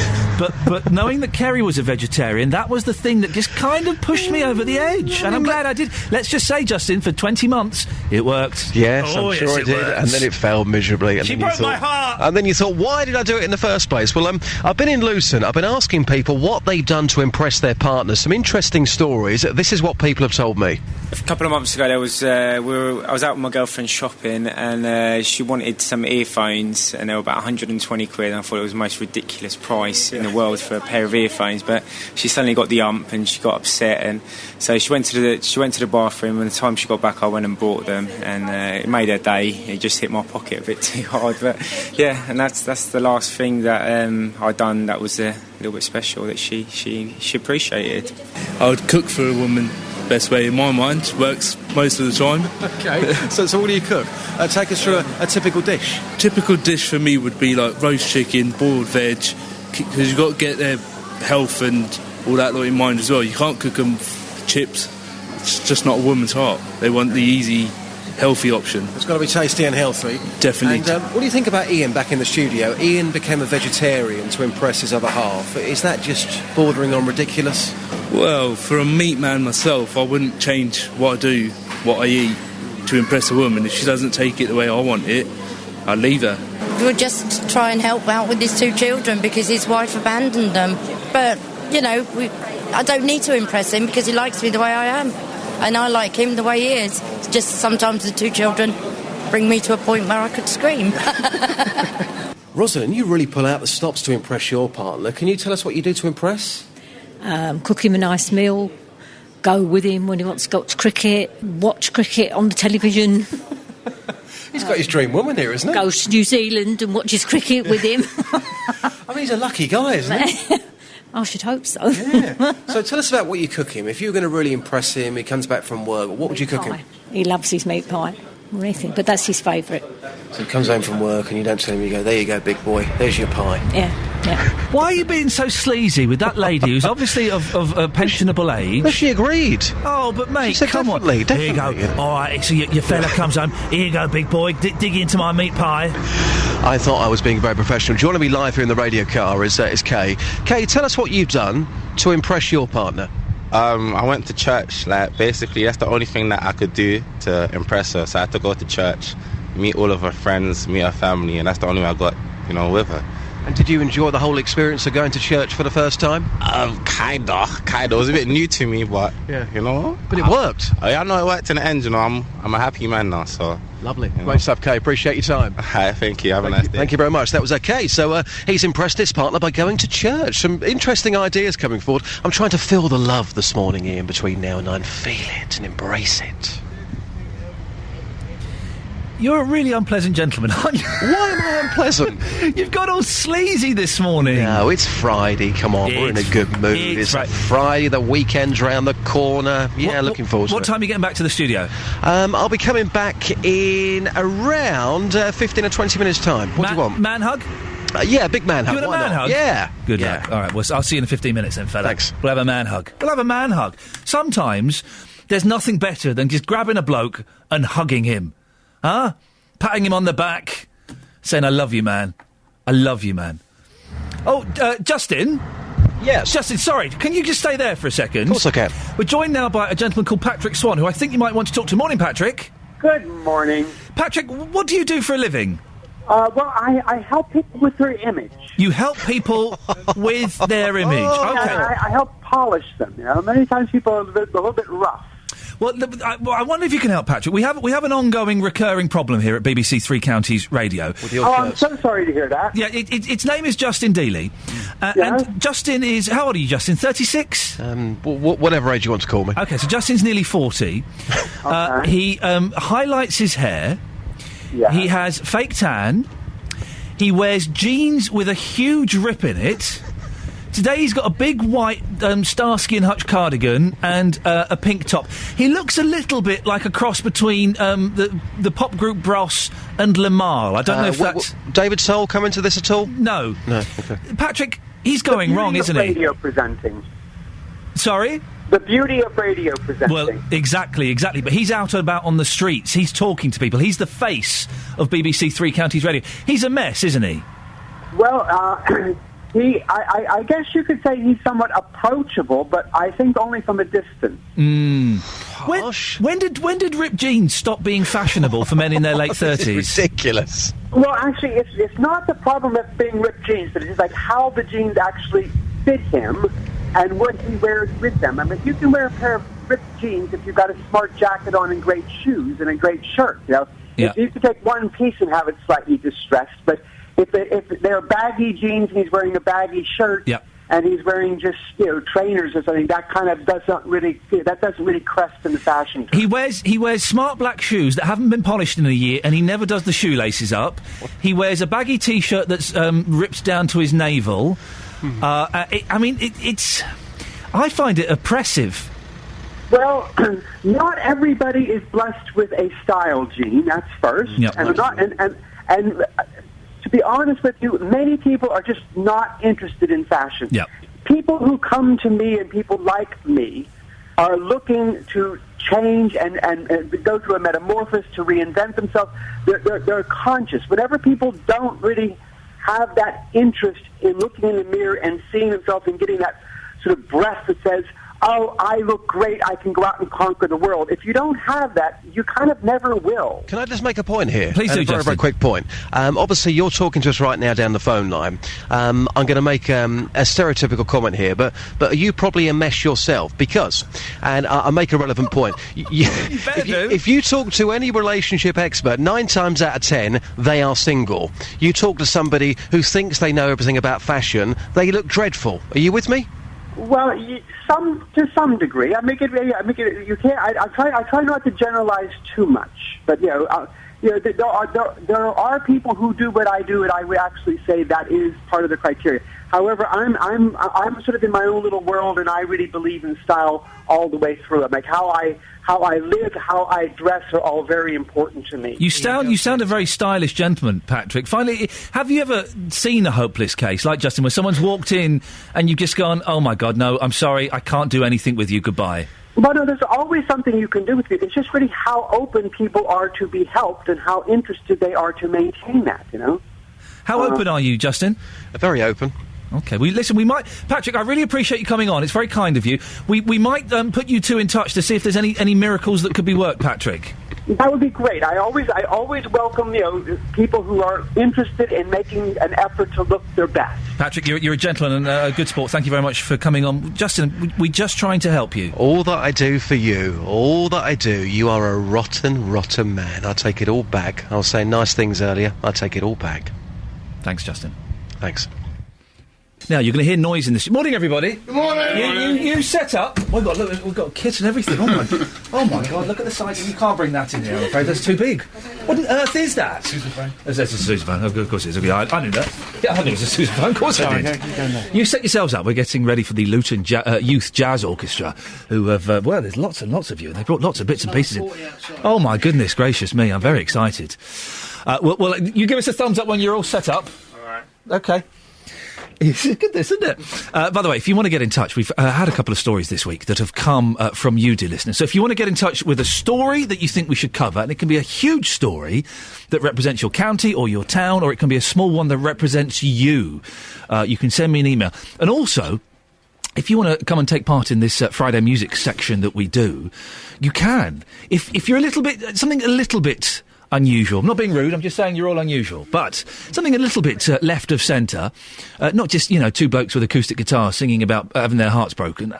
But knowing that Kerry was a vegetarian, that was the thing that just kind of pushed me over the edge. And I'm glad I did. Let's just say, Justin, for 20 months, it worked. Yes, I'm sure it did. Worked. And then it failed miserably. And she then broke my heart! And then you thought, why did I do it in the first place? Well, I've been in Luton. I've been asking people what they've done to impress their partners. Some interesting stories. This is what people have told me. A couple of months ago, I was out with my girlfriend shopping, and she wanted some earphones, and they were about 120 quid. And I thought it was the most ridiculous price in the world for a pair of earphones. But she suddenly got the ump, and she got upset, and so she went to the bathroom. And the time she got back, I went and bought them, and it made her day. It just hit my pocket a bit too hard, but yeah, and that's the last thing that I'd done that was a little bit special that she appreciated. I would cook for a woman. Best way in my mind, works most of the time. Okay. So what do you cook? Take us through a typical dish. Typical dish for me would be like roast chicken, boiled veg, because you've got to get their health and all that lot in mind as well. You can't cook them chips. It's just not a woman's heart. They want the easy, healthy option. It's got to be tasty and healthy. Definitely. And what do you think about Iain back in the studio? Iain became a vegetarian to impress his other half. Is that just bordering on ridiculous? Well, for a meat man myself, I wouldn't change what I do, what I eat, to impress a woman. If she doesn't take it the way I want it, I'd leave her. We'll just try and help out with his 2 children because his wife abandoned them. But, I don't need to impress him because he likes me the way I am. And I like him the way he is. It's just sometimes the two children bring me to a point where I could scream. Rosalind, you really pull out the stops to impress your partner. Can you tell us what you do to impress? Cook him a nice meal, go with him when he wants to watch cricket on the television. He's got his dream woman here, isn't he? Goes to New Zealand and watches cricket with him. I mean, he's a lucky guy, isn't he? I should hope so. Yeah. So tell us about what you cook him. If you were going to really impress him, he comes back from work, what would you cook him? He loves his meat pie or anything, but that's his favourite. So he comes home from work and you don't tell him, you go, there you go, big boy, there's your pie. Yeah. Why are you being so sleazy with that lady who's obviously of a pensionable age? But she agreed. Oh, but mate, She said come definitely. on. Here you go. All right, so your fella comes home. Here you go, big boy. Dig into my meat pie. I thought I was being very professional. Do you want to be live here in the radio car? Is Kay. Kay, tell us what you've done to impress your partner. I went to church. Like, basically, that's the only thing that I could do to impress her. So I had to go to church, meet all of her friends, meet her family, and that's the only way I got, with her. And did you enjoy the whole experience of going to church for the first time? Kinda. It was a bit new to me, but yeah, But it worked. I know it worked in the end. I'm a happy man now. So lovely. Great stuff, Kay. Appreciate your time. Hi, thank you. Have a nice day. Thank you very much. That was Kay. So he's impressed his partner by going to church. Some interesting ideas coming forward. I'm trying to feel the love this morning, Ian, between now and 9. Feel it and embrace it. You're a really unpleasant gentleman, aren't you? Why am I unpleasant? You've got all sleazy this morning. No, it's Friday. Come on, we're in a good mood. It's a Friday. The weekend's round the corner. Yeah, looking forward to it. What time are you getting back to the studio? I'll be coming back in around 15 or 20 minutes' time. What do you want? Man hug? Yeah, big man hug. You want a man hug? Yeah. Good luck. All right, well, I'll see you in 15 minutes then, fella. Thanks. We'll have a man hug. Sometimes there's nothing better than just grabbing a bloke and hugging him. Huh? Patting him on the back, saying, I love you, man. I love you, man. Oh, Justin? Yes. Justin, sorry, can you just stay there for a second? Of course I can. We're joined now by a gentleman called Patrick Swan, who I think you might want to talk to. Morning, Patrick. Good morning. Patrick, what do you do for a living? Well, I help people with their image. You help people with their image. Okay. I help polish them. Many times people are a little bit rough. Well, I wonder if you can help, Patrick. We have an ongoing, recurring problem here at BBC Three Counties Radio. I'm so sorry to hear that. Yeah, its name is Justin Dealey. And Justin is... How old are you, Justin? 36? Whatever age you want to call me. OK, so Justin's nearly 40. Okay. He highlights his hair. Yeah. He has fake tan. He wears jeans with a huge rip in it. Today he's got a big white Starsky and Hutch cardigan and a pink top. He looks a little bit like a cross between the pop group Bros and Lamar. I don't know if that's... David Soul come into this at all? No. No, okay. Patrick, he's going wrong, isn't he? Radio presenting. Sorry? The beauty of radio presenting. Well, exactly. But he's out and about on the streets. He's talking to people. He's the face of BBC Three Counties Radio. He's a mess, isn't he? Well, I guess you could say he's somewhat approachable, but I think only from a distance. When did ripped jeans stop being fashionable for men in their late 30s? It's ridiculous. Well, actually, it's not the problem of being ripped jeans, but it's like how the jeans actually fit him and what he wears with them. I mean, you can wear a pair of ripped jeans if you've got a smart jacket on and great shoes and a great shirt, Yeah. If you could take one piece and have it slightly distressed, but if they're baggy jeans and he's wearing a baggy shirt and he's wearing just trainers or something, that kind of doesn't really crest in the fashion trend. He wears smart black shoes that haven't been polished in a year, and he never does the shoelaces up. He wears a baggy T-shirt that's ripped down to his navel. It's I find it oppressive. Well, not everybody is blessed with a style gene. That's first, and to be honest with you, many people are just not interested in fashion. Yep. People who come to me and people like me are looking to change and go through a metamorphosis, to reinvent themselves. They're conscious. Whenever people don't really have that interest in looking in the mirror and seeing themselves and getting that sort of breath that says, oh, I look great, I can go out and conquer the world. If you don't have that, you kind of never will. Can I just make a point here? Please do, a very, Justin. very quick point. Obviously, you're talking to us right now down the phone line. I'm going to make a stereotypical comment here, but are you probably a mess yourself? Because, and I'll make a relevant point. If you talk to any relationship expert, 9 times out of 10, they are single. You talk to somebody who thinks they know everything about fashion, they look dreadful. Are you with me? Well, to some degree. I make it. You can't. I try not to generalize too much. But there are people who do what I do, and I would actually say that is part of the criteria. However, I'm sort of in my own little world, and I really believe in style all the way through. Like how I live, how I dress are all very important to me. You sound a very stylish gentleman, Patrick. Finally, have you ever seen a hopeless case like Justin, where someone's walked in and you've just gone, oh my God, no, I'm sorry, I can't do anything with you, goodbye? Well, no, there's always something you can do with it. It's just really how open people are to be helped and how interested they are to maintain that, How open are you, Justin? Very open. Okay, we might... Patrick, I really appreciate you coming on. It's very kind of you. We might put you two in touch to see if there's any miracles that could be worked, Patrick. That would be great. I always welcome, people who are interested in making an effort to look their best. Patrick, you're a gentleman and a good sport. Thank you very much for coming on. Justin, we're just trying to help you. All that I do for you, you are a rotten, rotten man. I take it all back. I was saying nice things earlier. I take it all back. Thanks, Justin. Thanks. Now, you're going to hear noise in this... Morning, everybody. Good morning. You set up... Oh, my God, look, we've got kit and everything. Oh, my God, look at the size. You can't bring that in here, I'm afraid. That's too big. What on earth is that? Sousaphone. That's a sousaphone. Of course it is. Okay, I knew that. Yeah, I knew it was a sousaphone. Of course I did. You set yourselves up. We're getting ready for the Luton Youth Jazz Orchestra, who have... there's lots and lots of you. They brought lots of bits and pieces in. Oh, my goodness gracious me. I'm very excited. Well, you give us a thumbs up when you're all set up. All right. Okay. It's good, this, isn't it? By the way, if you want to get in touch, we've had a couple of stories this week that have come from you, dear listeners. So if you want to get in touch with a story that you think we should cover, and it can be a huge story that represents your county or your town, or it can be a small one that represents you, you can send me an email. And also, if you want to come and take part in this Friday music section that we do, you can. If you're something a little bit unusual. I'm not being rude, I'm just saying you're all unusual. But something a little bit left of centre. Not just, two blokes with acoustic guitars singing about having their hearts broken.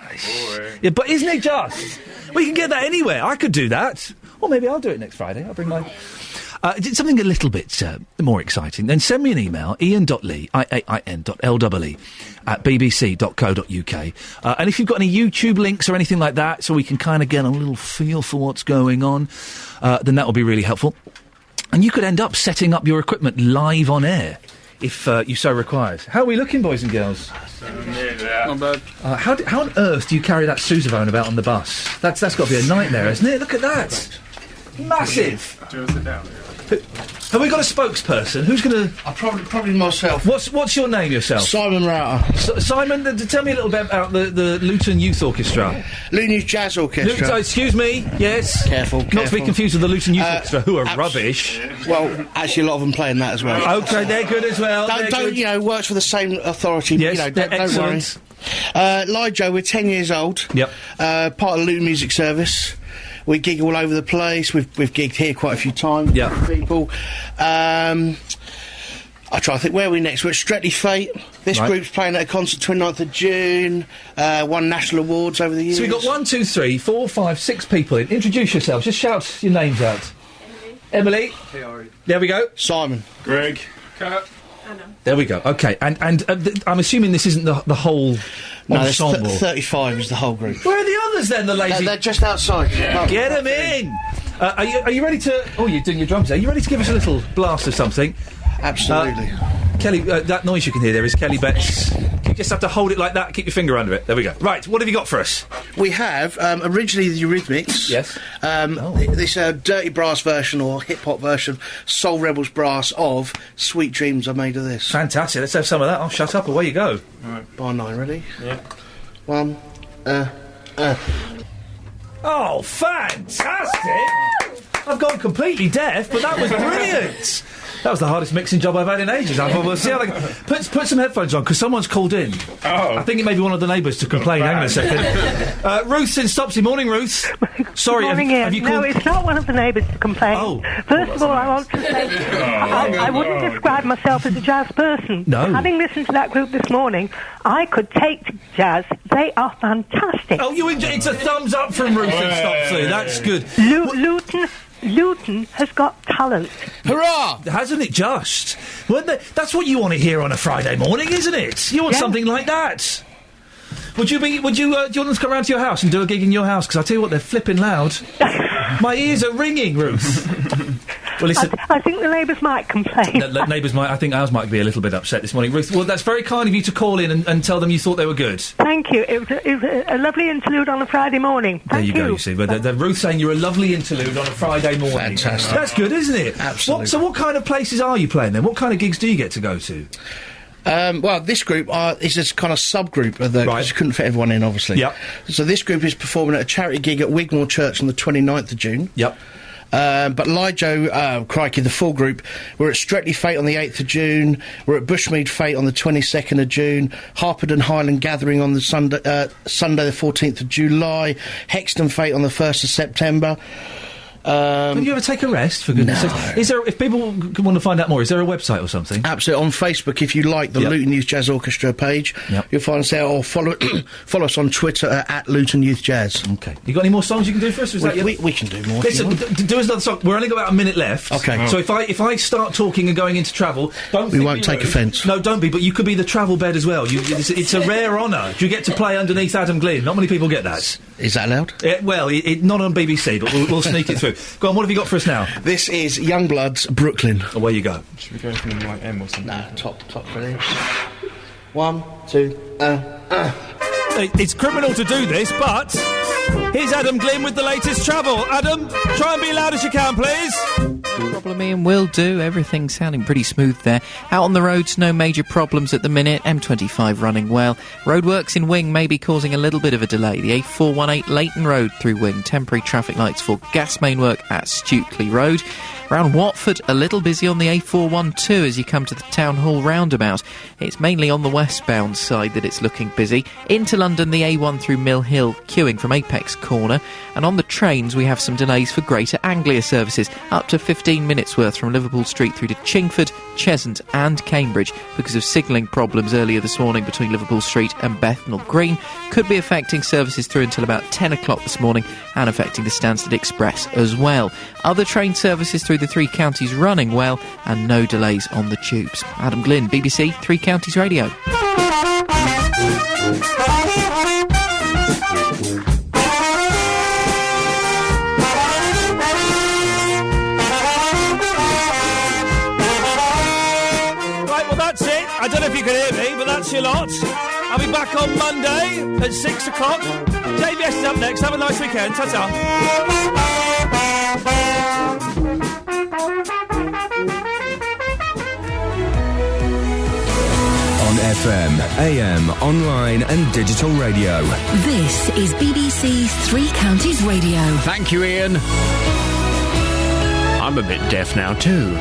Yeah, but isn't it just? We can get that anywhere. I could do that. Or maybe I'll do it next Friday. I'll bring my... something a little bit more exciting. Then send me an email, Iain.lee, IAIN.LEE, at bbc.co.uk. And if you've got any YouTube links or anything like that, so we can kind of get a little feel for what's going on, then that will be really helpful. And you could end up setting up your equipment live on air, if you so requires. How are we looking, boys and girls? Not bad. How on earth do you carry that sousaphone about on the bus? That's got to be a nightmare, isn't it? Look at that. Massive. Do you want to sit down? Have we got a spokesperson? Who's going to... Probably myself. What's your name yourself? Simon Router. Simon, tell me a little bit about the Luton Youth Orchestra. Luton Youth Jazz Orchestra. Excuse me, yes. Careful. Not to be confused with the Luton Youth Orchestra, who are rubbish. Well, actually a lot of them playing that as well. Okay, they're good as well. Don't works for the same authority. Yes, don't worry. Lijo, we're 10 years old. Yep. Part of the Luton Music Service. We gig all over the place. We've gigged here quite a few times. Yeah. People. I try to think, where are we next? We're at Stretley Fate. This group's playing at a concert 29th of June. Won national awards over the years. So we've got 1, 2, 3, 4, 5, 6 people in. Introduce yourselves. Just shout your names out. Emily. There we go. Simon. Greg. Kurt. There we go. Okay, and I'm assuming this isn't the whole ensemble. No, 35 is the whole group. Where are the others then, the lazy... They're just outside. Get them in! Are you ready to... Oh, you're doing your drums there. Are you ready to give us a little blast of something? Absolutely. Kelly, that noise you can hear there is Kelly Betts. You just have to hold it like that, keep your finger under it. There we go. Right, what have you got for us? We have, originally the Eurythmics. Yes. This dirty brass version, or hip-hop version, Soul Rebels brass of Sweet Dreams Are Made of This. Fantastic, let's have some of that. I'll shut up, away you go. Alright, bar 9, ready? Yeah. 1, Oh, fantastic! I've gone completely deaf, but that was brilliant! That was the hardest mixing job I've had in ages. I thought, we'll see how they... Put some headphones on, because someone's called in. Oh. I think it may be one of the neighbours to complain. Hang on a second. Ruth's in Stopsy. Morning, Ruth. Sorry, Morning, have you called... No, it's not one of the neighbours to complain. Oh. First of all, I want to say I wouldn't describe myself as a jazz person. No. Having listened to that group this morning, I could take to jazz. They are fantastic. Oh, it's a thumbs up from Ruth in Stopsy. That's good. Luton has got talent. Hurrah! Hasn't it just? That's what you want to hear on a Friday morning, isn't it? You want something like that. Do you want them to come round to your house and do a gig in your house? Because I tell you what, they're flipping loud. My ears are ringing, Ruth. Well, listen, I think the neighbours might complain. Neighbours might. I think ours might be a little bit upset this morning, Ruth. Well, that's very kind of you to call in and tell them you thought they were good. Thank you. It was a lovely interlude on a Friday morning. There you go. You see, but Ruth saying you're a lovely interlude on a Friday morning. Fantastic. That's good, isn't it? Absolutely. What kind of places are you playing then? What kind of gigs do you get to go to? Well, this group is this kind of subgroup of the... Right. You couldn't fit everyone in, obviously. Yep. So this group is performing at a charity gig at Wigmore Church on the 29th of June. Yep. But Lijo, crikey, the full group, we're at Streatley Fete on the 8th of June, we're at Bushmead Fete on the 22nd of June, Harpenden Highland Gathering on the Sunday the 14th of July, Hexton Fete on the 1st of September. Can you ever take a rest, for goodness sake? Is there, if people want to find out more, is there a website or something? Absolutely. On Facebook, if you like the Luton Youth Jazz Orchestra page, you'll find us there, or follow us on Twitter at Luton Youth Jazz. Okay. You got any more songs you can do for us? We can do more. Listen, do us another song. We're only got about a minute left. Okay. So if I start talking and going into travel, we won't take offence. No, don't be. But you could be the travel bed as well. It's a rare honour. You get to play underneath Adam Glynn. Not many people get that. Is that allowed? Well, not on BBC, but we'll sneak it through. Go on. What have you got for us now? This is Youngbloods, Brooklyn. Away you go. Should we go from the right M or something? Nah, top for this. 1, 2, It's criminal to do this, but here's Adam Glynn with the latest travel. Adam, try and be loud as you can, please. No problem, Ian. Will do. Everything's sounding pretty smooth there. Out on the roads, no major problems at the minute. M25 running well. Roadworks in Wing may be causing a little bit of a delay. The A418 Leighton Road through Wing. Temporary traffic lights for gas main work at Stukeley Road. Around Watford, a little busy on the A412 as you come to the Town Hall roundabout. It's mainly on the westbound side that it's looking busy. Into London, the A1 through Mill Hill, queuing from Apex Corner. And on the trains, we have some delays for Greater Anglia services, up to 15 minutes worth from Liverpool Street through to Chingford, Cheshunt and Cambridge because of signalling problems earlier this morning between Liverpool Street and Bethnal Green. Could be affecting services through until about 10 o'clock this morning and affecting the Stansted Express as well. Other train services through the three counties running well and no delays on the tubes. Adam Glynn, BBC Three Counties Radio. That's it. I don't know if you can hear me, but that's your lot. I'll be back on Monday at 6 o'clock. JVS is up next. Have a nice weekend. Ta-ta. On FM, AM, online and digital radio. This is BBC Three Counties Radio. Thank you, Ian. I'm a bit deaf now too.